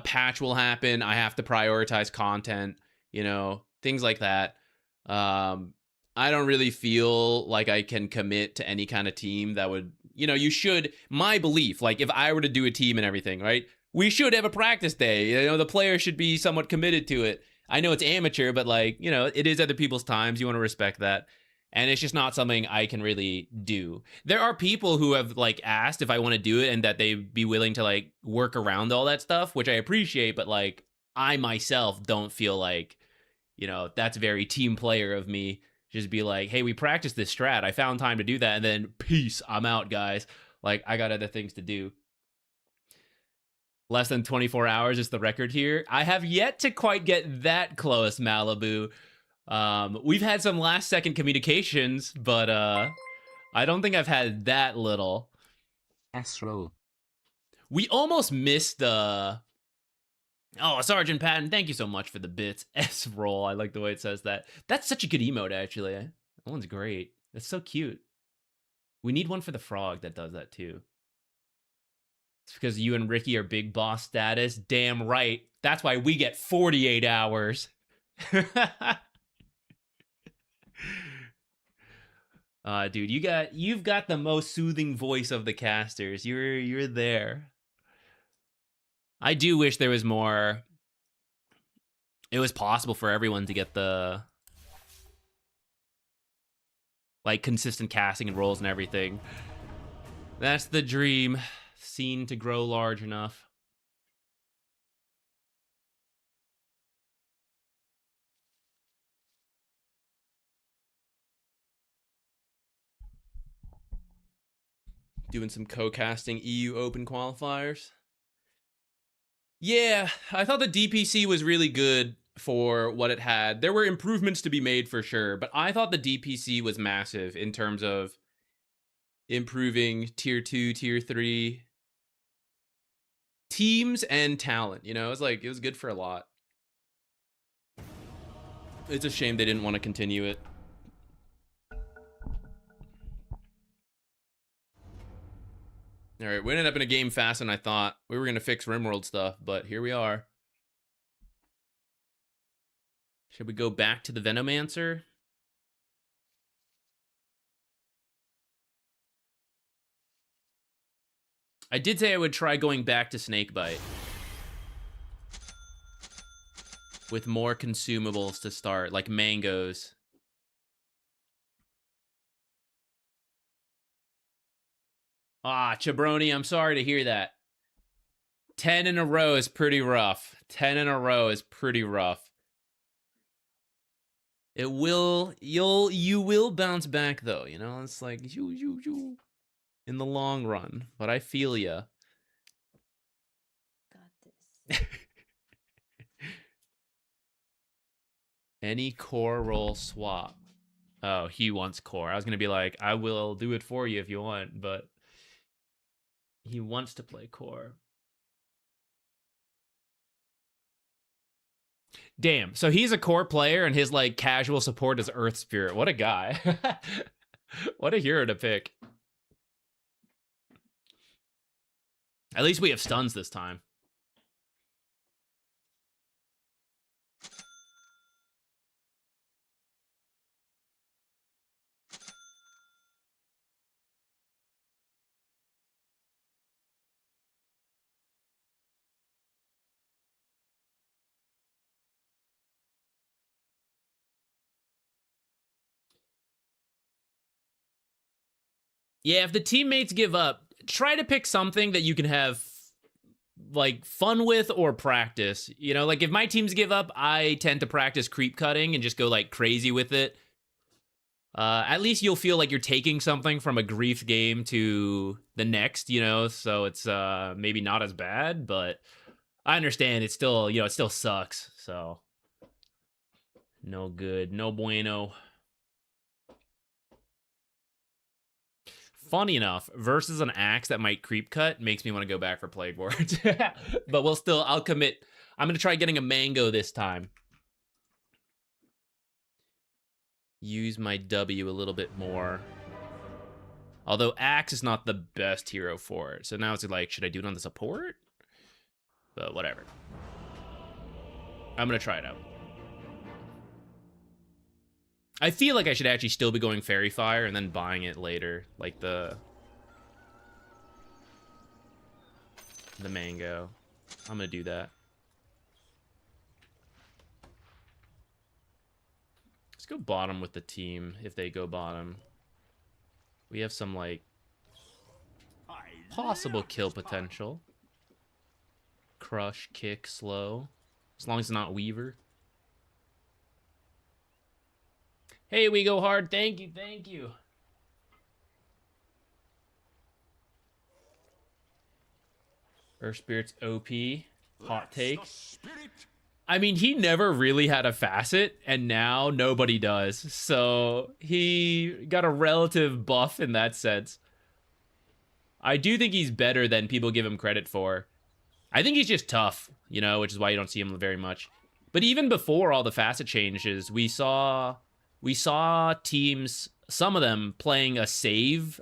patch will happen. I have to prioritize content, you know, things like that. I don't really feel like I can commit to any kind of team that would, you know, you should, my belief, like if I were to do a team and everything, right? We should have a practice day. You know, the player should be somewhat committed to it. I know it's amateur, but like, you know, it is other people's times. You want to respect that. And it's just not something I can really do. There are people who have like asked if I want to do it and that they'd be willing to like work around all that stuff, which I appreciate. But like, I myself don't feel like, you know, that's very team player of me Just be like, hey, we practiced this strat. I found time to do that. And then peace, I'm out, guys. Like, I got other things to do. Less than 24 hours is the record here. I have yet to quite get that close, Malibu. We've had some last second communications, but I don't think I've had that little. S-roll. We almost missed Oh, Sergeant Patton, thank you so much for the bits. S-roll, I like the way it says that. That's such a good emote, actually. That one's great. That's so cute. We need one for the frog that does that, too. It's because you and Ricky are big boss status. Damn right. That's why we get 48 hours. Dude, you've got the most soothing voice of the casters. You're there. I do wish there was more. It was possible for everyone to get the like consistent casting and rolls and everything. That's the dream. Scene to grow large enough. Doing some co-casting EU Open qualifiers. Yeah, I thought the DPC was really good for what it had. There were improvements to be made for sure, but I thought the DPC was massive in terms of improving tier 2, tier 3 teams and talent. You know, it was good for a lot. It's a shame they didn't want to continue it. All right, we ended up in a game faster than I thought. We were going to fix RimWorld stuff, but here we are. Should we go back to the Venomancer? I did say I would try going back to Snakebite. With more consumables to start, like mangoes. Ah, Chabroni, I'm sorry to hear that. 10 in a row is pretty rough. 10 in a row is pretty rough. You will bounce back though, you know? It's like you in the long run, but I feel ya. Got this. Any core roll swap. Oh, he wants core. I was going to be like, I will do it for you if you want, but he wants to play core. Damn, so he's a core player and his like casual support is Earth Spirit. What a guy. What a hero to pick. At least we have stuns this time. Yeah, if the teammates give up, try to pick something that you can have like fun with or practice. You know, like if my teams give up, I tend to practice creep cutting and just go like crazy with it. At least you'll feel like you're taking something from a grief game to the next, you know, so it's maybe not as bad, but I understand it's still, you know, it still sucks. So no good, no bueno. Funny enough, versus an axe that might creep cut makes me want to go back for Plague Ward. But I'll commit. I'm going to try getting a mango this time. Use my W a little bit more. Although axe is not the best hero for it. So now it's like, should I do it on the support? But whatever. I'm going to try it out. I feel like I should actually still be going Fairy Fire and then buying it later, like the mango. I'm gonna do that. Let's go bottom with the team if they go bottom. We have some like possible kill potential. Crush, kick, slow. As long as it's not Weaver. Hey, we go hard. Thank you, thank you. Earth Spirit's OP. Hot take. I mean, he never really had a facet, and now nobody does. So he got a relative buff in that sense. I do think he's better than people give him credit for. I think he's just tough, you know, which is why you don't see him very much. But even before all the facet changes, we saw teams, some of them playing a save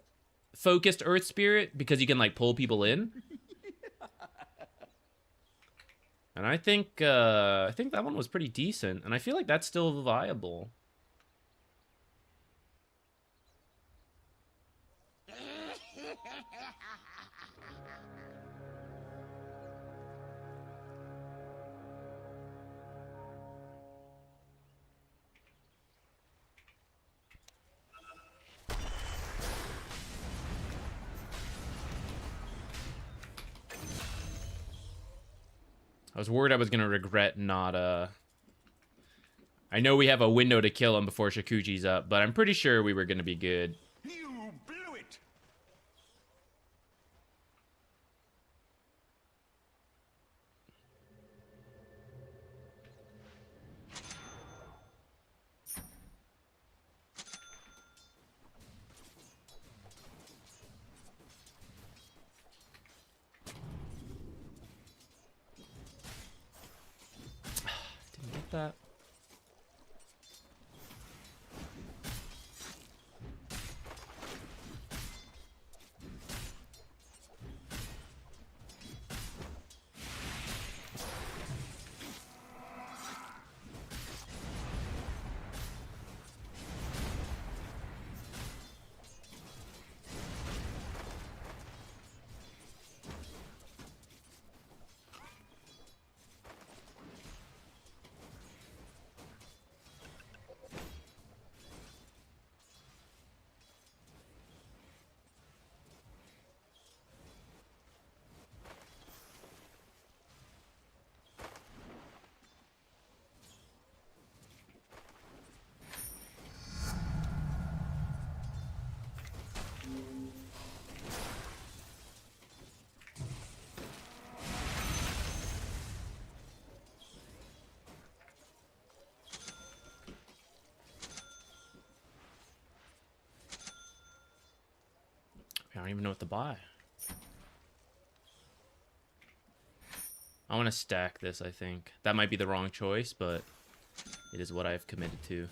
focused Earth Spirit because you can like pull people in. And I think that one was pretty decent, and I feel like that's still viable. I was worried I was gonna regret not I know we have a window to kill him before Shakuchi's up, but I'm pretty sure we were gonna be good. You blew it. Didn't get that. I don't even know what to buy. I want to stack this, I think. That might be the wrong choice, but it is what I've committed to.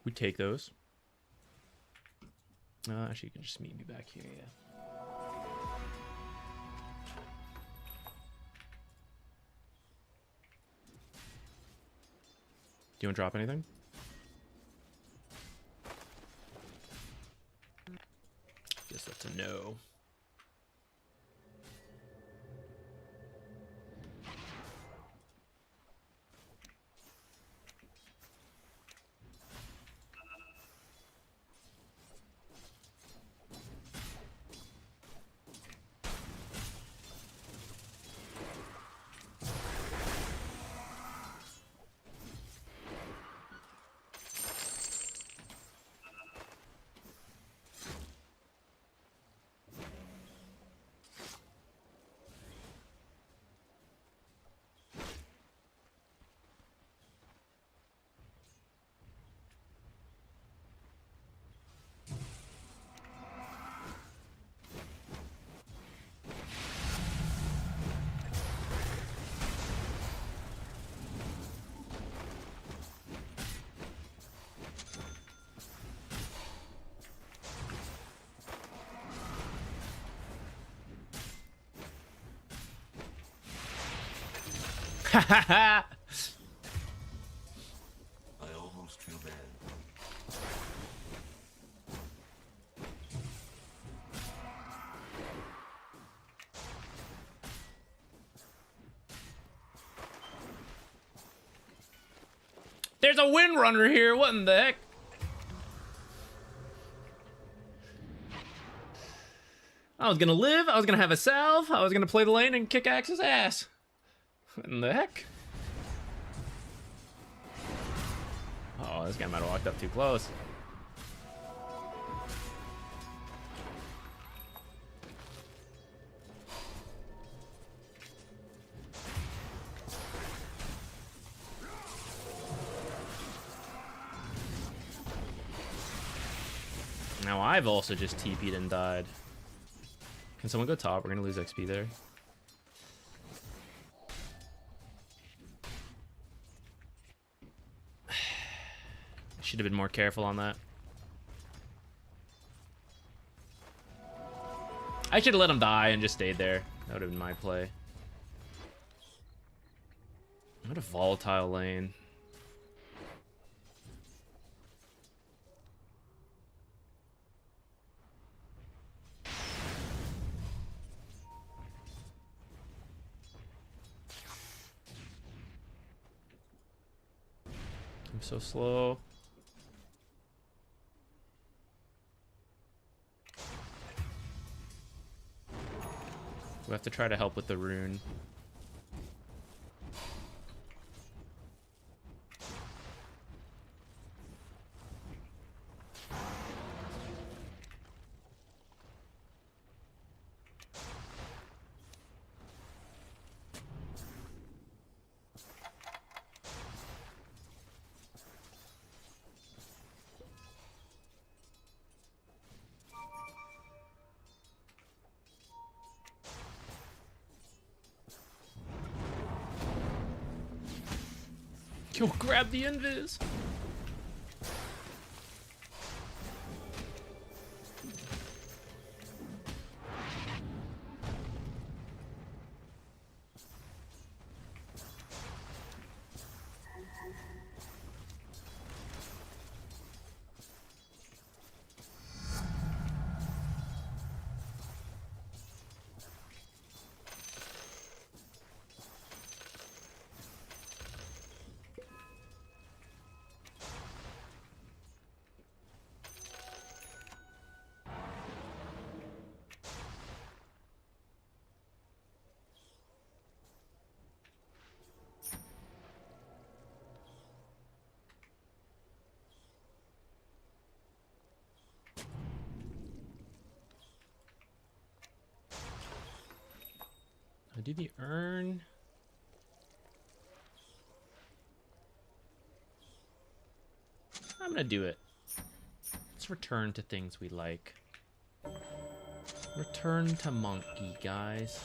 We take those. Actually, you can just meet me back here, yeah. Do you want to drop anything? Guess that's a no. Ha ha ha! I almost feel bad. there's a Windrunner here. What in the heck? I was gonna live, I was gonna have a salve, I was gonna play the lane and kick Axe's ass. What in the heck? Oh, this guy might have walked up too close. Now I've also just TP'd and died. Can someone go top? We're gonna lose XP there. Should have been more careful on that. I should have let him die and just stayed there. That would have been my play. What a volatile lane. I'm so slow. We have to try to help with the rune. Yo, grab the invis. I do the urn. I'm gonna do it. Let's return to things we like. Return to monkey, guys.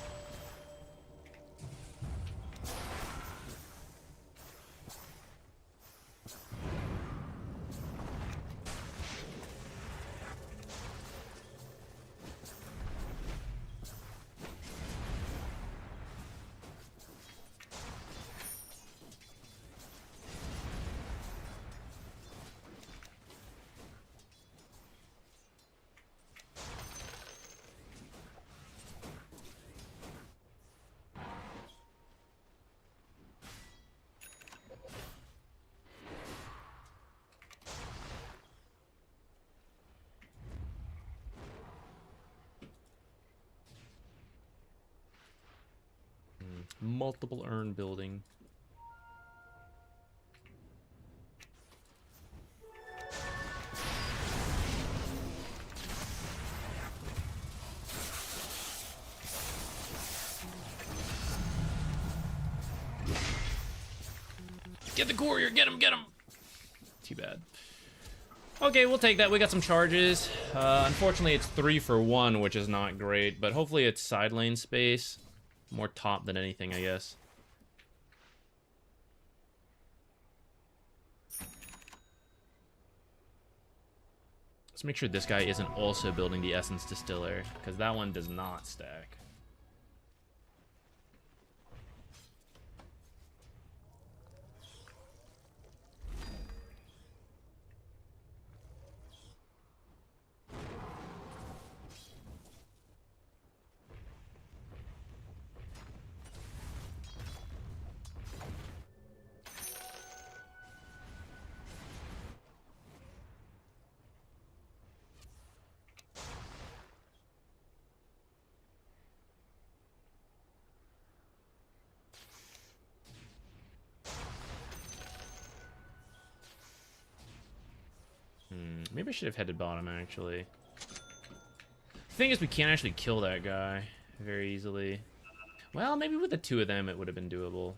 Multiple urn building. Get the courier, get him, get him. Too bad. Okay, we'll take that. We got some charges. Unfortunately, it's 3 for 1, which is not great, but hopefully it's side lane space. More top than anything, I guess. Let's make sure this guy isn't also building the Essence Distiller, because that one does not stack. Maybe I should have headed bottom, actually. The thing is, we can't actually kill that guy very easily. Well, maybe with the two of them, it would have been doable.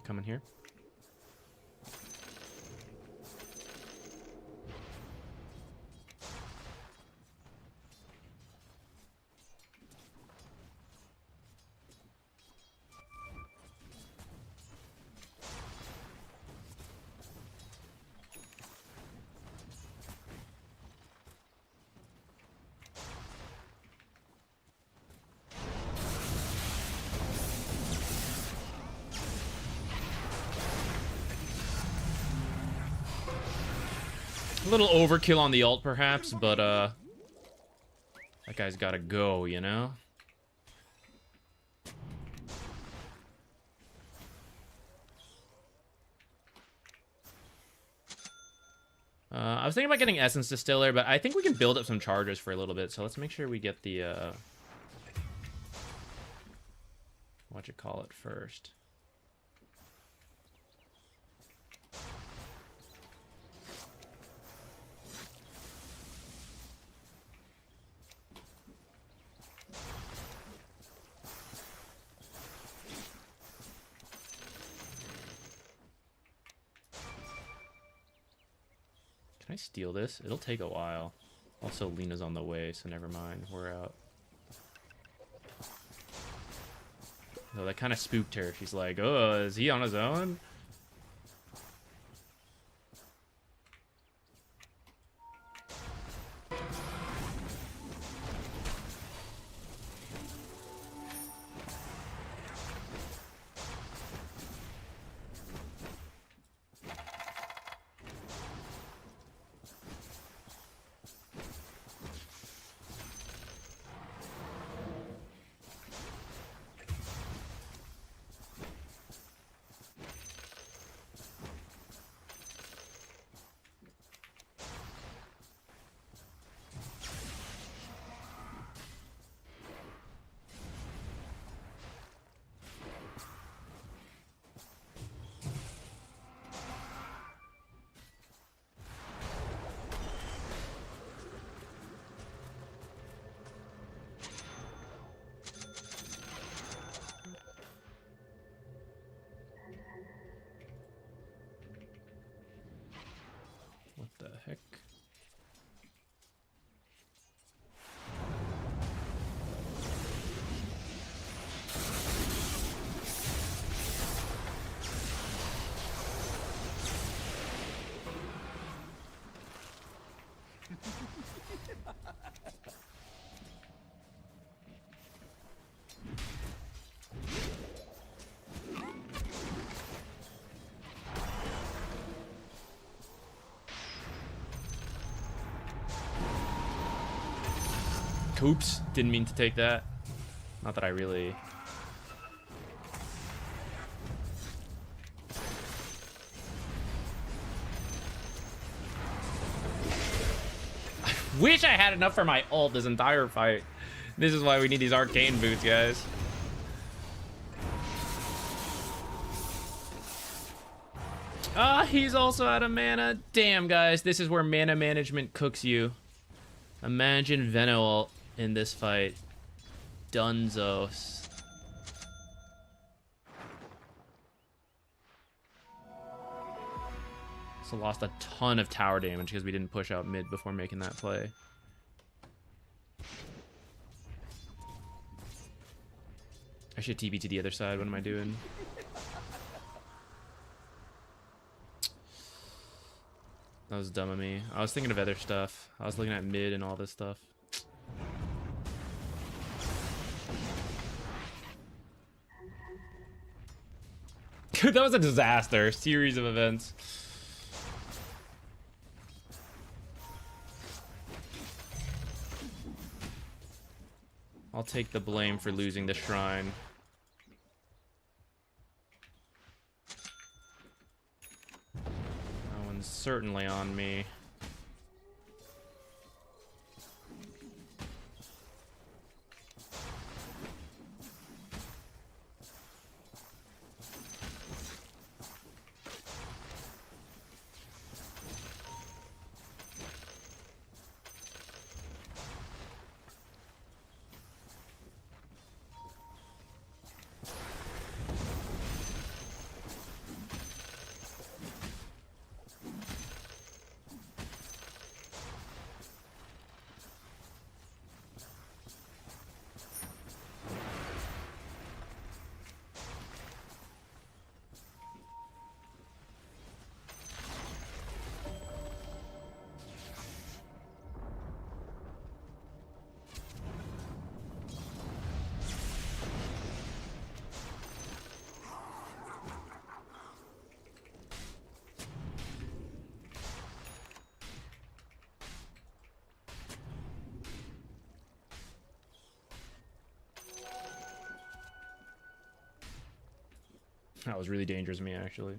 Coming here. A little overkill on the ult, perhaps, but, that guy's gotta go, you know? I was thinking about getting Essence Distiller, but I think we can build up some charges for a little bit, so let's make sure we get the, whatchamacallit first. Can I steal this? It'll take a while. Also, Lena's on the way, so never mind. We're out. Oh, that kind of spooked her. She's like, oh, is he on his own? What the heck? Oops, didn't mean to take that. Not that I really... I wish I had enough for my ult this entire fight. This is why we need these arcane boots, guys. Ah, he's also out of mana. Damn, guys, this is where mana management cooks you. Imagine Veno ult in this fight. Dunzos. So lost a ton of tower damage because we didn't push out mid before making that play. I should TP to the other side. What am I doing? That was dumb of me. I was thinking of other stuff. I was looking at mid and all this stuff. That was a disaster. Series of events. I'll take the blame for losing the shrine. That one's certainly on me. That was really dangerous of me, actually.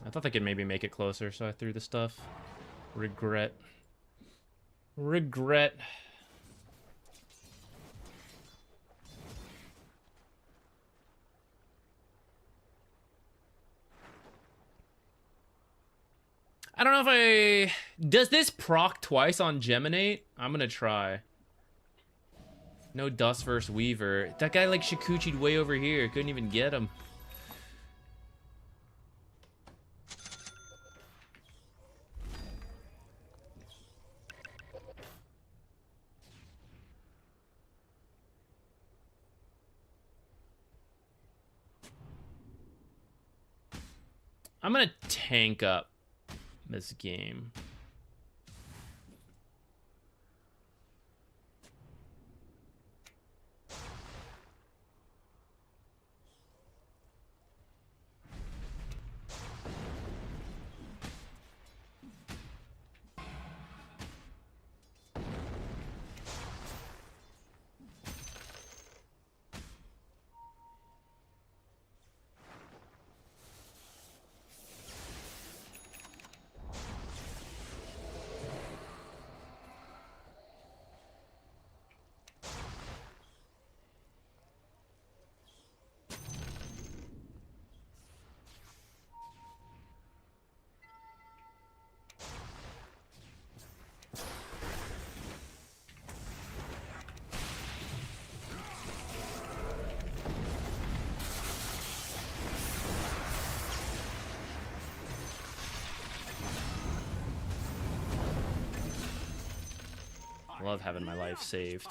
I thought they could maybe make it closer, so I threw the stuff. Regret. Regret. I don't know if I... Does this proc twice on Geminate? I'm gonna try. No Dust versus Weaver. That guy like Shikuchi'd way over here. Couldn't even get him. I'm gonna tank up this game. I love having my life saved.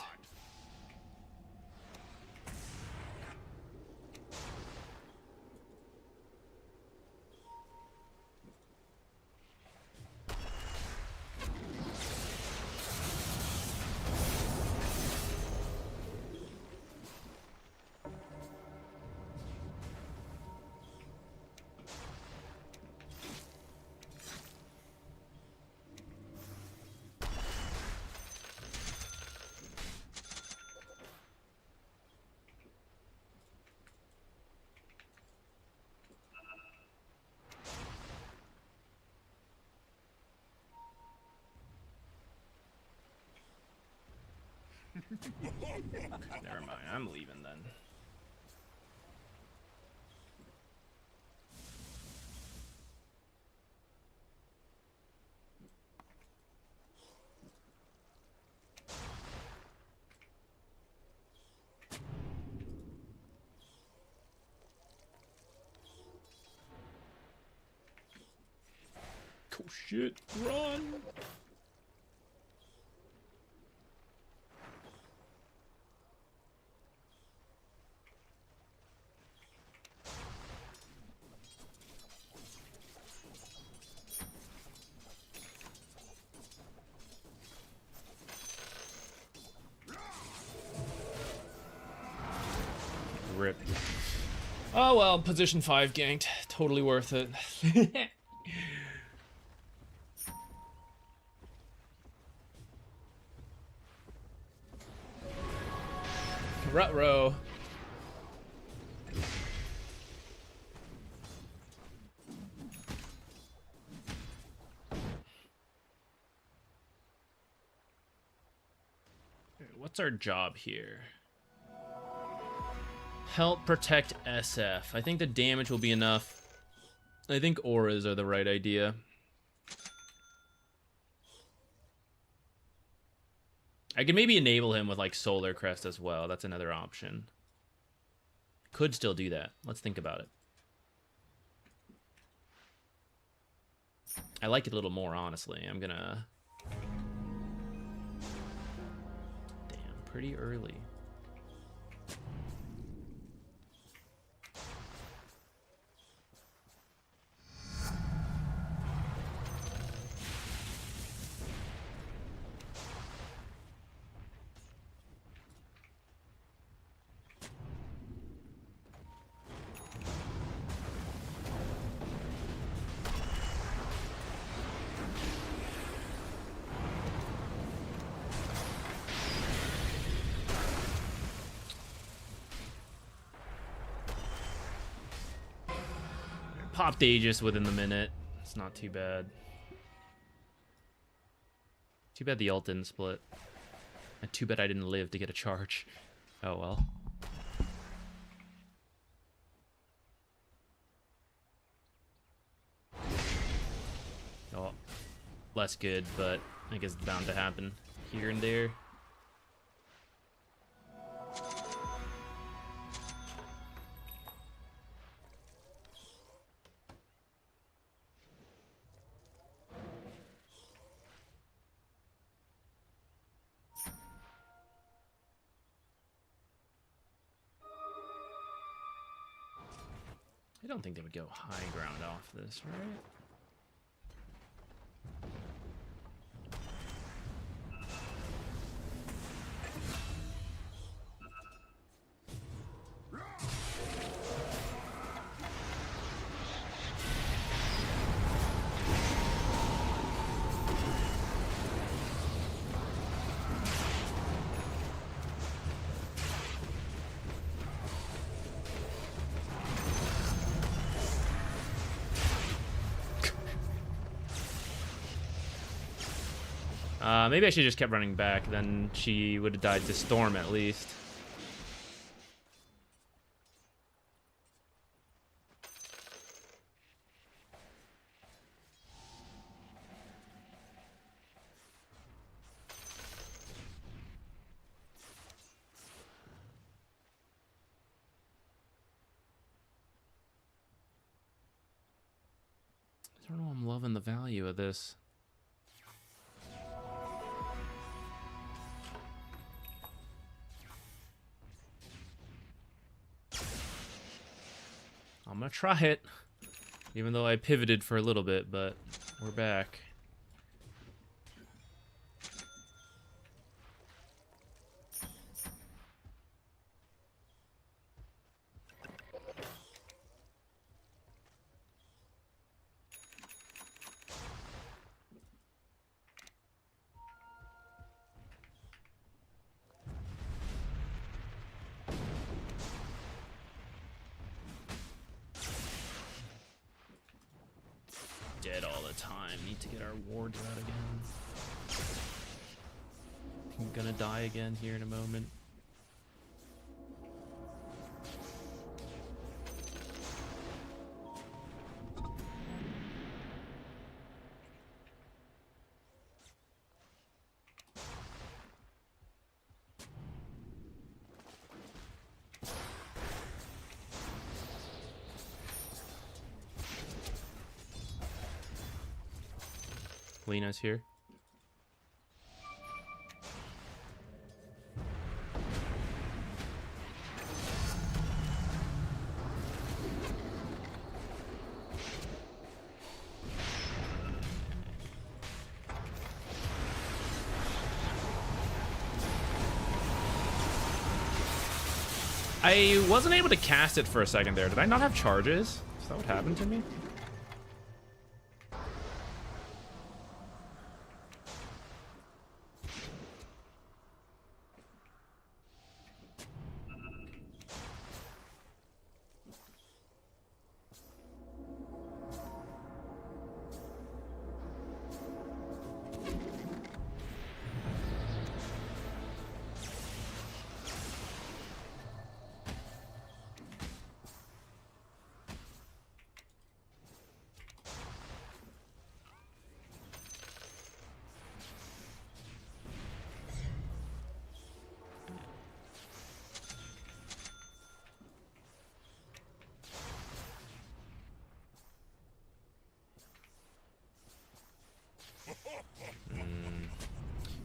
Never mind, I'm leaving then. Oh shit, run! Rip. Oh well, position 5 ganked. Totally worth it. Ruh-roh. What's our job here? Help protect SF. I think the damage will be enough. I think auras are the right idea. I could maybe enable him with like Solar Crest as well. That's another option. Could still do that. Let's think about it. I like it a little more, honestly. I'm gonna... Damn, pretty early. Popped Aegis within the minute. It's not too bad. Too bad the ult didn't split. And too bad I didn't live to get a charge. Oh well. Oh, less good, but I guess it's bound to happen here and there. I don't think they would go high ground off this, right? Maybe I should just kept running back, then she would have died to Storm at least. I don't know, I'm loving the value of this. I'm gonna try it, even though I pivoted for a little bit, but we're back. Dead all the time. Need to get our wards out again. I'm gonna die again here in a moment. Lena's here. I wasn't able to cast it for a second there. Did I not have charges? Is that what happened to me?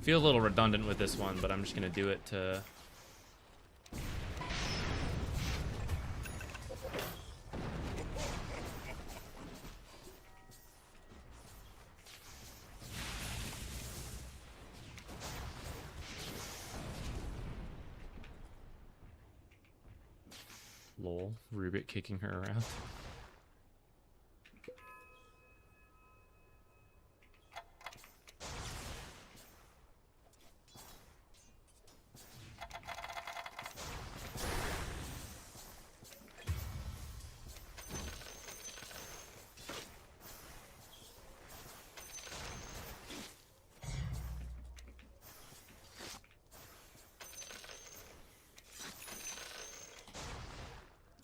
Feel a little redundant with this one, but I'm just gonna do it to... Lol, Rubik kicking her around.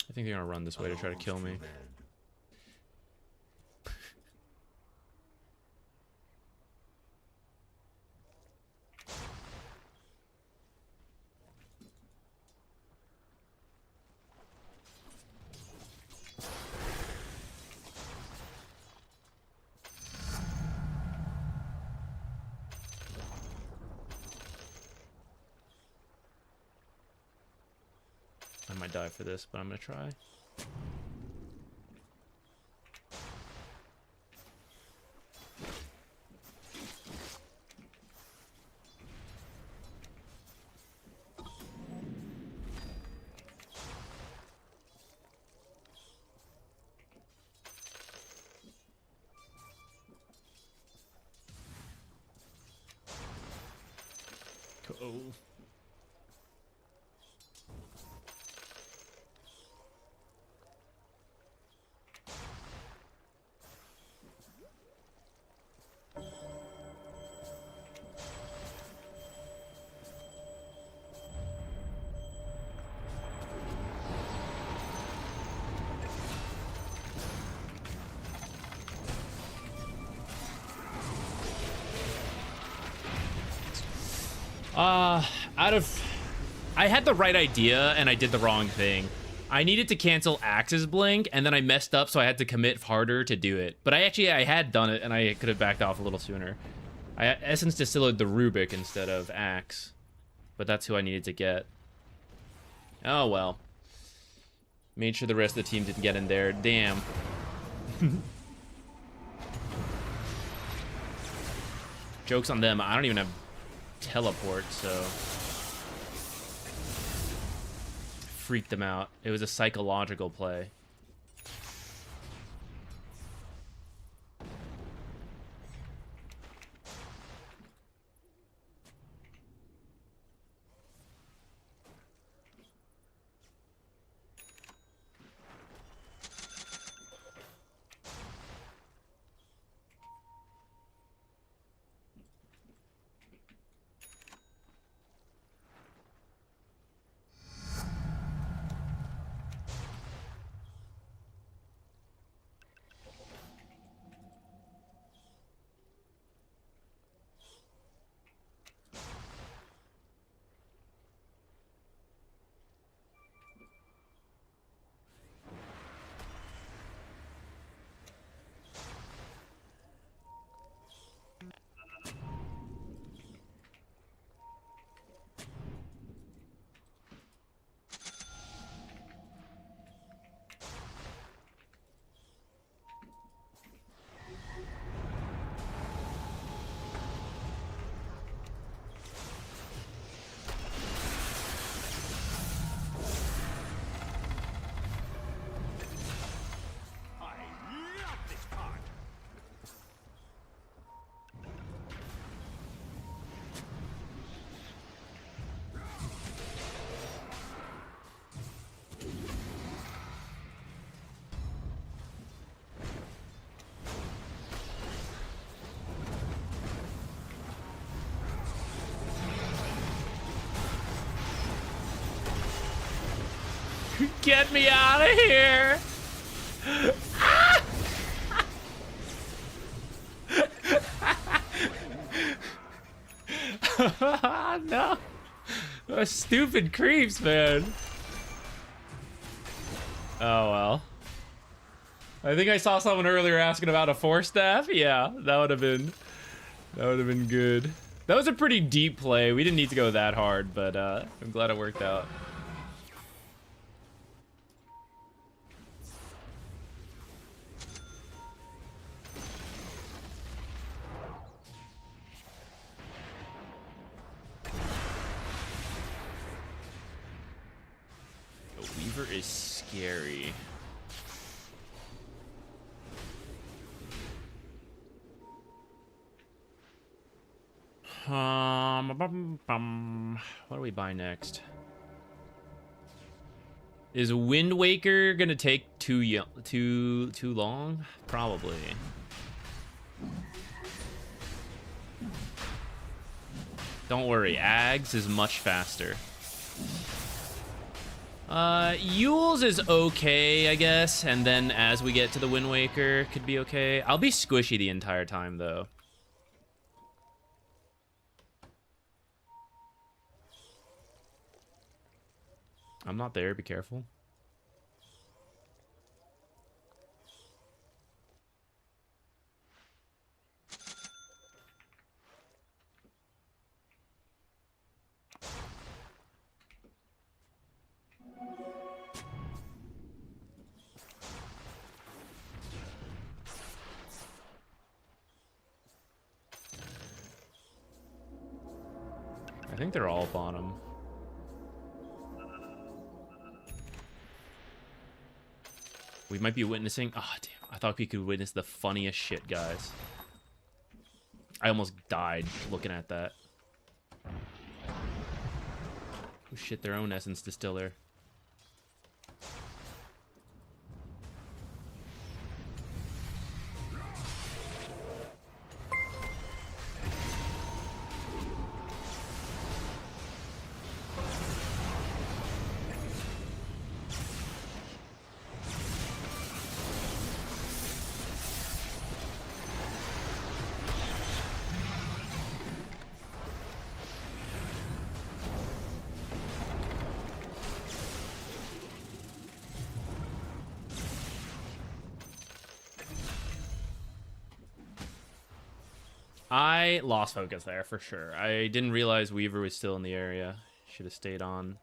I think they're gonna run this way to try to kill me. I might die for this, but I'm gonna try. Go. I had the right idea and I did the wrong thing. I needed to cancel Axe's blink and then I messed up, so I had to commit harder to do it. But I had done it and I could have backed off a little sooner. I Essence Distilled the Rubik instead of Axe, but that's who I needed to get. Oh well. Made sure the rest of the team didn't get in there. Damn. Joke's on them. I don't even have teleport, so freaked them out. It was a psychological play. Get me out of here! No. Those stupid creeps, man. Oh well. I think I saw someone earlier asking about a 4-staff. Yeah, that would have been good. That was a pretty deep play. We didn't need to go that hard, but I'm glad it worked out. The Weaver is scary. What do we buy next? Is Wind Waker gonna take too long? Probably. Don't worry, Ags is much faster. Yule's is okay, I guess, and then as we get to the Wind Waker, could be okay. I'll be squishy the entire time, though. I'm not there, be careful. I think they're all bottom. We might be witnessing... Oh, damn. I thought we could witness the funniest shit, guys. I almost died looking at that. Oh, shit, their own essence distiller. I lost focus there for sure. I didn't realize Weaver was still in the area. Should have stayed on.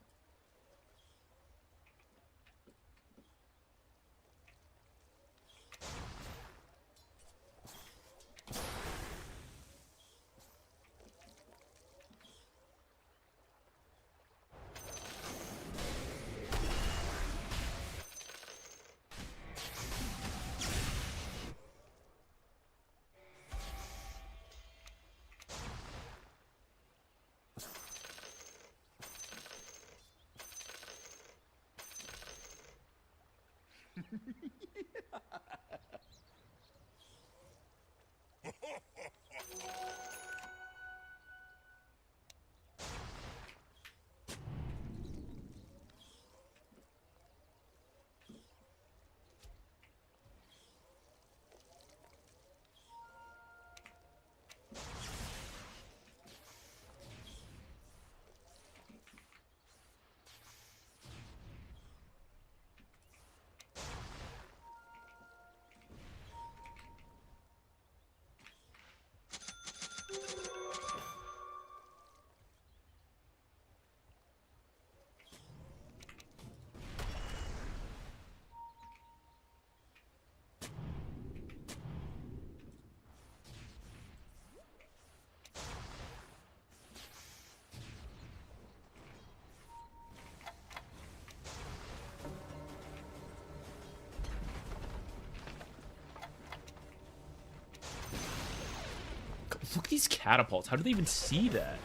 Look at these catapults. How do they even see that?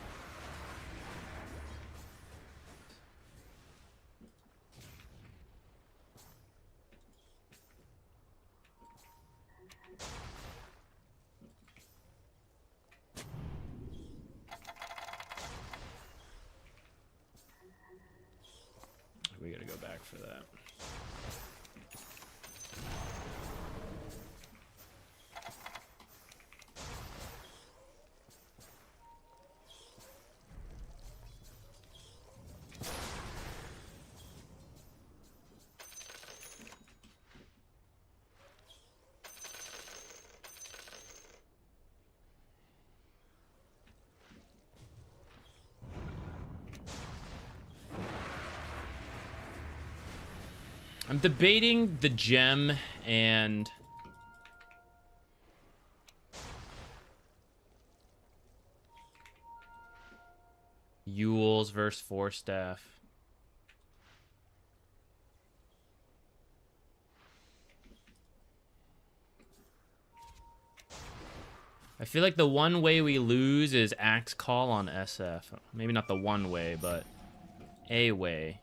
We gotta go back for that. I'm debating the gem and Yule's versus Four Staff. I feel like the one way we lose is Axe Call on SF. Maybe not the one way, but a way.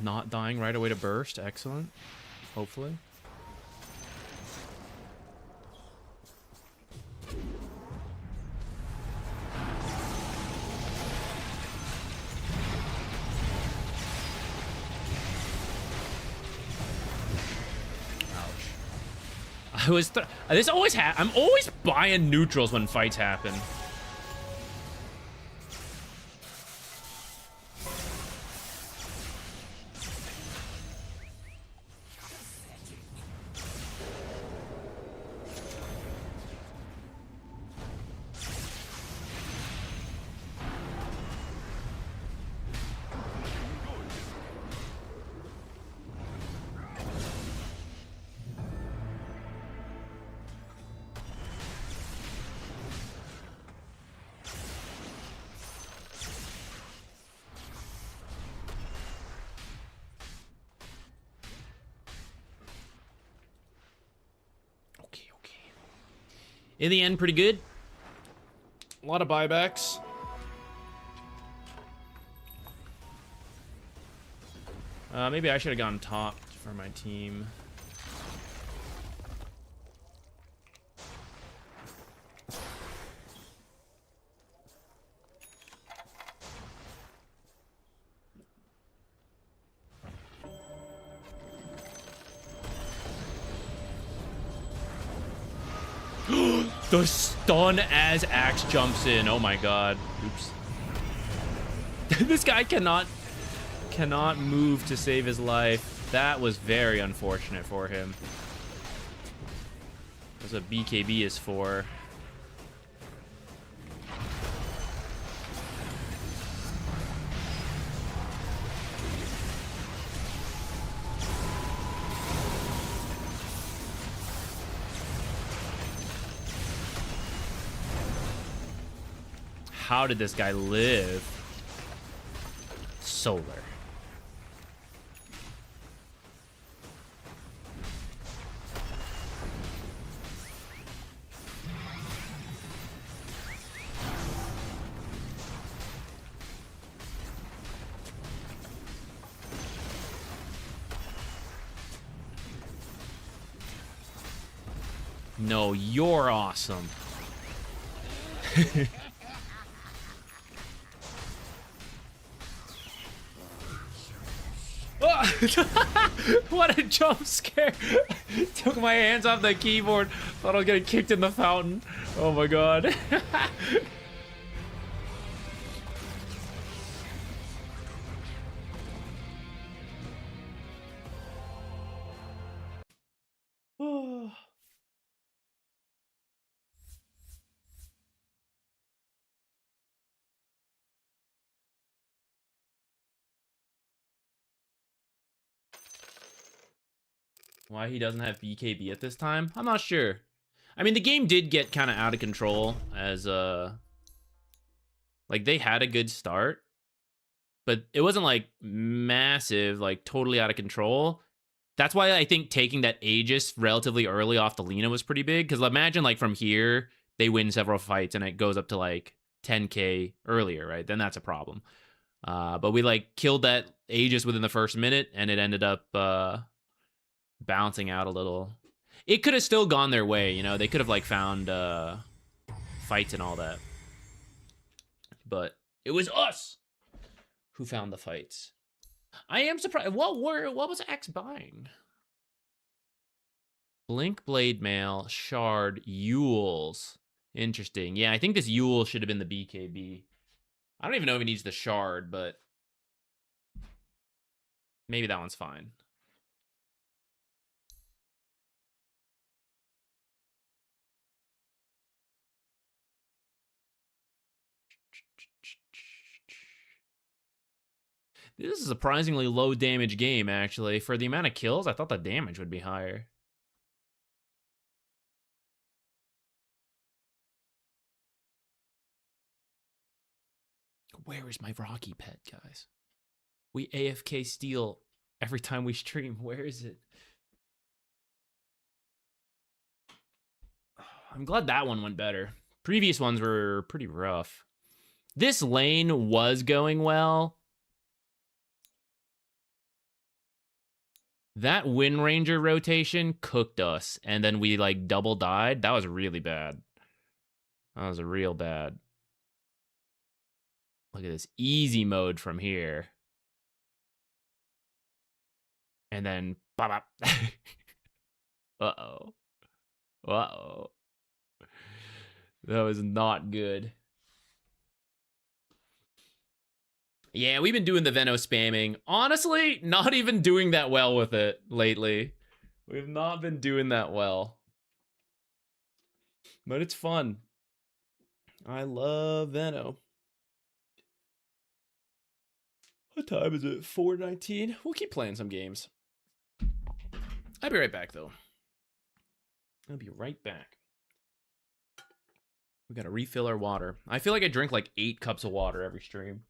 Not dying right away to burst. Excellent. Hopefully. Ouch. This always I'm always buying neutrals when fights happen. In the end, pretty good. A lot of buybacks. Maybe I should have gone top for my team. The stun as Axe jumps in. Oh my god. Oops. This guy cannot move to save his life. That was very unfortunate for him. That's what BKB is for. How did this guy live? Solar. No, you're awesome. What a jump scare. Took my hands off the keyboard. Thought I was getting kicked in the fountain. Oh my god. Why he doesn't have BKB at this time? I'm not sure. I mean, the game did get kind of out of control as like they had a good start, but it wasn't like massive, like totally out of control. That's why I think taking that Aegis relatively early off the Lina was pretty big. Because imagine like from here they win several fights and it goes up to like 10k earlier, right? Then that's a problem. But we like killed that Aegis within the first minute, and it ended up bouncing out a little. It could have still gone their way, you know. They could have like found fights and all that, but it was us. Who found the fights? I am surprised. What was X buying? Blink, Blade Mail, Shard, Yules. Interesting. Yeah, I think this Yule should have been the BKB. I don't even know if he needs the Shard, but maybe that one's fine. This is a surprisingly low damage game, actually. For the amount of kills, I thought the damage would be higher. Where is my Rocky pet, guys? We AFK steal every time we stream. Where is it? I'm glad that one went better. Previous ones were pretty rough. This lane was going well. That Wind Ranger rotation cooked us, and then we like double died. That was really bad. That was real bad. Look at this easy mode from here. And then bop. Uh-oh. Uh-oh. That was not good. Yeah, we've been doing the Veno spamming. Honestly, not even doing that well with it lately. We've not been doing that well. But it's fun. I love Veno. What time is it? 4:19? We'll keep playing some games. I'll be right back, though. I'll be right back. We gotta refill our water. I feel like I drink like 8 cups of water every stream.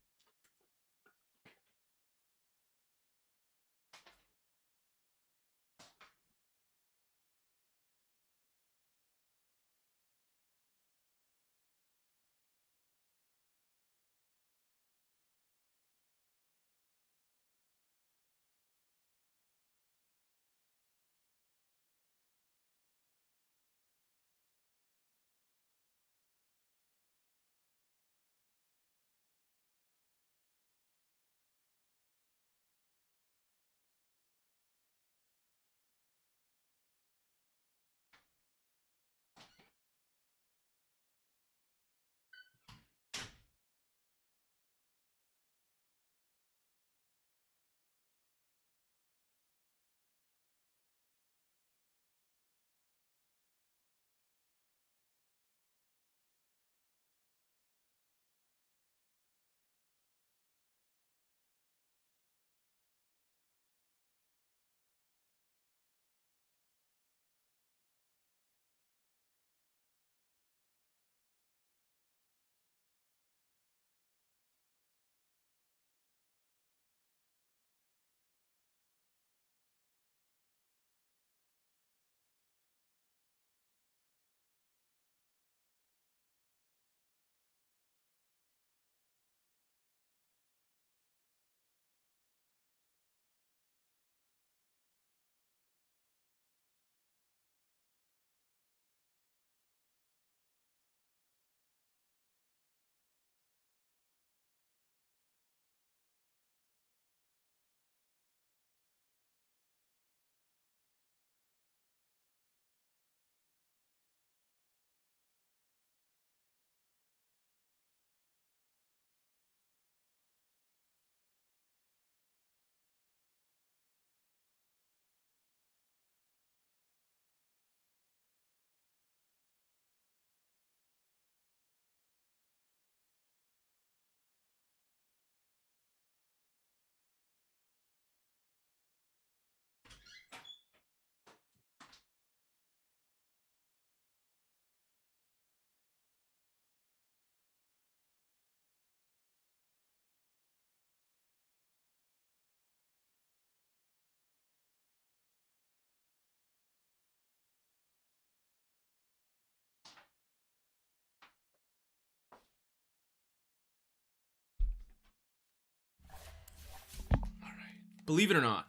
Believe it or not,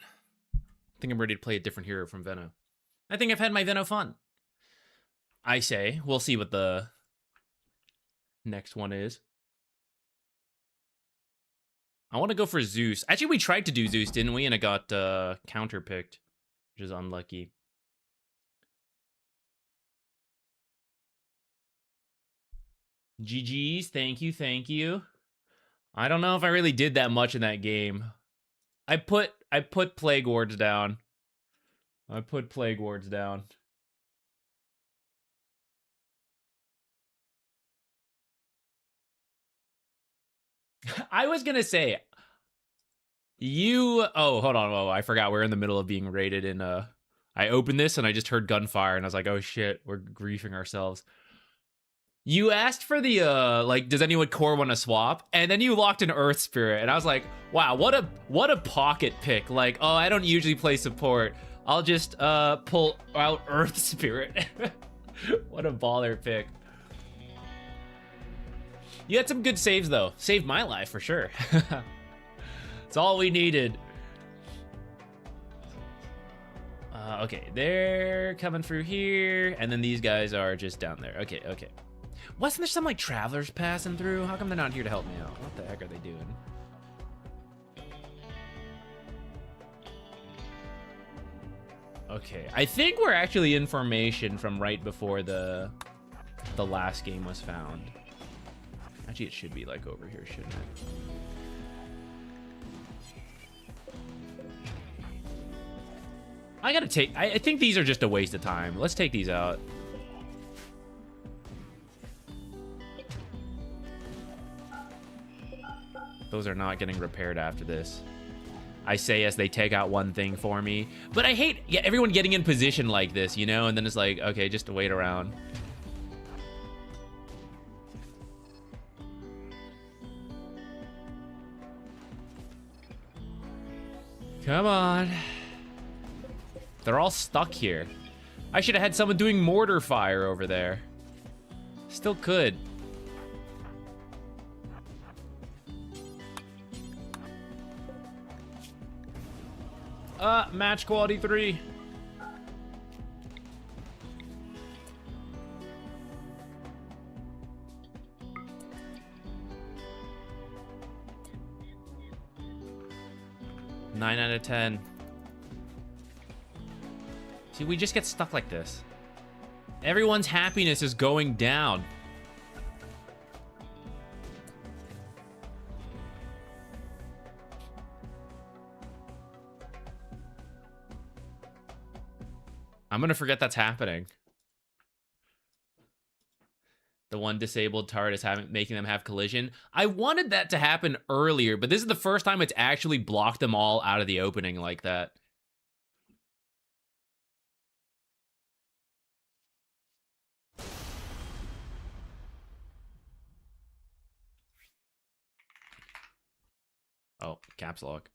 I think I'm ready to play a different hero from Veno. I think I've had my Veno fun. I say, we'll see what the next one is. I want to go for Zeus. Actually, we tried to do Zeus, didn't we? And it got counter-picked, which is unlucky. GG's, thank you, thank you. I don't know if I really did that much in that game. I put Plague Wards down. I put Plague Wards down. I was gonna say, oh, hold on, I forgot we're in the middle of being raided in, I opened this and I just heard gunfire and I was like, oh shit, we're griefing ourselves. You asked for the, like, does anyone core want to swap? And then you locked in Earth Spirit, and I was like, wow, what a pocket pick. Like, oh, I don't usually play support. I'll just, pull out Earth Spirit. What a baller pick. You had some good saves, though. Saved my life, for sure. It's all we needed. Okay, they're coming through here, and then these guys are just down there. Okay, okay. Wasn't there some, like, travelers passing through? How come they're not here to help me out? What the heck are they doing? Okay, I think we're actually in formation from right before the last game was found. Actually, it should be, like, over here, shouldn't it? I gotta take... I think these are just a waste of time. Let's take these out. Those are not getting repaired after this. I say as they take out one thing for me. But I hate everyone getting in position like this, you know? And then it's like, okay, just to wait around. Come on. They're all stuck here. I should have had someone doing mortar fire over there. Still could. Match quality 3. Nine out of 10. See, we just get stuck like this. Everyone's happiness is going down. I'm gonna forget that's happening. The one disabled turret is making them have collision. I wanted that to happen earlier, but this is the first time it's actually blocked them all out of the opening like that. Oh, caps lock.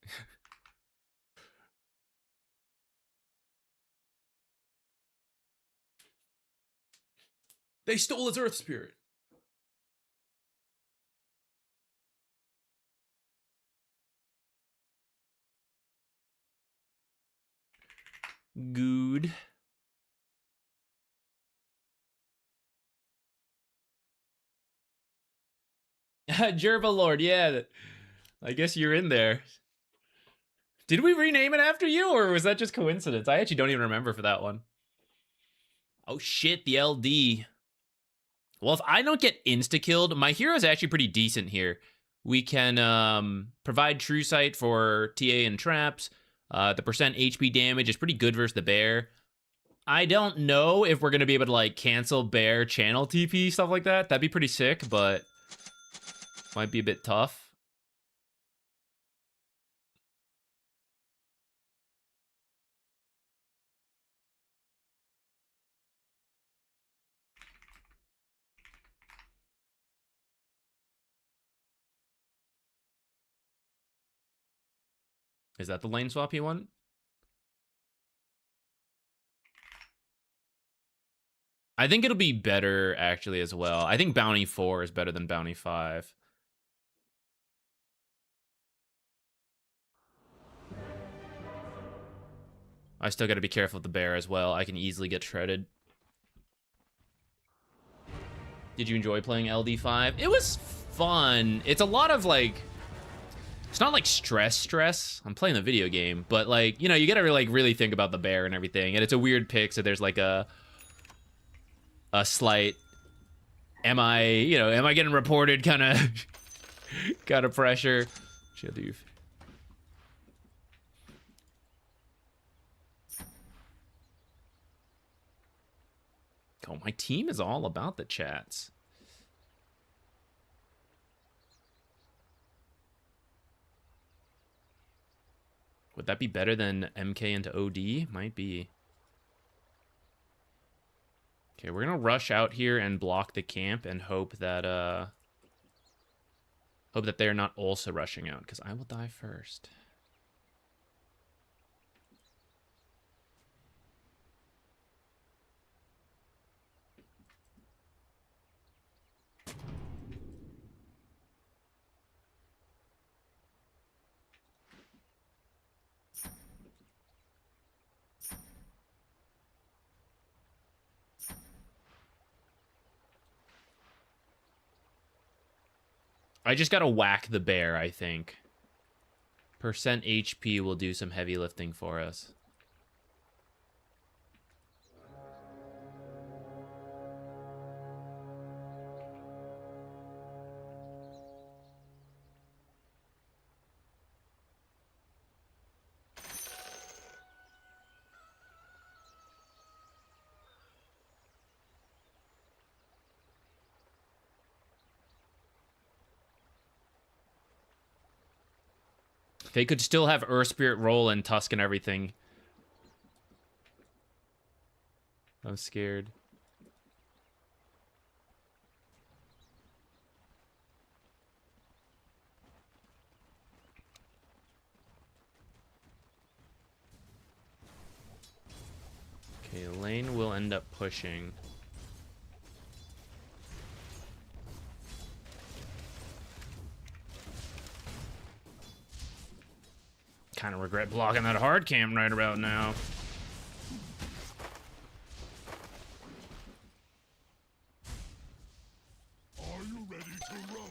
They stole his Earth Spirit. Good. Jerva Lord, yeah. I guess you're in there. Did we rename it after you, or was that just coincidence? I actually don't even remember for that one. Oh shit, the LD. Well, if I don't get insta-killed, my hero's actually pretty decent here. We can provide True Sight for TA and traps. The percent HP damage is pretty good versus the bear. I don't know if we're going to be able to, like, cancel bear channel TP, stuff like that. That'd be pretty sick, but might be a bit tough. Is that the lane swap you want? I think it'll be better, actually, as well. I think Bounty 4 is better than Bounty 5. I still gotta be careful with the bear as well. I can easily get shredded. Did you enjoy playing LD5? It was fun. It's a lot of, like... It's not like stress. I'm playing the video game, but like, you know, you gotta like really think about the bear and everything. And it's a weird pick, so there's like a slight, am I getting reported kind of pressure. Chill, dude. Oh, my team is all about the chats. Would that be better than MK into OD? Might be. Okay, we're gonna rush out here and block the camp and hope that they're not also rushing out, because I will die first. I just gotta whack the bear, I think. Percent HP will do some heavy lifting for us. They could still have Earth Spirit roll and Tusk and everything. I'm scared. Okay, Lane will end up pushing. Kind of regret blocking that hard cam right about now. Are you ready to rumble?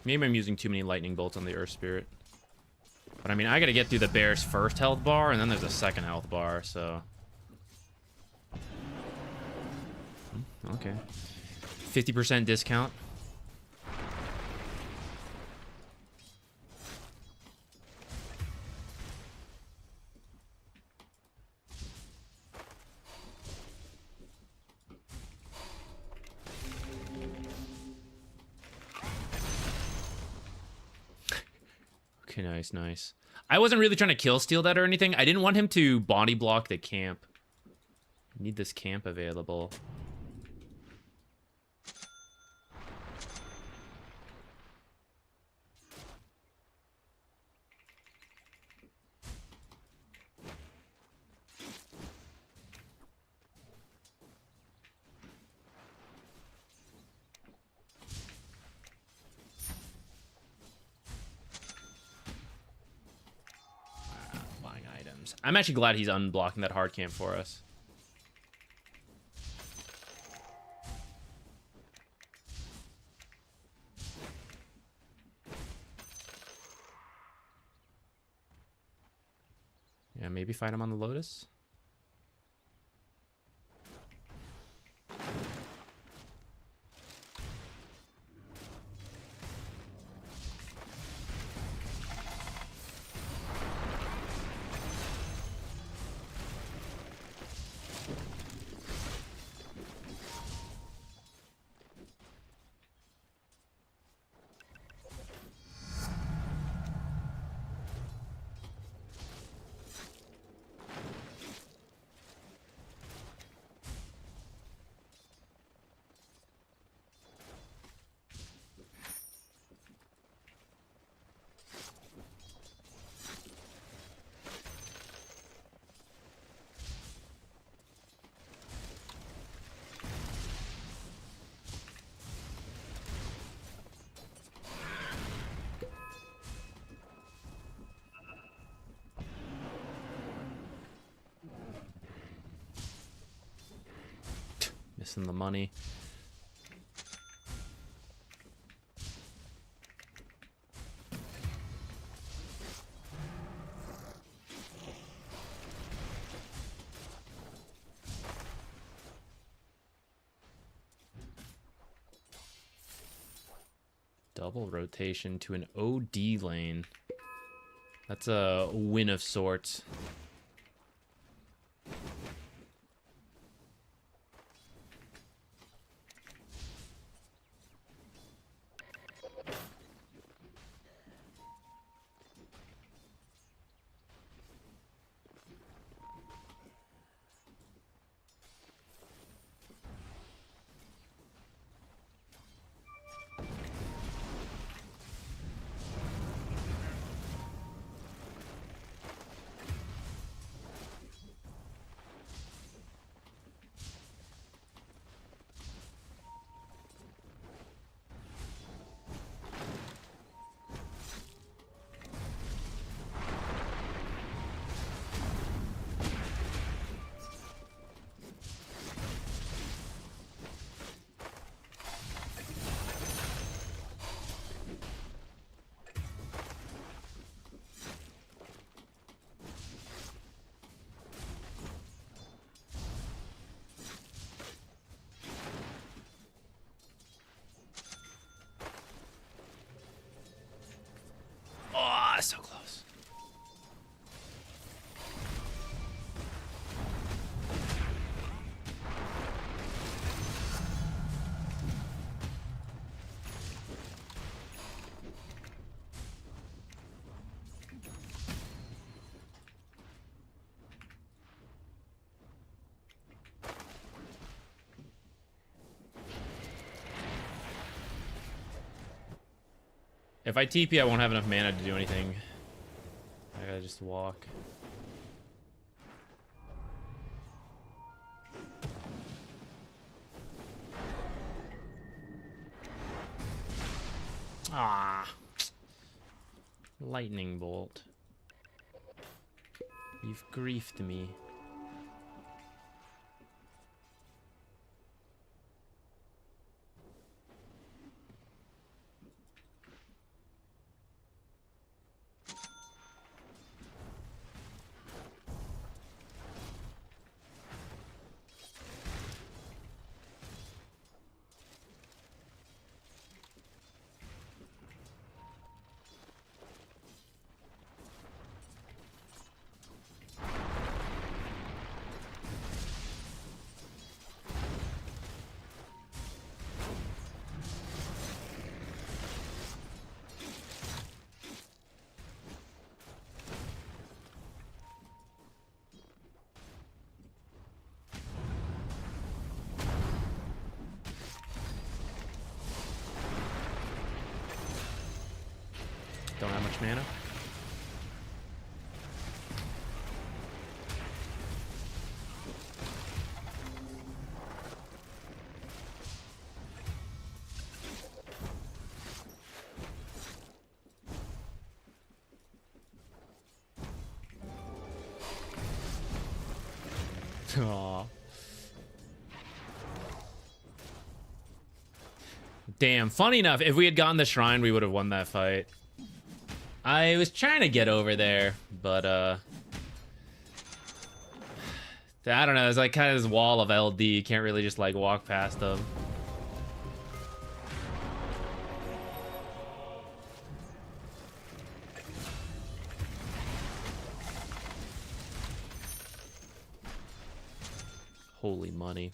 Maybe I'm using too many lightning bolts on the Earth Spirit. But I mean, I gotta get through the bear's first health bar, and then there's a second health bar, so... Okay. 50% discount. Okay, nice, nice. I wasn't really trying to kill steal that or anything. I didn't want him to body block the camp. I need this camp available. I'm actually glad he's unblocking that hard camp for us. Yeah, maybe fight him on the Lotus. than the money. Double rotation to an OD lane. That's a win of sorts. Oh, so close. If I TP, I won't have enough mana to do anything. I gotta just walk. Ah. Lightning bolt. You've griefed me. Don't have much mana. Aww. Damn, funny enough, if we had gotten the shrine, we would have won that fight. I was trying to get over there, but I don't know, it's like kind of this wall of LD. You can't really just like walk past them. Holy money.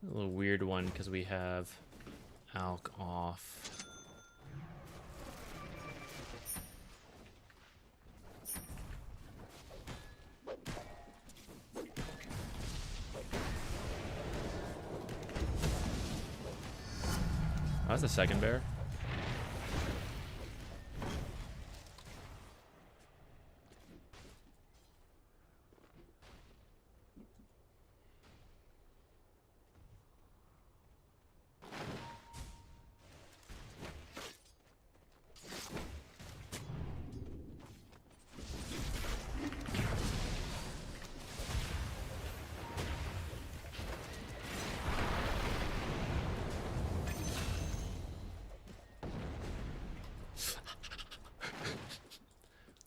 A little weird one because we have Alk off. That's the second bear.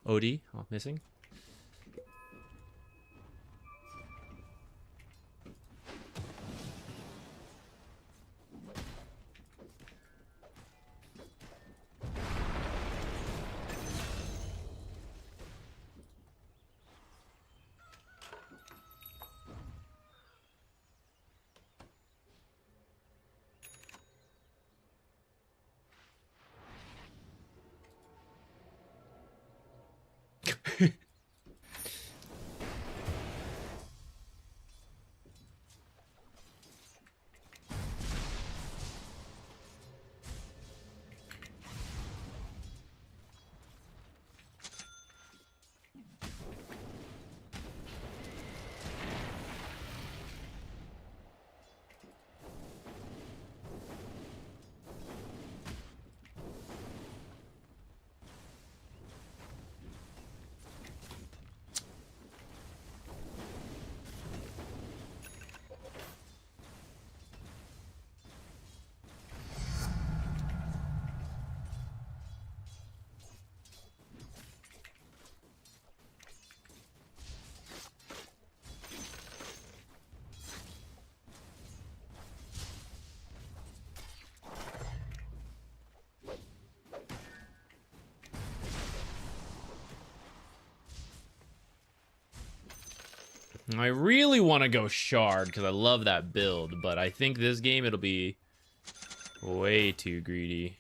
OD, oh, missing. I really want to go Shard because I love that build, but I think this game it'll be way too greedy.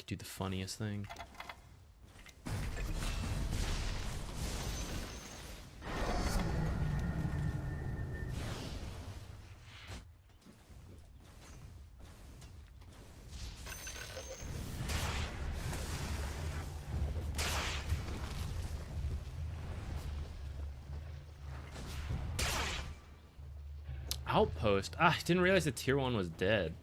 Do the funniest thing. Outpost. Ah, I didn't realize the tier 1 was dead.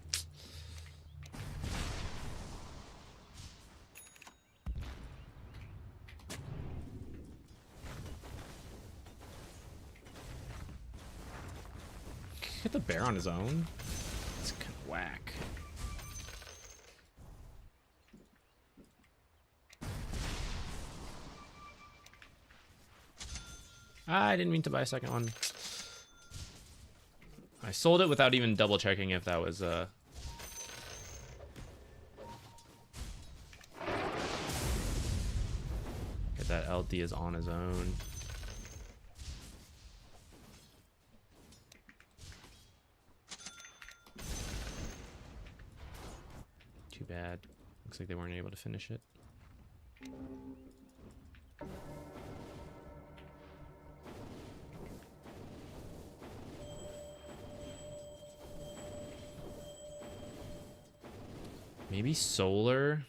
Hit the bear on his own? It's kind of whack. I didn't mean to buy a second one. I sold it without even double checking if that was Get that LD is on his own. Too bad. Looks like they weren't able to finish it. Maybe solar.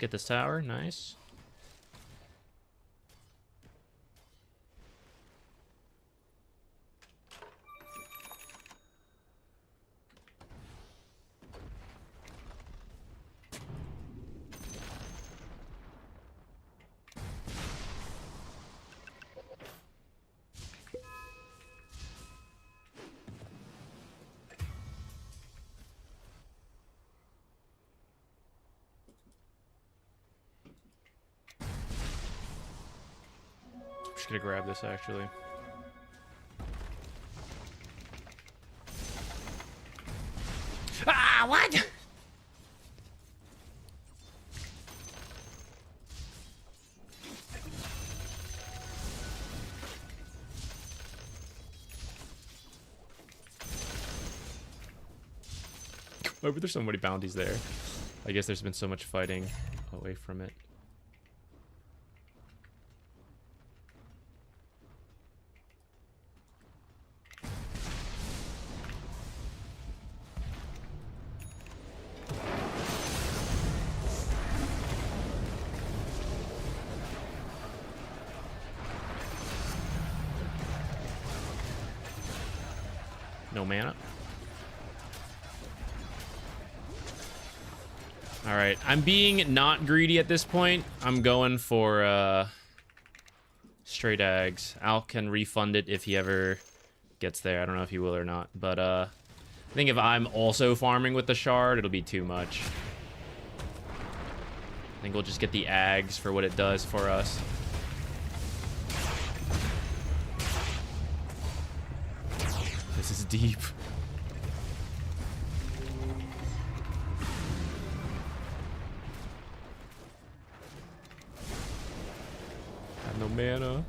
get this tower. Nice. Just gonna grab this actually. Ah, what? Why were there so many bounties there? I guess there's been so much fighting away from it. No mana. Alright, I'm being not greedy at this point. I'm going for straight Ags. Al can refund it if he ever gets there. I don't know if he will or not. But I think if I'm also farming with the shard, it'll be too much. I think we'll just get the Ags for what it does for us. This is deep. Have no mana.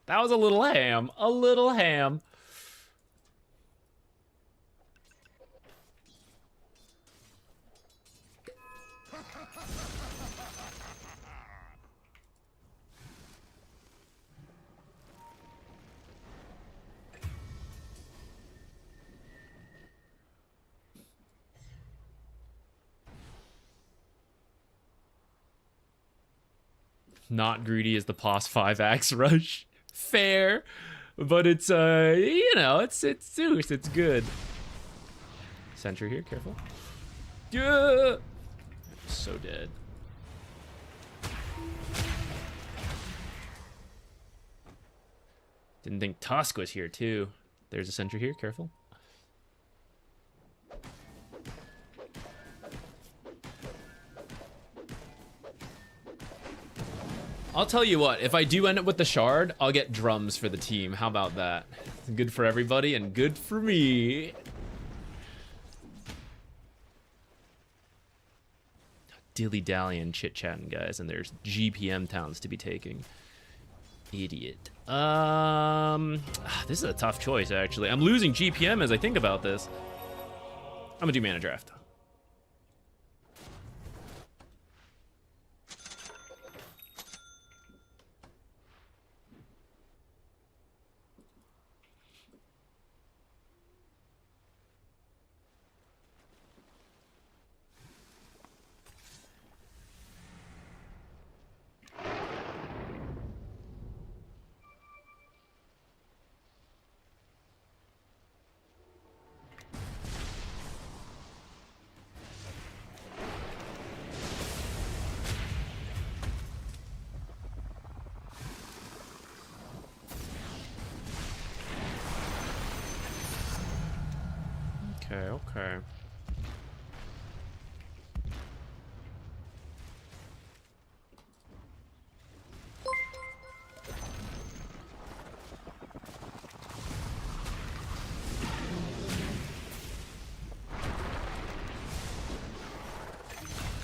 That was a little ham. A little ham. Not greedy as the pos 5 axe rush. Fair. But it's you know, it's Zeus, it's good. Sentry here, careful. Yeah. So dead. Didn't think Tusk was here too. There's a sentry here, careful. I'll tell you what, if I do end up with the shard, I'll get drums for the team. How about that? It's good for everybody and good for me. Dilly-dallying, chit-chatting, guys, and there's GPM towns to be taking. Idiot. This is a tough choice, actually. I'm losing GPM as I think about this. I'm gonna do mana draft. Okay.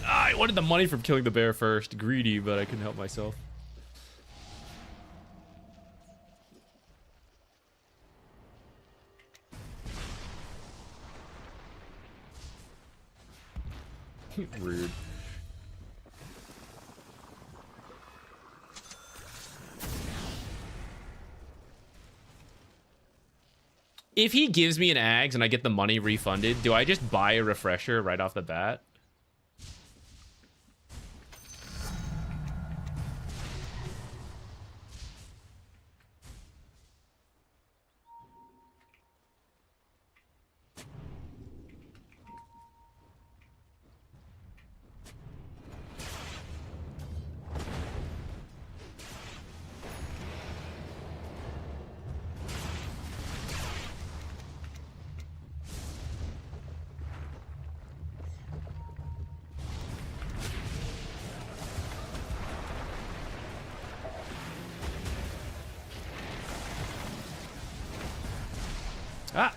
I wanted the money from killing the bear first. Greedy, but I couldn't help myself. Rude. If he gives me an Ags and I get the money refunded, do I just buy a refresher right off the bat? Ah!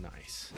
Nice.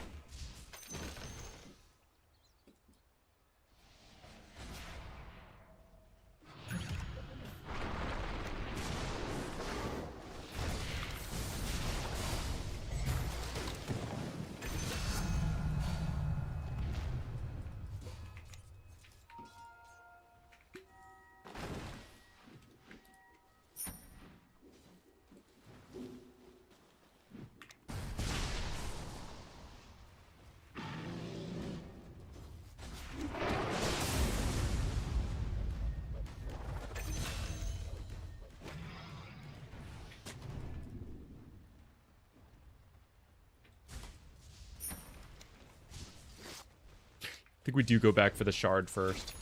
I think we do go back for the shard first.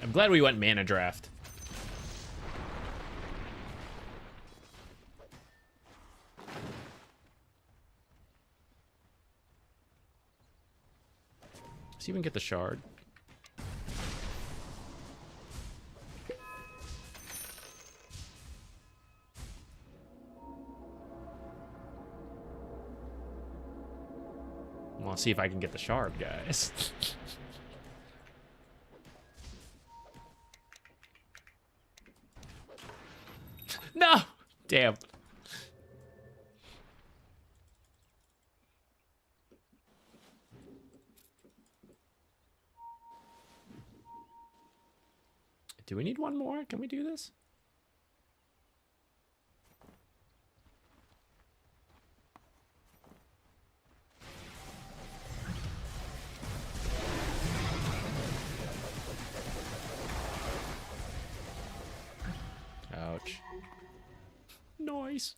I'm glad we went mana draft. Let's even get the shard. Well, I'll see if I can get the shard, guys. No! Damn. Do we need one more? Can we do this? Ouch. Nice.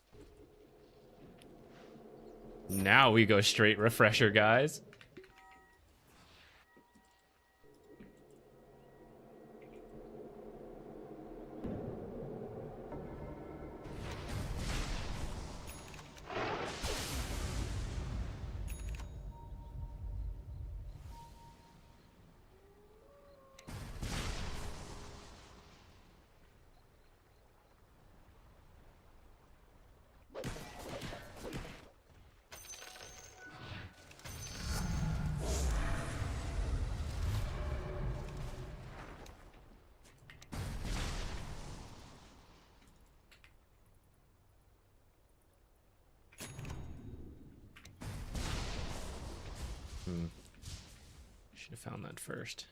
Now we go straight refresher, guys. Should have found that first.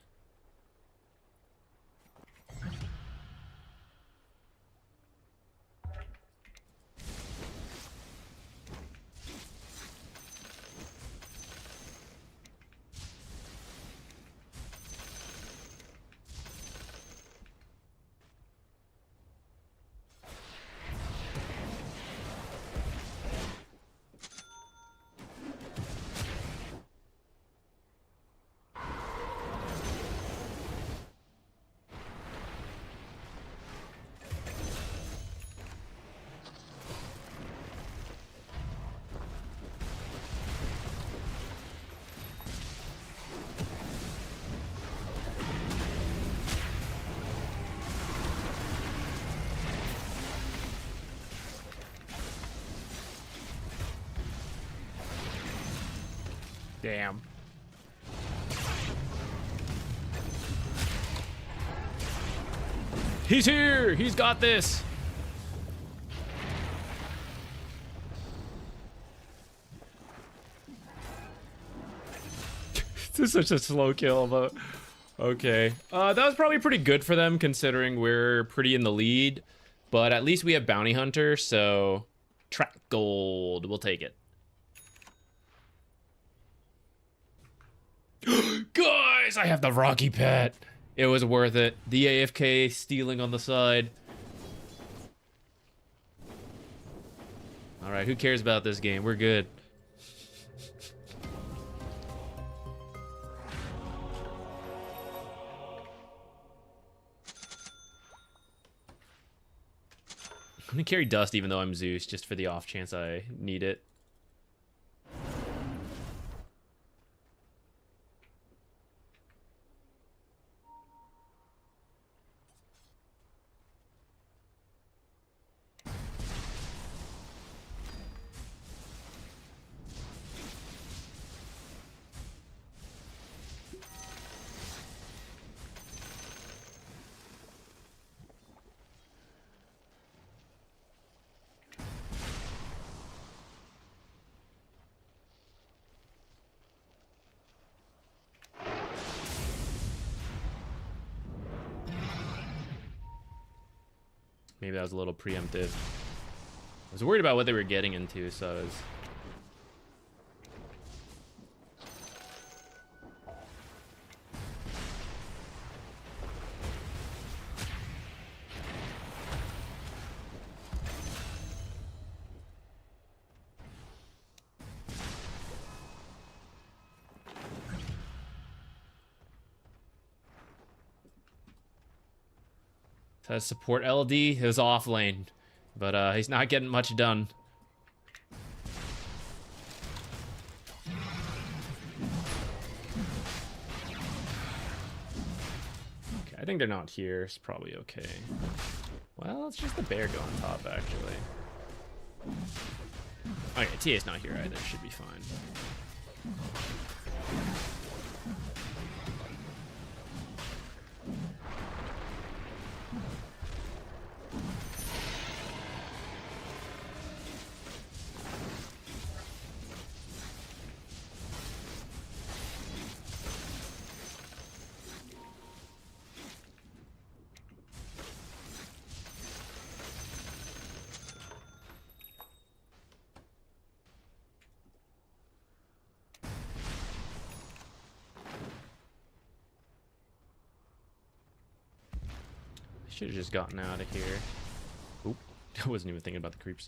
Damn. He's here! He's got this! This is such a slow kill, but okay. That was probably pretty good for them considering we're pretty in the lead. But at least we have Bounty Hunter, so track gold. We'll take it. Guys, I have the Rocky Pet. It was worth it. The AFK stealing on the side. All right, who cares about this game? We're good. I'm gonna carry Dust even though I'm Zeus, just for the off chance I need it. Maybe that was a little preemptive. I was worried about what they were getting into, so I was... Says support LD, his off lane, but he's not getting much done. Okay, I think they're not here. It's probably okay. Well, it's just the bear going top, actually. Okay, TA's not here either. Should be fine. Should have just gotten out of here. Oop, I wasn't even thinking about the creeps.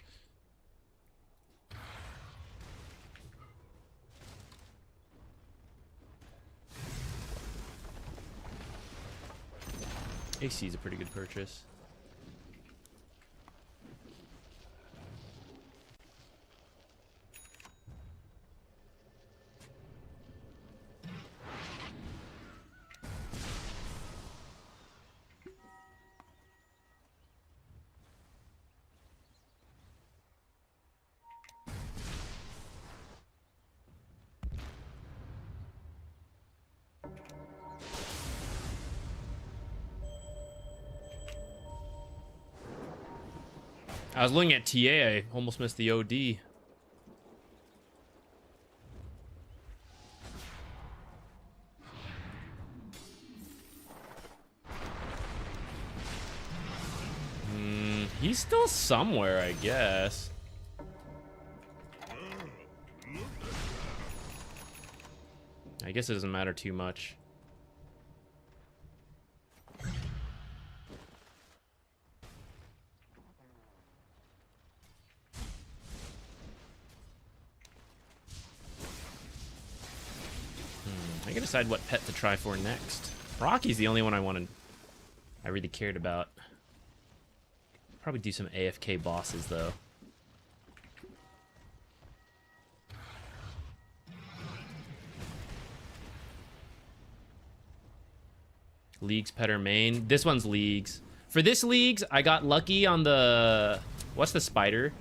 AC is a pretty good purchase. I was looking at TA, I almost missed the OD. He's still somewhere, I guess. I guess it doesn't matter too much. I can decide what pet to try for next. Rocky's the only one I really cared about. Probably do some AFK bosses though. Leagues pet or main. This one's leagues. For this leagues, I got lucky on the what's the spider?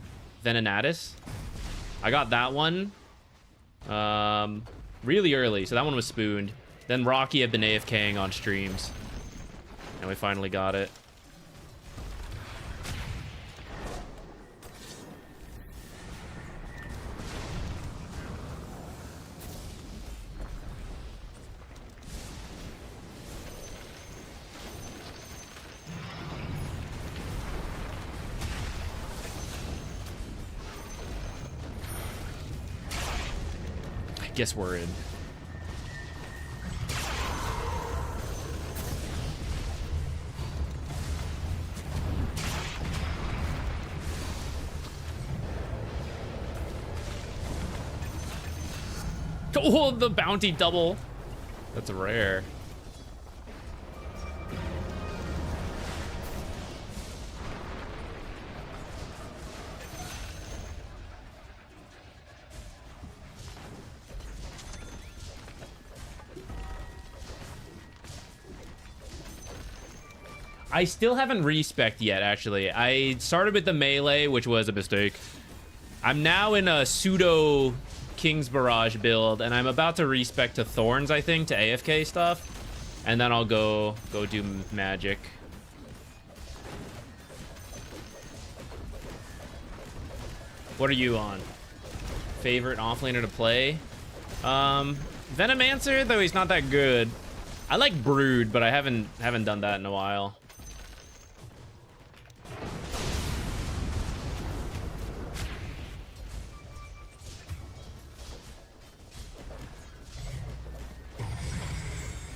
Venomancer. I got that one. really early, so that one was spooned. Then Rocky had been AFKing on streams. And we finally got it. I guess we're in. Oh, the bounty double. That's rare. I still haven't respect yet, actually. I started with the melee, which was a mistake. I'm now in a pseudo King's Barrage build, and I'm about to respec to Thorns, I think, to AFK stuff. And then I'll go do magic. What are you on? Favorite offlaner to play? Venomancer, though he's not that good. I like Brood, but I haven't done that in a while.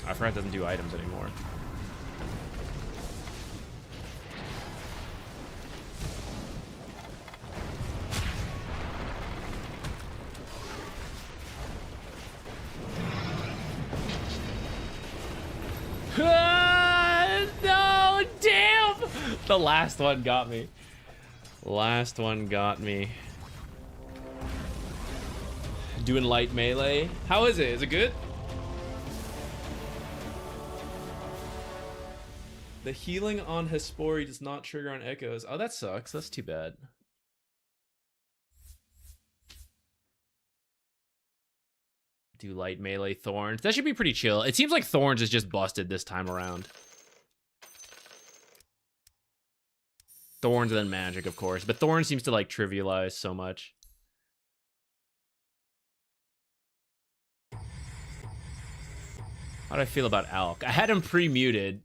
I forgot it doesn't do items anymore. No, damn! The last one got me. Last one got me. Doing light melee. How is it? Is it good? The healing on Hespori does not trigger on echoes. Oh, that sucks. That's too bad. Do light melee Thorns. That should be pretty chill. It seems like Thorns is just busted this time around. Thorns and then magic, of course. But Thorns seems to like trivialize so much. How do I feel about Alk? I had him pre-muted.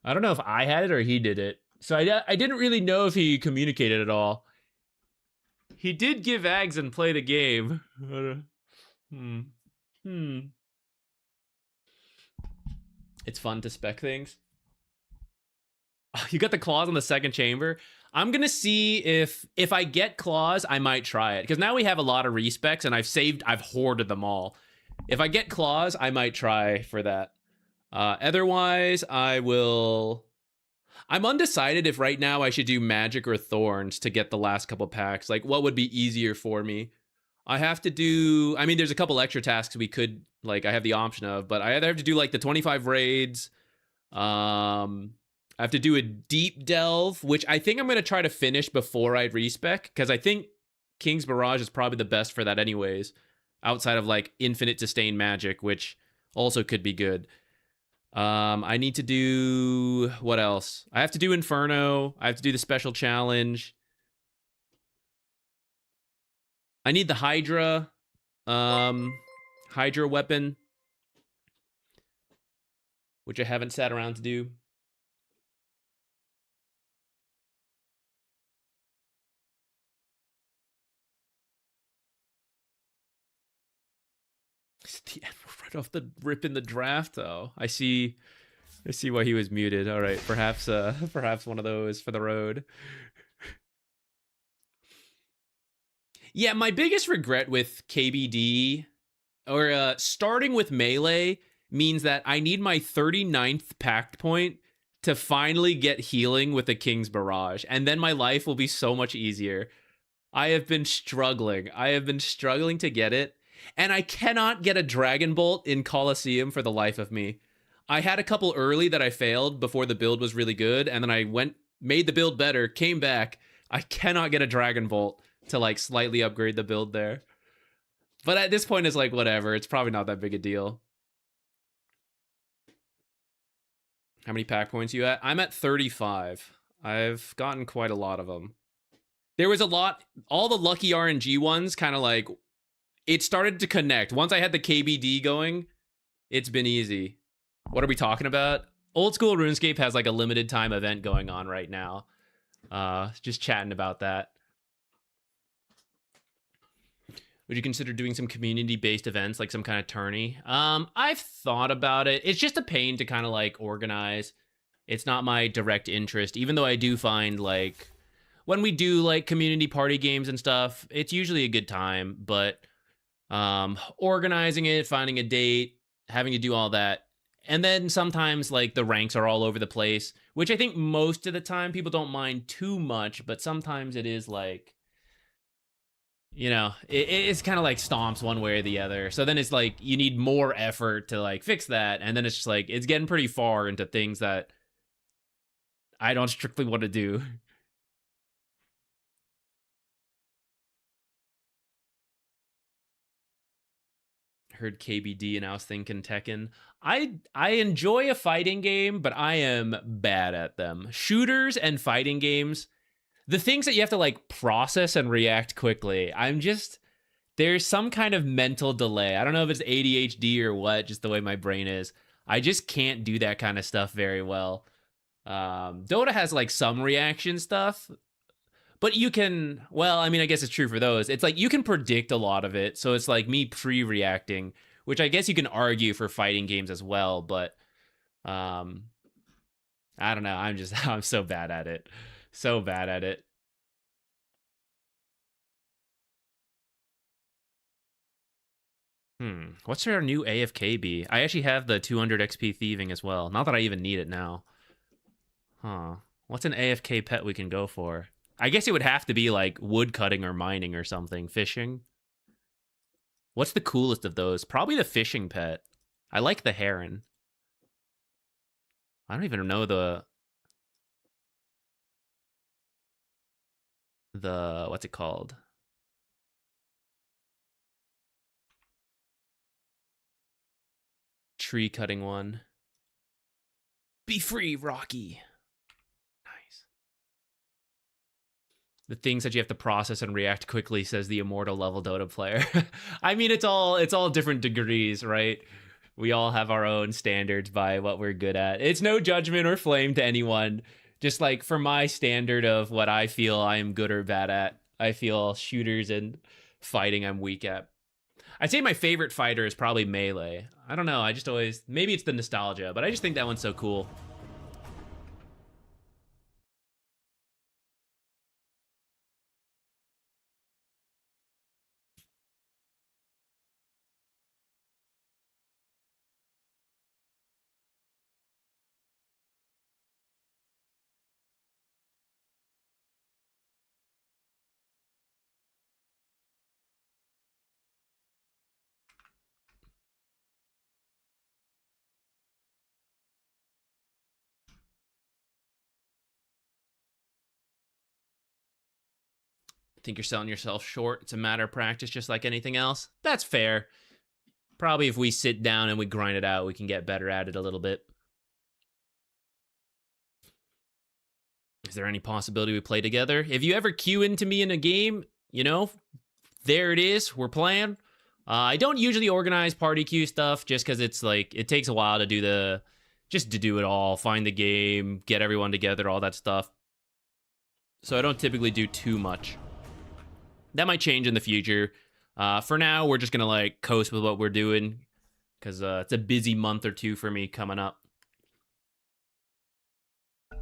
I don't know if I had it or he did it. So I didn't really know if he communicated at all. He did give Ags and play the game. It's fun to spec things. Oh, you got the claws on the second chamber. I'm gonna see if I get claws, I might try it. Because now we have a lot of respecs and I've hoarded them all. If I get claws, I might try for that. Otherwise, I'm undecided if right now I should do magic or Thorns to get the last couple packs. Like, what would be easier for me? I have to do... I mean, there's a couple extra tasks we could... Like, I have the option of, but I either have to do, like, the 25 raids. I have to do a deep delve, which I think I'm going to try to finish before I respec, because I think King's Barrage is probably the best for that anyways, outside of, like, infinite sustain magic, which also could be good. I need to do... What else? I have to do Inferno. I have to do the special challenge. I need the Hydra. Hydra weapon. Which I haven't sat around to do. The right off the rip in the draft, though. I see why he was muted. All right, perhaps one of those for the road. Yeah, my biggest regret with KBD or starting with melee means that I need my 39th pact point to finally get healing with the King's Barrage, and then my life will be so much easier. I have been struggling. To get it. And I cannot get a Dragon Bolt in Colosseum for the life of me. I had a couple early that I failed before the build was really good, and then I made the build better, came back. I cannot get a Dragon Bolt to, like, slightly upgrade the build there. But at this point, it's like, whatever. It's probably not that big a deal. How many pack points you at? I'm at 35. I've gotten quite a lot of them. There was a lot, all the lucky RNG ones kind of like, it started to connect. Once I had the KBD going, it's been easy. What are we talking about? Old School RuneScape has like a limited time event going on right now. Just chatting about that. Would you consider doing some community-based events, like some kind of tourney? I've thought about it. It's just a pain to kind of like organize. It's not my direct interest, even though I do find like when we do like community party games and stuff, it's usually a good time, but organizing it, finding a date, having to do all that. And then sometimes like the ranks are all over the place, which I think most of the time people don't mind too much, but sometimes it is like, you know, it's kind of like stomps one way or the other. So then it's like you need more effort to like fix that. And then it's just like it's getting pretty far into things that I don't strictly want to do. Heard KBD and I was thinking Tekken. I enjoy a fighting game, but I am bad at them. Shooters and fighting games, the things that you have to like process and react quickly, there's some kind of mental delay. I don't know if it's ADHD or what, just the way my brain is. I just can't do that kind of stuff very well. Dota has like some reaction stuff, but you can, well, I mean, I guess it's true for those. It's like you can predict a lot of it. So it's like me pre-reacting, which I guess you can argue for fighting games as well, but I don't know. I'm so bad at it. So bad at it. What's our new AFK be? I actually have the 200 XP thieving as well. Not that I even need it now. Huh. What's an AFK pet we can go for? I guess it would have to be like wood cutting or mining or something. Fishing. What's the coolest of those? Probably the fishing pet. I like the heron. I don't even know the what's it called? Tree cutting one. Be free, Rocky. Nice. The things that you have to process and react quickly, says the immortal level Dota player. I mean, it's all different degrees, right? We all have our own standards by what we're good at. It's no judgment or flame to anyone. Just like for my standard of what I feel I am good or bad at, I feel shooters and fighting I'm weak at. I'd say my favorite fighter is probably Melee. I don't know, I just always, maybe it's the nostalgia, but I just think that one's so cool. Think you're selling yourself short. It's a matter of practice, just like anything else. That's fair. Probably if we sit down and we grind it out, we can get better at it a little bit. Is there any possibility we play together? If you ever queue into me in a game, you know, there it is. We're playing. I don't usually organize party queue stuff just because it's like, it takes a while to do to do it all, find the game, get everyone together, all that stuff. So I don't typically do too much. That might change in the future. For now, we're just going to like coast with what we're doing because it's a busy month or two for me coming up. I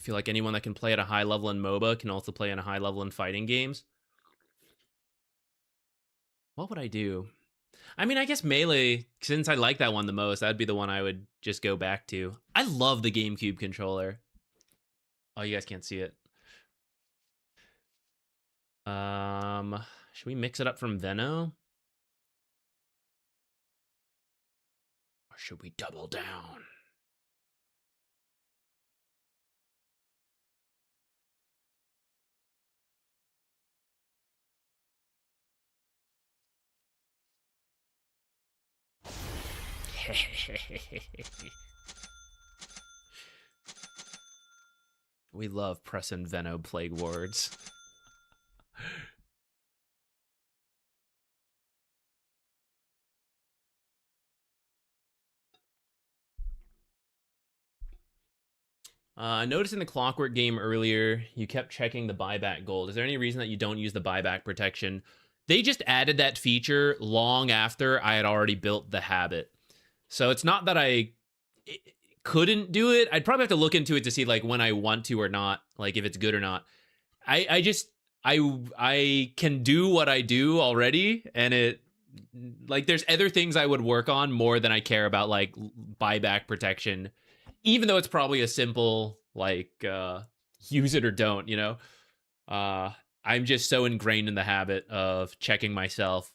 feel like anyone that can play at a high level in MOBA can also play at a high level in fighting games. What would I do? I mean, I guess Melee, since I like that one the most, that'd be the one I would just go back to. I love the GameCube controller. Oh, you guys can't see it. Should we mix it up from Veno? Or should we double down? We love pressing Veno plague wards. I noticed in the Clockwerk game earlier, you kept checking the buyback gold. Is there any reason that you don't use the buyback protection? They just added that feature long after I had already built the habit. So it's not that I couldn't do it. I'd probably have to look into it to see like when I want to or not, like if it's good or not. I can do what I do already, and it like there's other things I would work on more than I care about like buyback protection, even though it's probably a simple like use it or don't, you know. I'm just so ingrained in the habit of checking myself.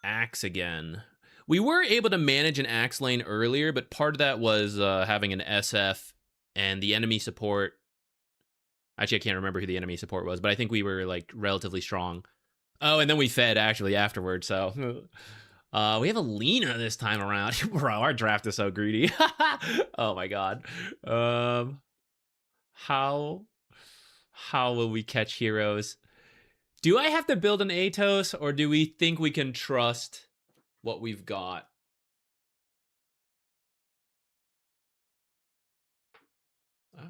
Axe again. We were able to manage an axe lane earlier, but part of that was having an SF and the enemy support. Actually, I can't remember who the enemy support was, but I think we were like relatively strong. Oh, and then we fed actually afterwards. So we have a Lena this time around. Bro, our draft is so greedy. Oh my god. How will we catch heroes? Do I have to build an Atos, or do we think we can trust what we've got? Oh.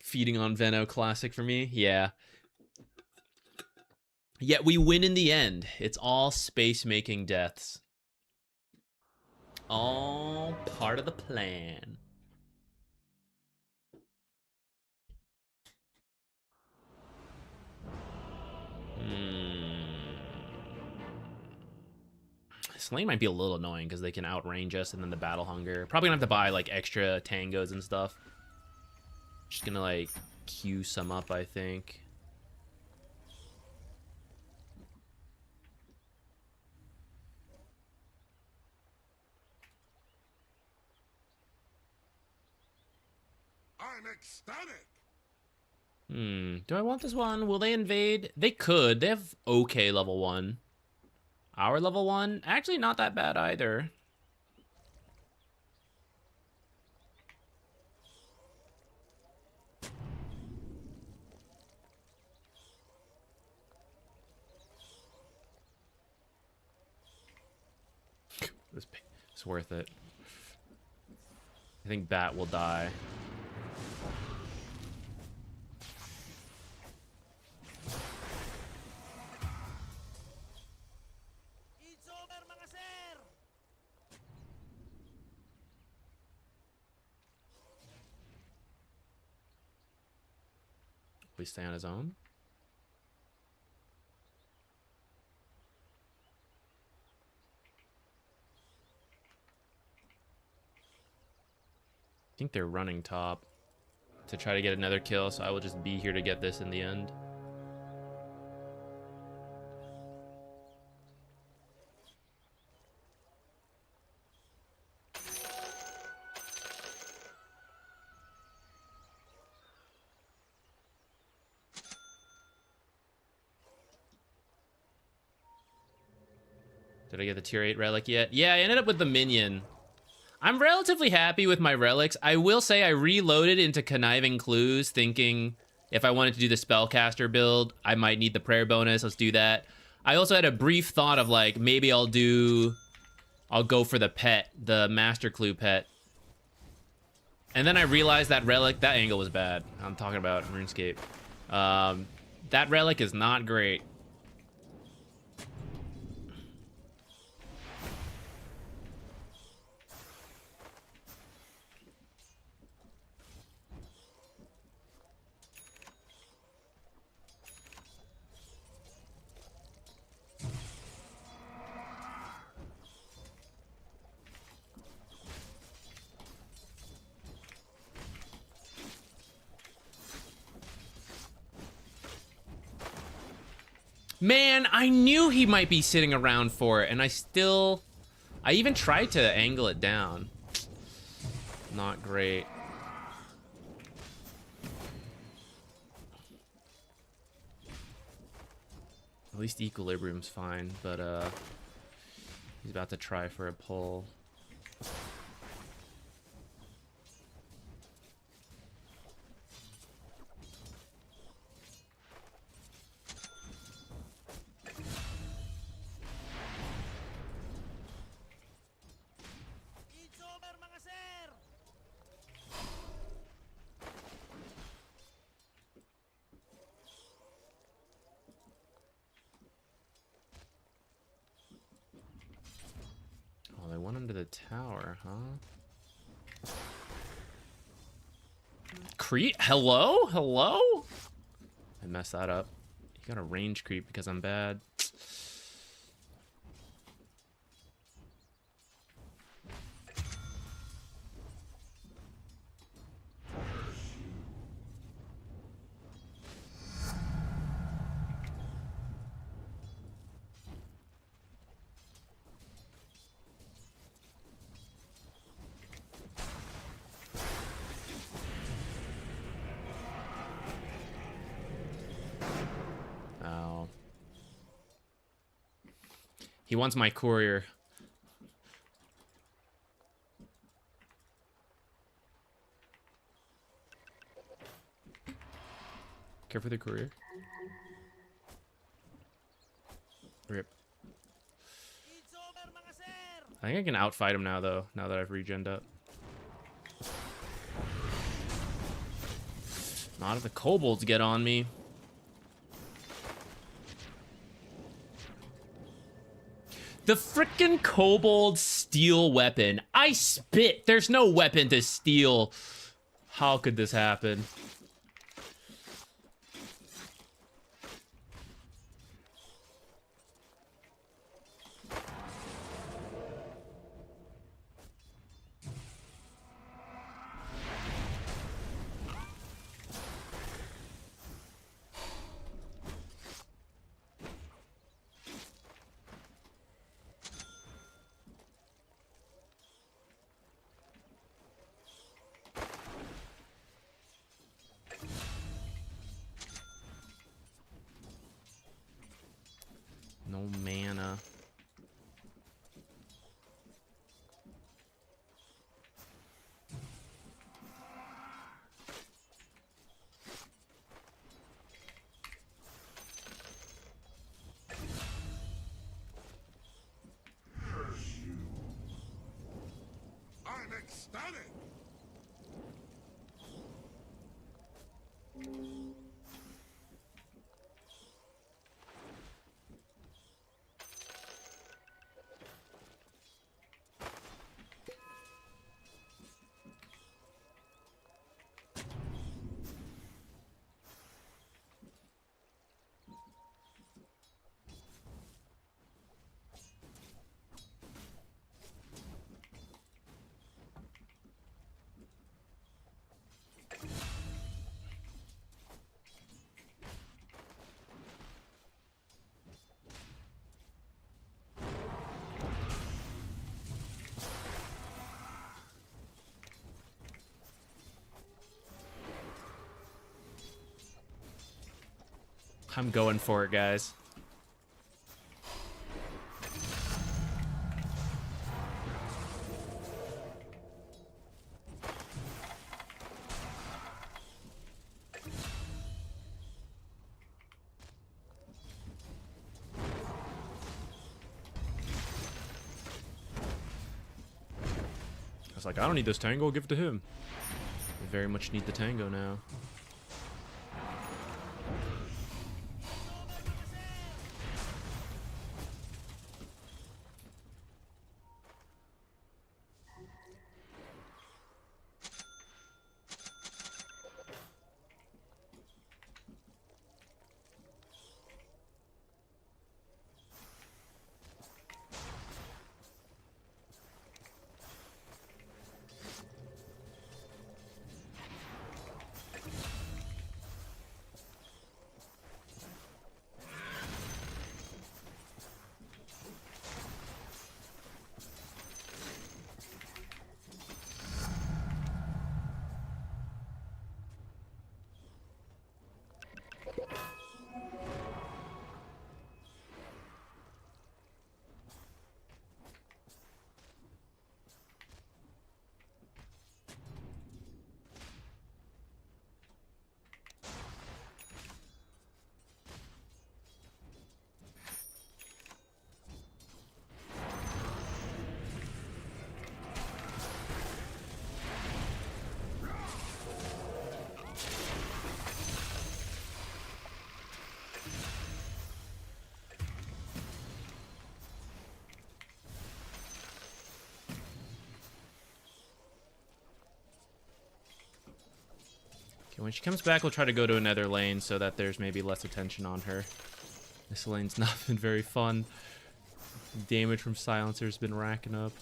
Feeding on Veno, classic for me. Yeah. Yet we win in the end. It's all space-making deaths. All part of the plan. This lane might be a little annoying because they can outrange us, and then the battle hunger. Probably gonna have to buy like extra tangos and stuff. Just gonna like queue some up, I think. I'm ecstatic. Do I want this one? Will they invade? They could. They have okay level 1. Our level 1? Actually, not that bad either. It's worth it. I think Bat will die. Will he stay on his own? I think they're running top to try to get another kill, so I will just be here to get this in the end. Did I get the tier 8 relic yet? Yeah, I ended up with the minion. I'm relatively happy with my relics. I will say I reloaded into Conniving Clues, thinking if I wanted to do the Spellcaster build, I might need the prayer bonus. Let's do that. I also had a brief thought of like, maybe I'll go for the pet, the Master Clue pet. And then I realized that relic, that angle was bad. I'm talking about RuneScape. That relic is not great. Man, I knew he might be sitting around for it, and I even tried to angle it down. Not great. At least equilibrium's fine, but he's about to try for a pull. Oh, they went under the tower, huh? Creep? Hello? Hello? I messed that up. You got a range creep because I'm bad. Oh. He wants my courier. Care for the courier. Rip. I think I can outfight him now, though, now that I've regened up. Not if the kobolds get on me. The frickin' kobold steel weapon. I spit. There's no weapon to steal. How could this happen? No mana. I'm ecstatic. I'm going for it, guys. I was like, I don't need this tango, I'll give it to him. I very much need the tango now. When she comes back, we'll try to go to another lane so that there's maybe less attention on her. This lane's not been very fun. Damage from silencer's been racking up.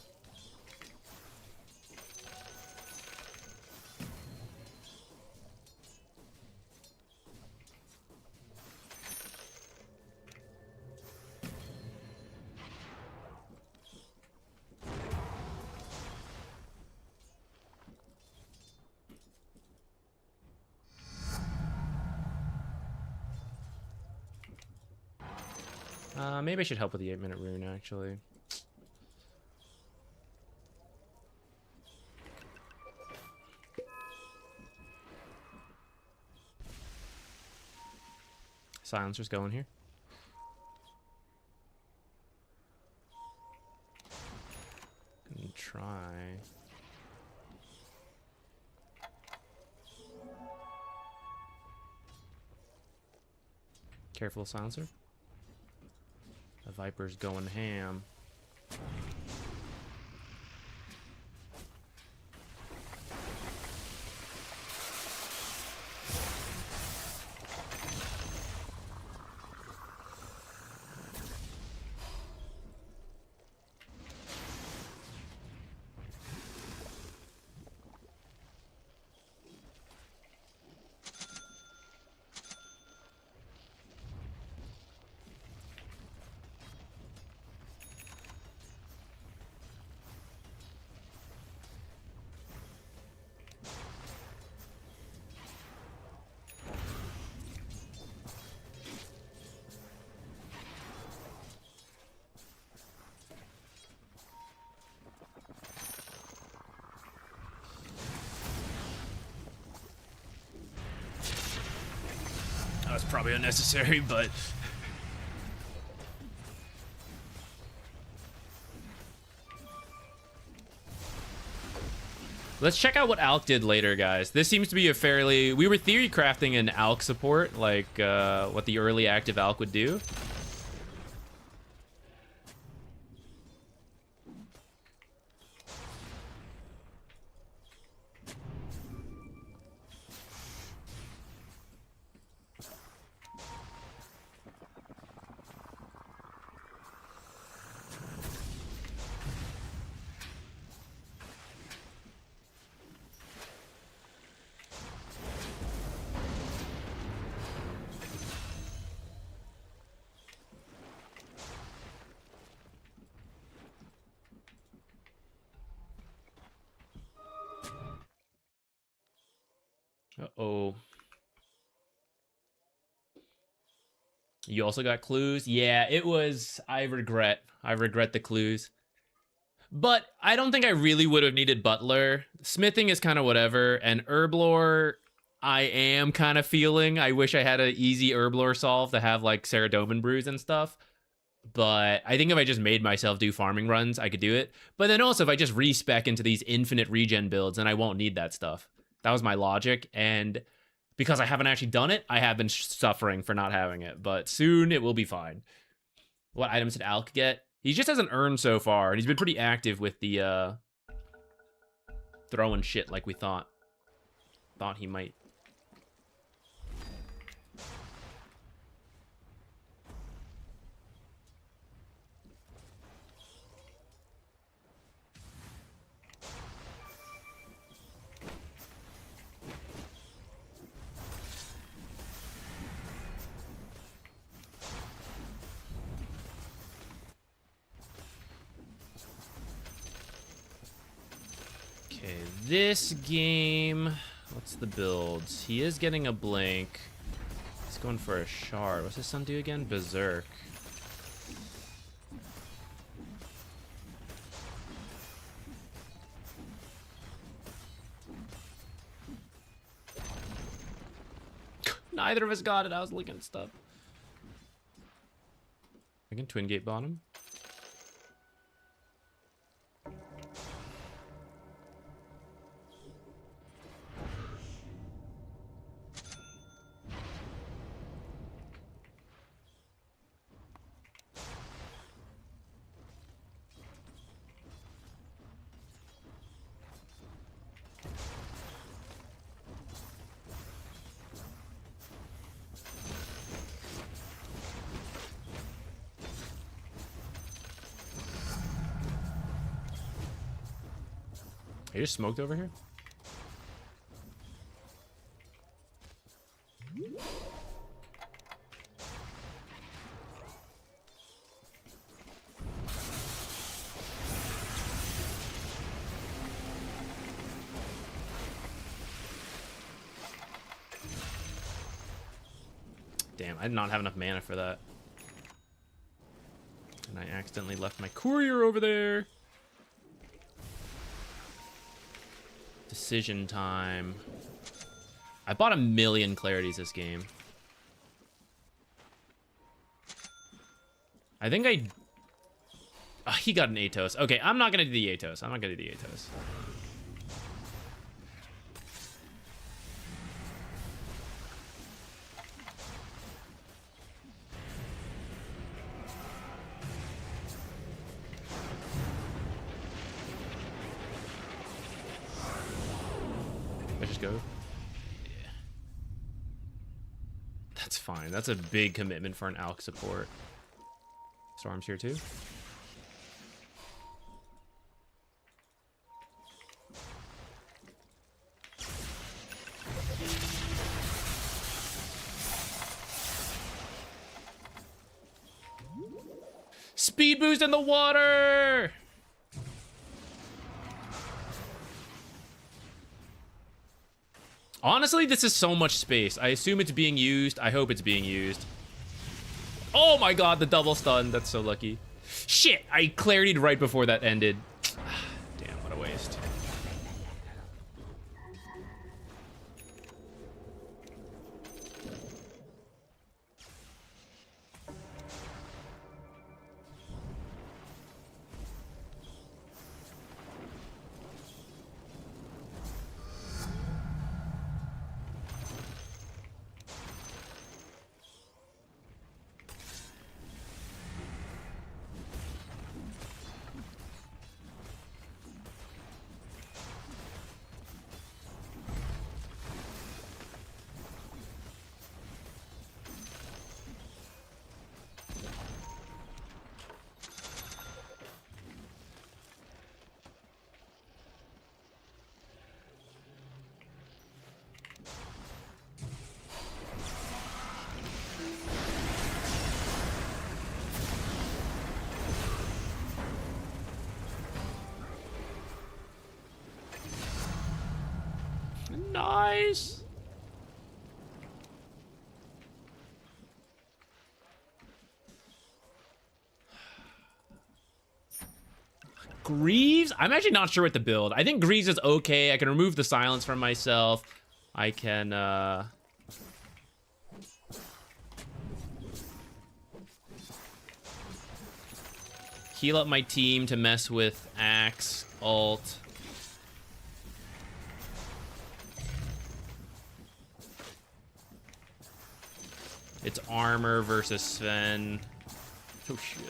Maybe I should help with the 8-minute rune, actually. Silencer's going here. Gonna try. Careful, Silencer. The Viper's going ham. That was probably unnecessary, but... Let's check out what Alk did later, guys. This seems to be a fairly... We were theory crafting an Alk support, like what the early active Alk would do. Uh-oh. You also got clues? Yeah, it was... I regret the clues. But I don't think I really would have needed Butler. Smithing is kind of whatever, and Herblore, I am kind of feeling. I wish I had an easy Herblore solve to have, like, Saradomin brews and stuff. But I think if I just made myself do farming runs, I could do it. But then also, if I just respec into these infinite regen builds, then I won't need that stuff. That was my logic, and because I haven't actually done it, I have been suffering for not having it, but soon it will be fine. What items did Alk get? He just hasn't earned so far, and he's been pretty active with the throwing shit like we thought he might. This game, what's the builds? He is getting a blink. He's going for a shard. What's his son do again? Berserk. Neither of us got it. I was looking at stuff. I can twin gate bottom. They just smoked over here? Damn, I did not have enough mana for that. And I accidentally left my courier over there. Decision time. I bought 1,000,000 clarities this game. I think I... Oh, he got an Atos. Okay, I'm not gonna do the Atos. I'm not gonna do the Atos. Let's just go. Yeah. That's fine. That's a big commitment for an ALK support. Storm's here too. Speed boost in the water! Honestly, this is so much space. I assume it's being used. I hope it's being used. Oh my god, the double stun. That's so lucky. Shit, I clarity'd right before that ended. Damn, what a waste. Nice. Greaves? I'm actually not sure what to build. I think Greaves is okay. I can remove the silence from myself. I can, heal up my team to mess with Axe, ult. It's armor versus Sven. Oh shit.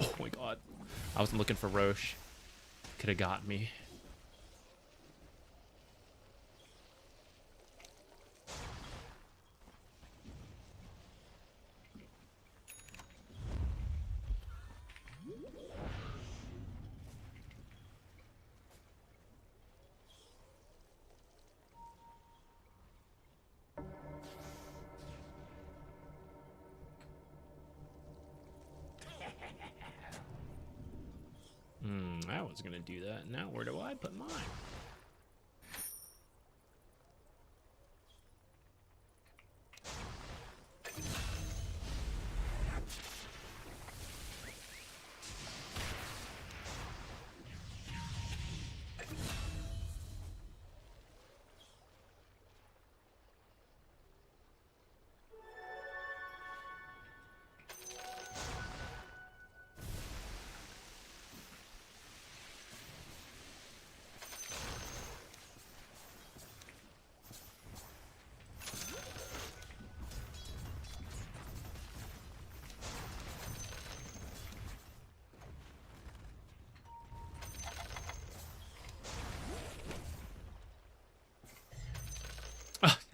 Oh my god. I wasn't looking for Roche. Could have got me. I was gonna do that. Now where do I put mine?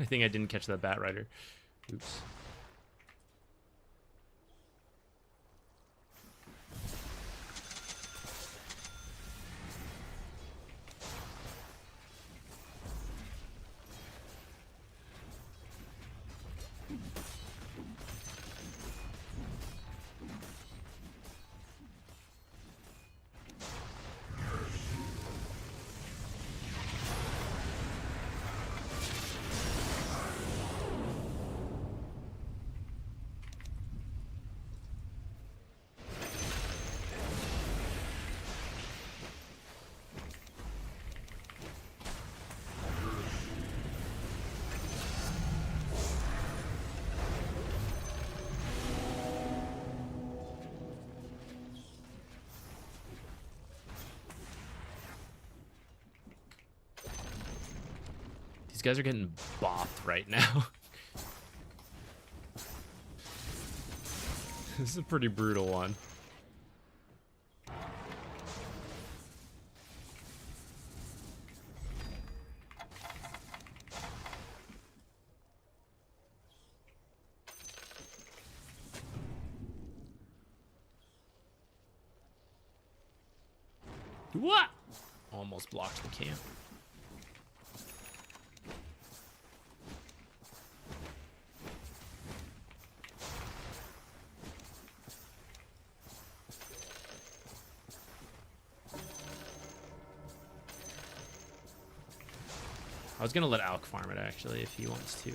I think I didn't catch that Bat Rider. Oops. These guys are getting bopped right now. This is a pretty brutal one. What? Almost blocked the camp. I was gonna let Alk farm it actually if he wants to.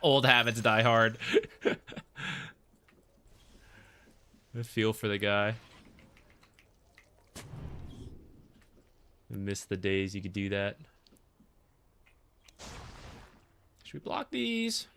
Old habits die hard. I feel for the guy. I miss the days you could do that. Should we block these?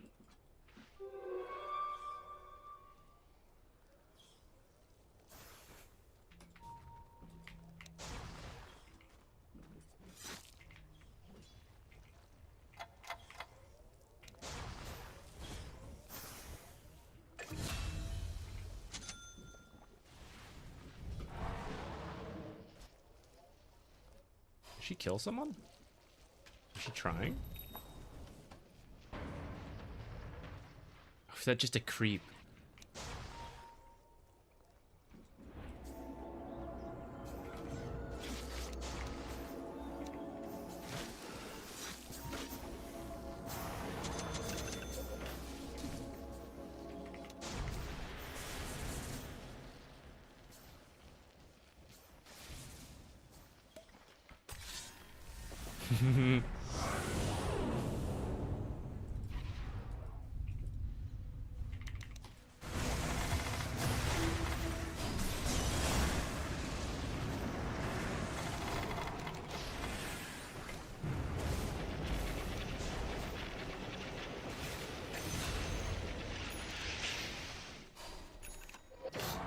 Did she kill someone? Is she trying? Or is that just a creep?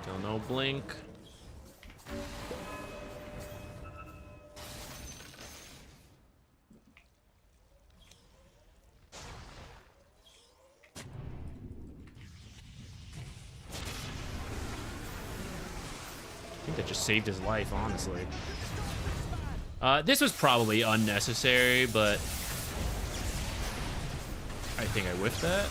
Still no blink. I think that just saved his life, honestly. This was probably unnecessary, but I think I whiffed that.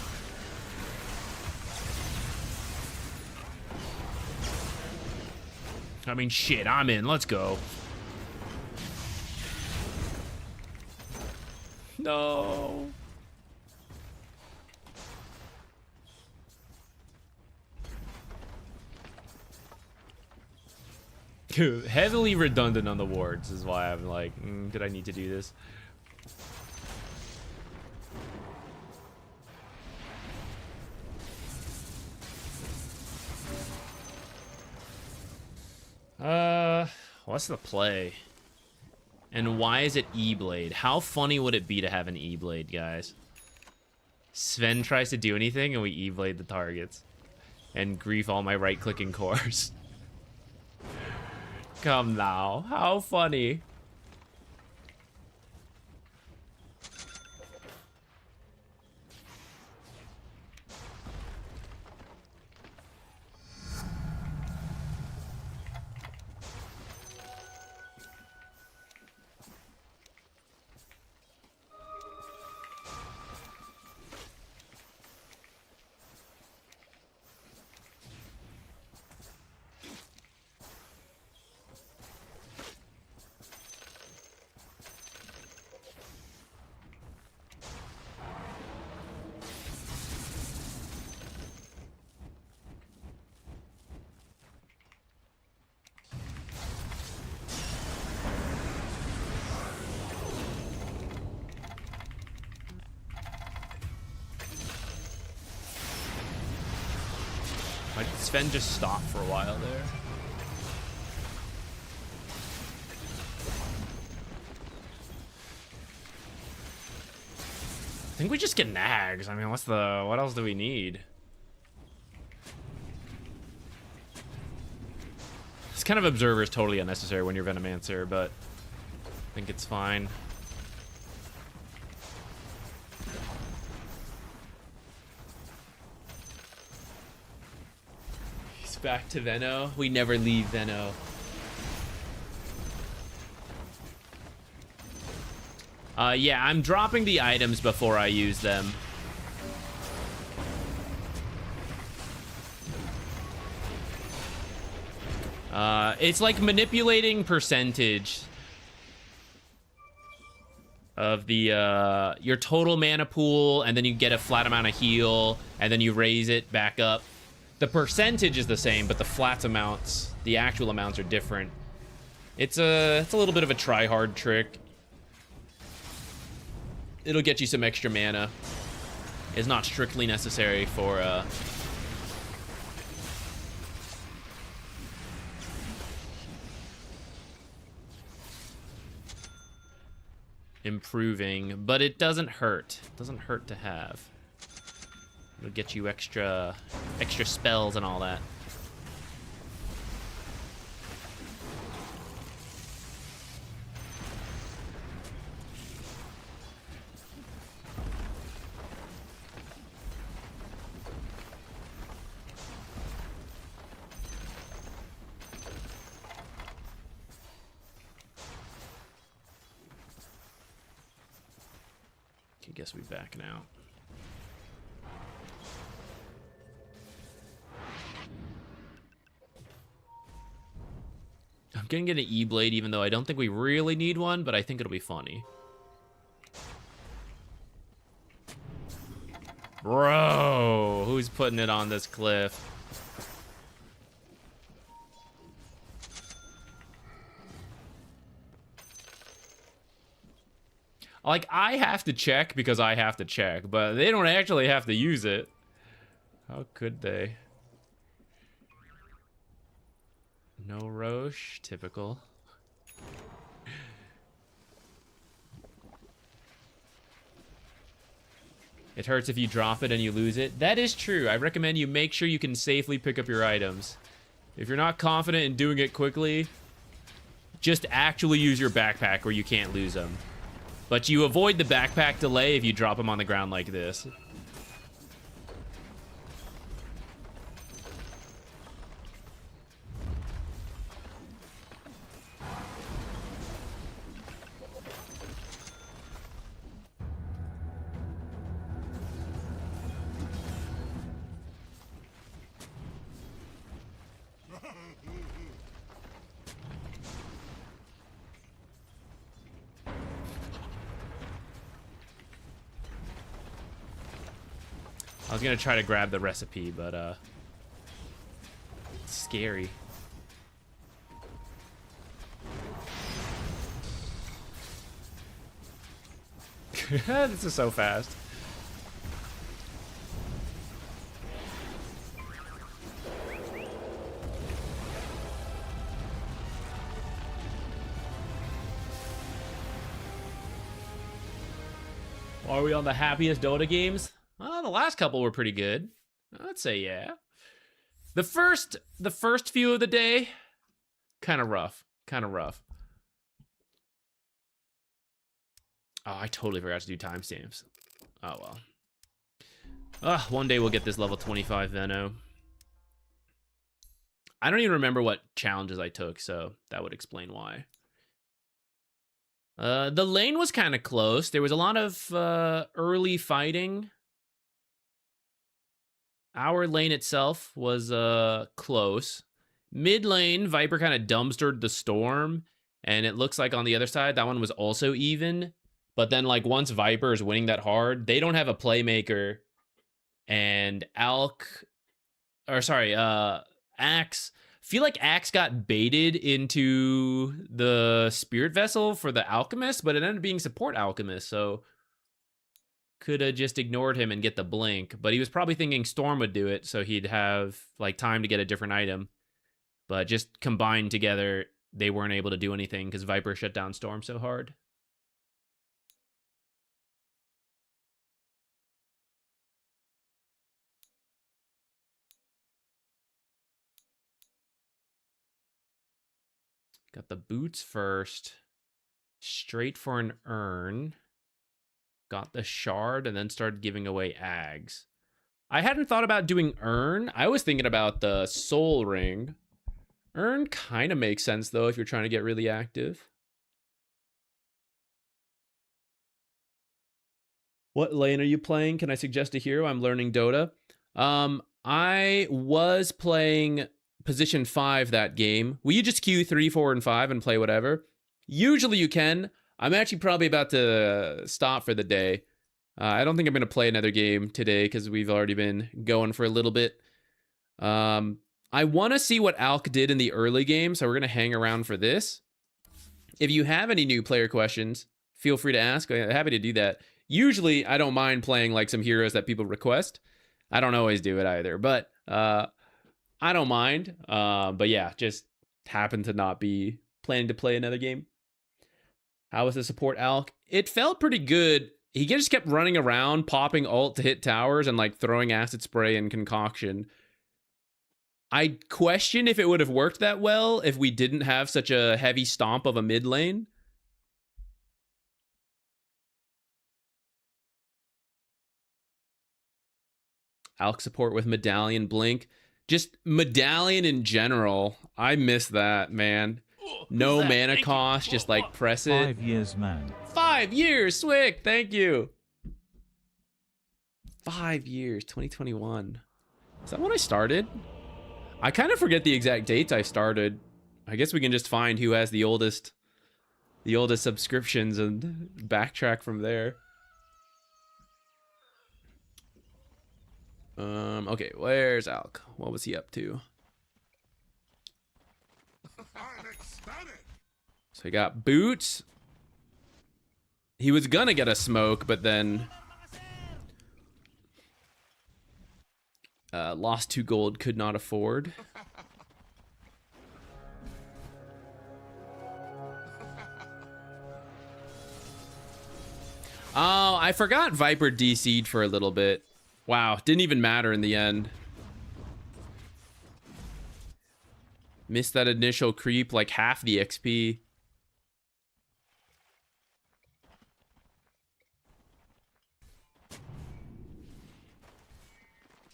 I mean, shit, I'm in. Let's go. No. Heavily redundant on the wards is why I'm like, did I need to do this? What's the play? And why is it E-Blade? How funny would it be to have an E-Blade, guys? Sven tries to do anything and we E-Blade the targets. And grief all my right-clicking cores. Come now. How funny. Why did Sven just stop for a while there? I think we just get nags. I mean, what else do we need? This kind of observer is totally unnecessary when you're Venomancer, but I think it's fine. He's back to Veno. We never leave Veno. Yeah, I'm dropping the items before I use them. It's like manipulating percentage of the your total mana pool, and then you get a flat amount of heal, and then you raise it back up. The percentage is the same, but the flat amounts, the actual amounts are different. It's a little bit of a try-hard trick. It'll get you some extra mana. It's not strictly necessary for improving, but it doesn't hurt. It doesn't hurt to have. It'll get you extra spells and all that. I guess we back now. I'm gonna get an E-Blade, even though I don't think we really need one, but I think it'll be funny. Bro, who's putting it on this cliff? Like, I have to check because I have to check, but they don't actually have to use it. How could they? No Roche, typical. It hurts if you drop it and you lose it. That is true. I recommend you make sure you can safely pick up your items. If you're not confident in doing it quickly, just actually use your backpack where you can't lose them. But you avoid the backpack delay if you drop them on the ground like this. I was gonna try to grab the recipe, but it's scary. This is so fast. Are we on the happiest Dota games? The last couple were pretty good. I'd say yeah. The first few of the day, kind of rough. Oh, I totally forgot to do timestamps. Oh well. One day we'll get this level 25 Veno. I don't even remember what challenges I took, so that would explain why. The lane was kind of close. There was a lot of early fighting. Our lane itself was close. Mid lane, Viper kind of dumpstered the Storm, and it looks like on the other side, that one was also even. But then, like, once Viper is winning that hard, they don't have a playmaker, and Axe. Feel like Axe got baited into the Spirit Vessel for the Alchemist, but it ended up being support Alchemist, so could have just ignored him and get the blink. But he was probably thinking Storm would do it, so he'd have like time to get a different item. But just combined together, they weren't able to do anything because Viper shut down Storm so hard. Got the boots first. Straight for an urn. Got the shard and then started giving away Ags. I hadn't thought about doing urn. I was thinking about the soul ring. Urn kind of makes sense though if you're trying to get really active. What lane are you playing? Can I suggest a hero? I'm learning Dota. I was playing position 5 that game. Will you just queue 3, 4, and 5 and play whatever? Usually you can. I'm actually probably about to stop for the day. I don't think I'm going to play another game today because we've already been going for a little bit. I want to see what Alk did in the early game, so we're going to hang around for this. If you have any new player questions, feel free to ask. I'm happy to do that. Usually, I don't mind playing like some heroes that people request. I don't always do it either, but I don't mind. But yeah, just happen to not be planning to play another game. How was the support Alk? It felt pretty good. He just kept running around, popping ult to hit towers and like throwing acid spray and concoction. I question if it would have worked that well if we didn't have such a heavy stomp of a mid lane. Alk support with Medallion Blink. Just Medallion in general. I miss that, man. No mana cost, just like press it. 5 years, man. 5 years, Swick, thank you. 5 years, 2021. Is that when I started? I kind of forget the exact dates I started. I guess we can just find who has the oldest subscriptions and backtrack from there. Okay, where's Alk? What was he up to? So he got boots. He was gonna get a smoke, but then lost 2 gold, could not afford. Oh, I forgot Viper DC'd for a little bit. Wow, didn't even matter in the end. Missed that initial creep, like half the XP.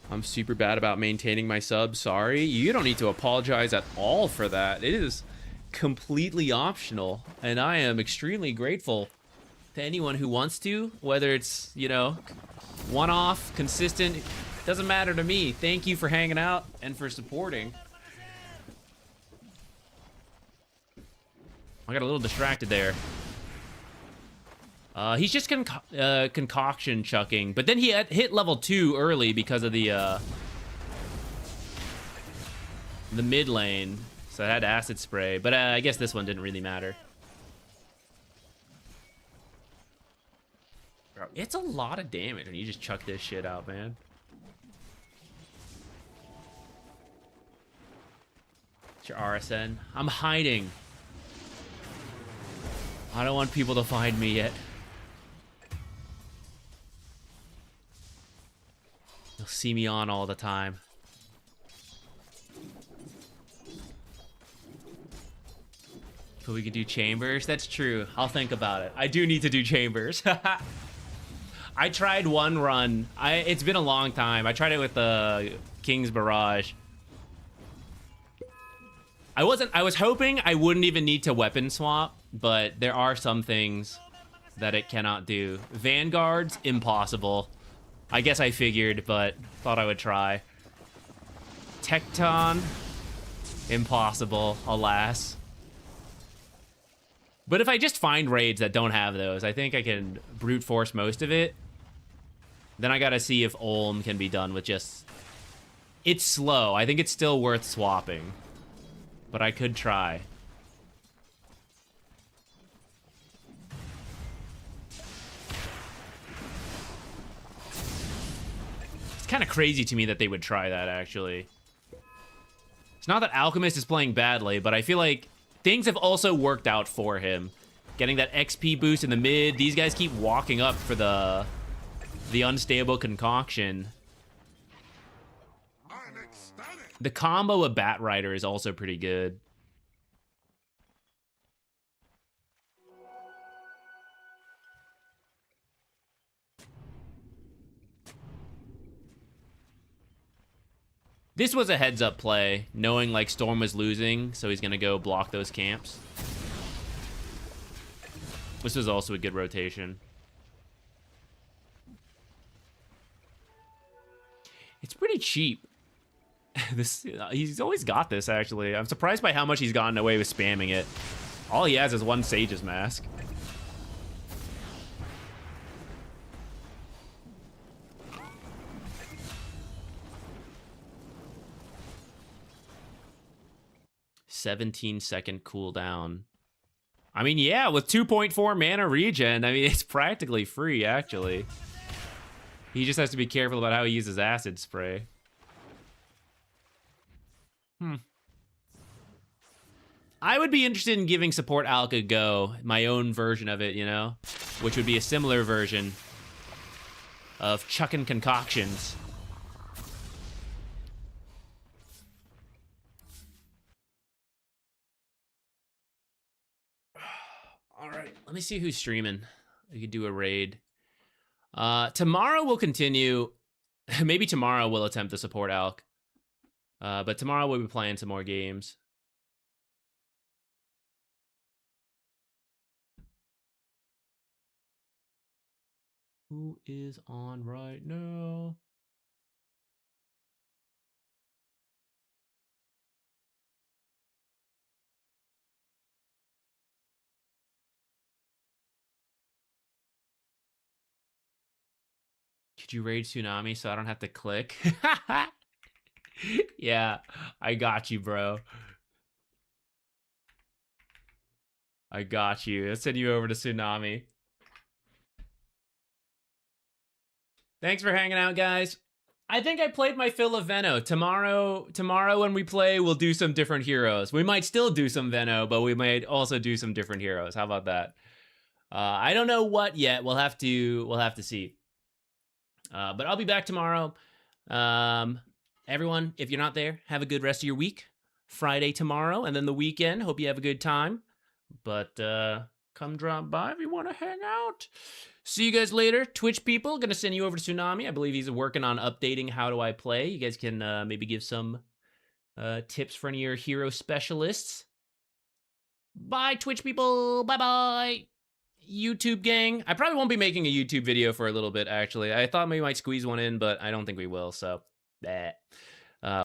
I'm super bad about maintaining my subs, sorry. You don't need to apologize at all for that. It is completely optional, and I am extremely grateful to anyone who wants to, whether it's, you know, one-off, consistent, doesn't matter to me. Thank you for hanging out and for supporting. I got a little distracted there. He's just concoction chucking, but then he had hit level 2 early because of the mid lane, so I had acid spray. But I guess this one didn't really matter. It's a lot of damage when you just chuck this shit out, man. It's your RSN. I'm hiding. I don't want people to find me yet. You'll see me on all the time. But we can do chambers? That's true. I'll think about it. I do need to do chambers. I tried one run. It's been a long time. I tried it with the King's Barrage. I was hoping I wouldn't even need to weapon swap, but there are some things that it cannot do. Vanguard's impossible. I guess I figured, but thought I would try. Tecton, impossible, alas. But if I just find raids that don't have those, I think I can brute force most of it. Then I gotta see if Olm can be done with just... It's slow. I think it's still worth swapping. But I could try. It's kind of crazy to me that they would try that, actually. It's not that Alchemist is playing badly, but I feel like things have also worked out for him. Getting that XP boost in the mid. These guys keep walking up for the unstable concoction. The combo of Bat Rider is also pretty good. This was a heads-up play, knowing like Storm was losing, so he's gonna go block those camps. This was also a good rotation. It's pretty cheap. He's always got this, actually. I'm surprised by how much he's gotten away with spamming it. All he has is one Sage's Mask. "17-second cooldown." I mean, yeah, with 2.4 mana regen, I mean, it's practically free, actually. He just has to be careful about how he uses Acid Spray. I would be interested in giving support Alk a go, my own version of it, you know? Which would be a similar version of chucking concoctions. All right, let me see who's streaming. We could do a raid. Tomorrow we'll continue. Maybe tomorrow we'll attempt to support Alk. But tomorrow we'll be playing some more games. Who is on right now? Could you raid Tsunami so I don't have to click? Yeah, I got you, bro. I got you. I'll send you over to Tsunami. Thanks for hanging out, guys. I think I played my fill of Veno. Tomorrow when we play, we'll do some different heroes. We might still do some Veno, but we might also do some different heroes. How about that? I don't know what yet. We'll have to see. But I'll be back tomorrow. Everyone, if you're not there, have a good rest of your week. Friday tomorrow, and then the weekend. Hope you have a good time. But come drop by if you want to hang out. See you guys later. Twitch people, gonna send you over to Tsunami. I believe he's working on updating How Do I Play. You guys can maybe give some tips for any of your hero specialists. Bye, Twitch people. Bye-bye. YouTube gang. I probably won't be making a YouTube video for a little bit, actually. I thought maybe we might squeeze one in, but I don't think we will, so... Bleh.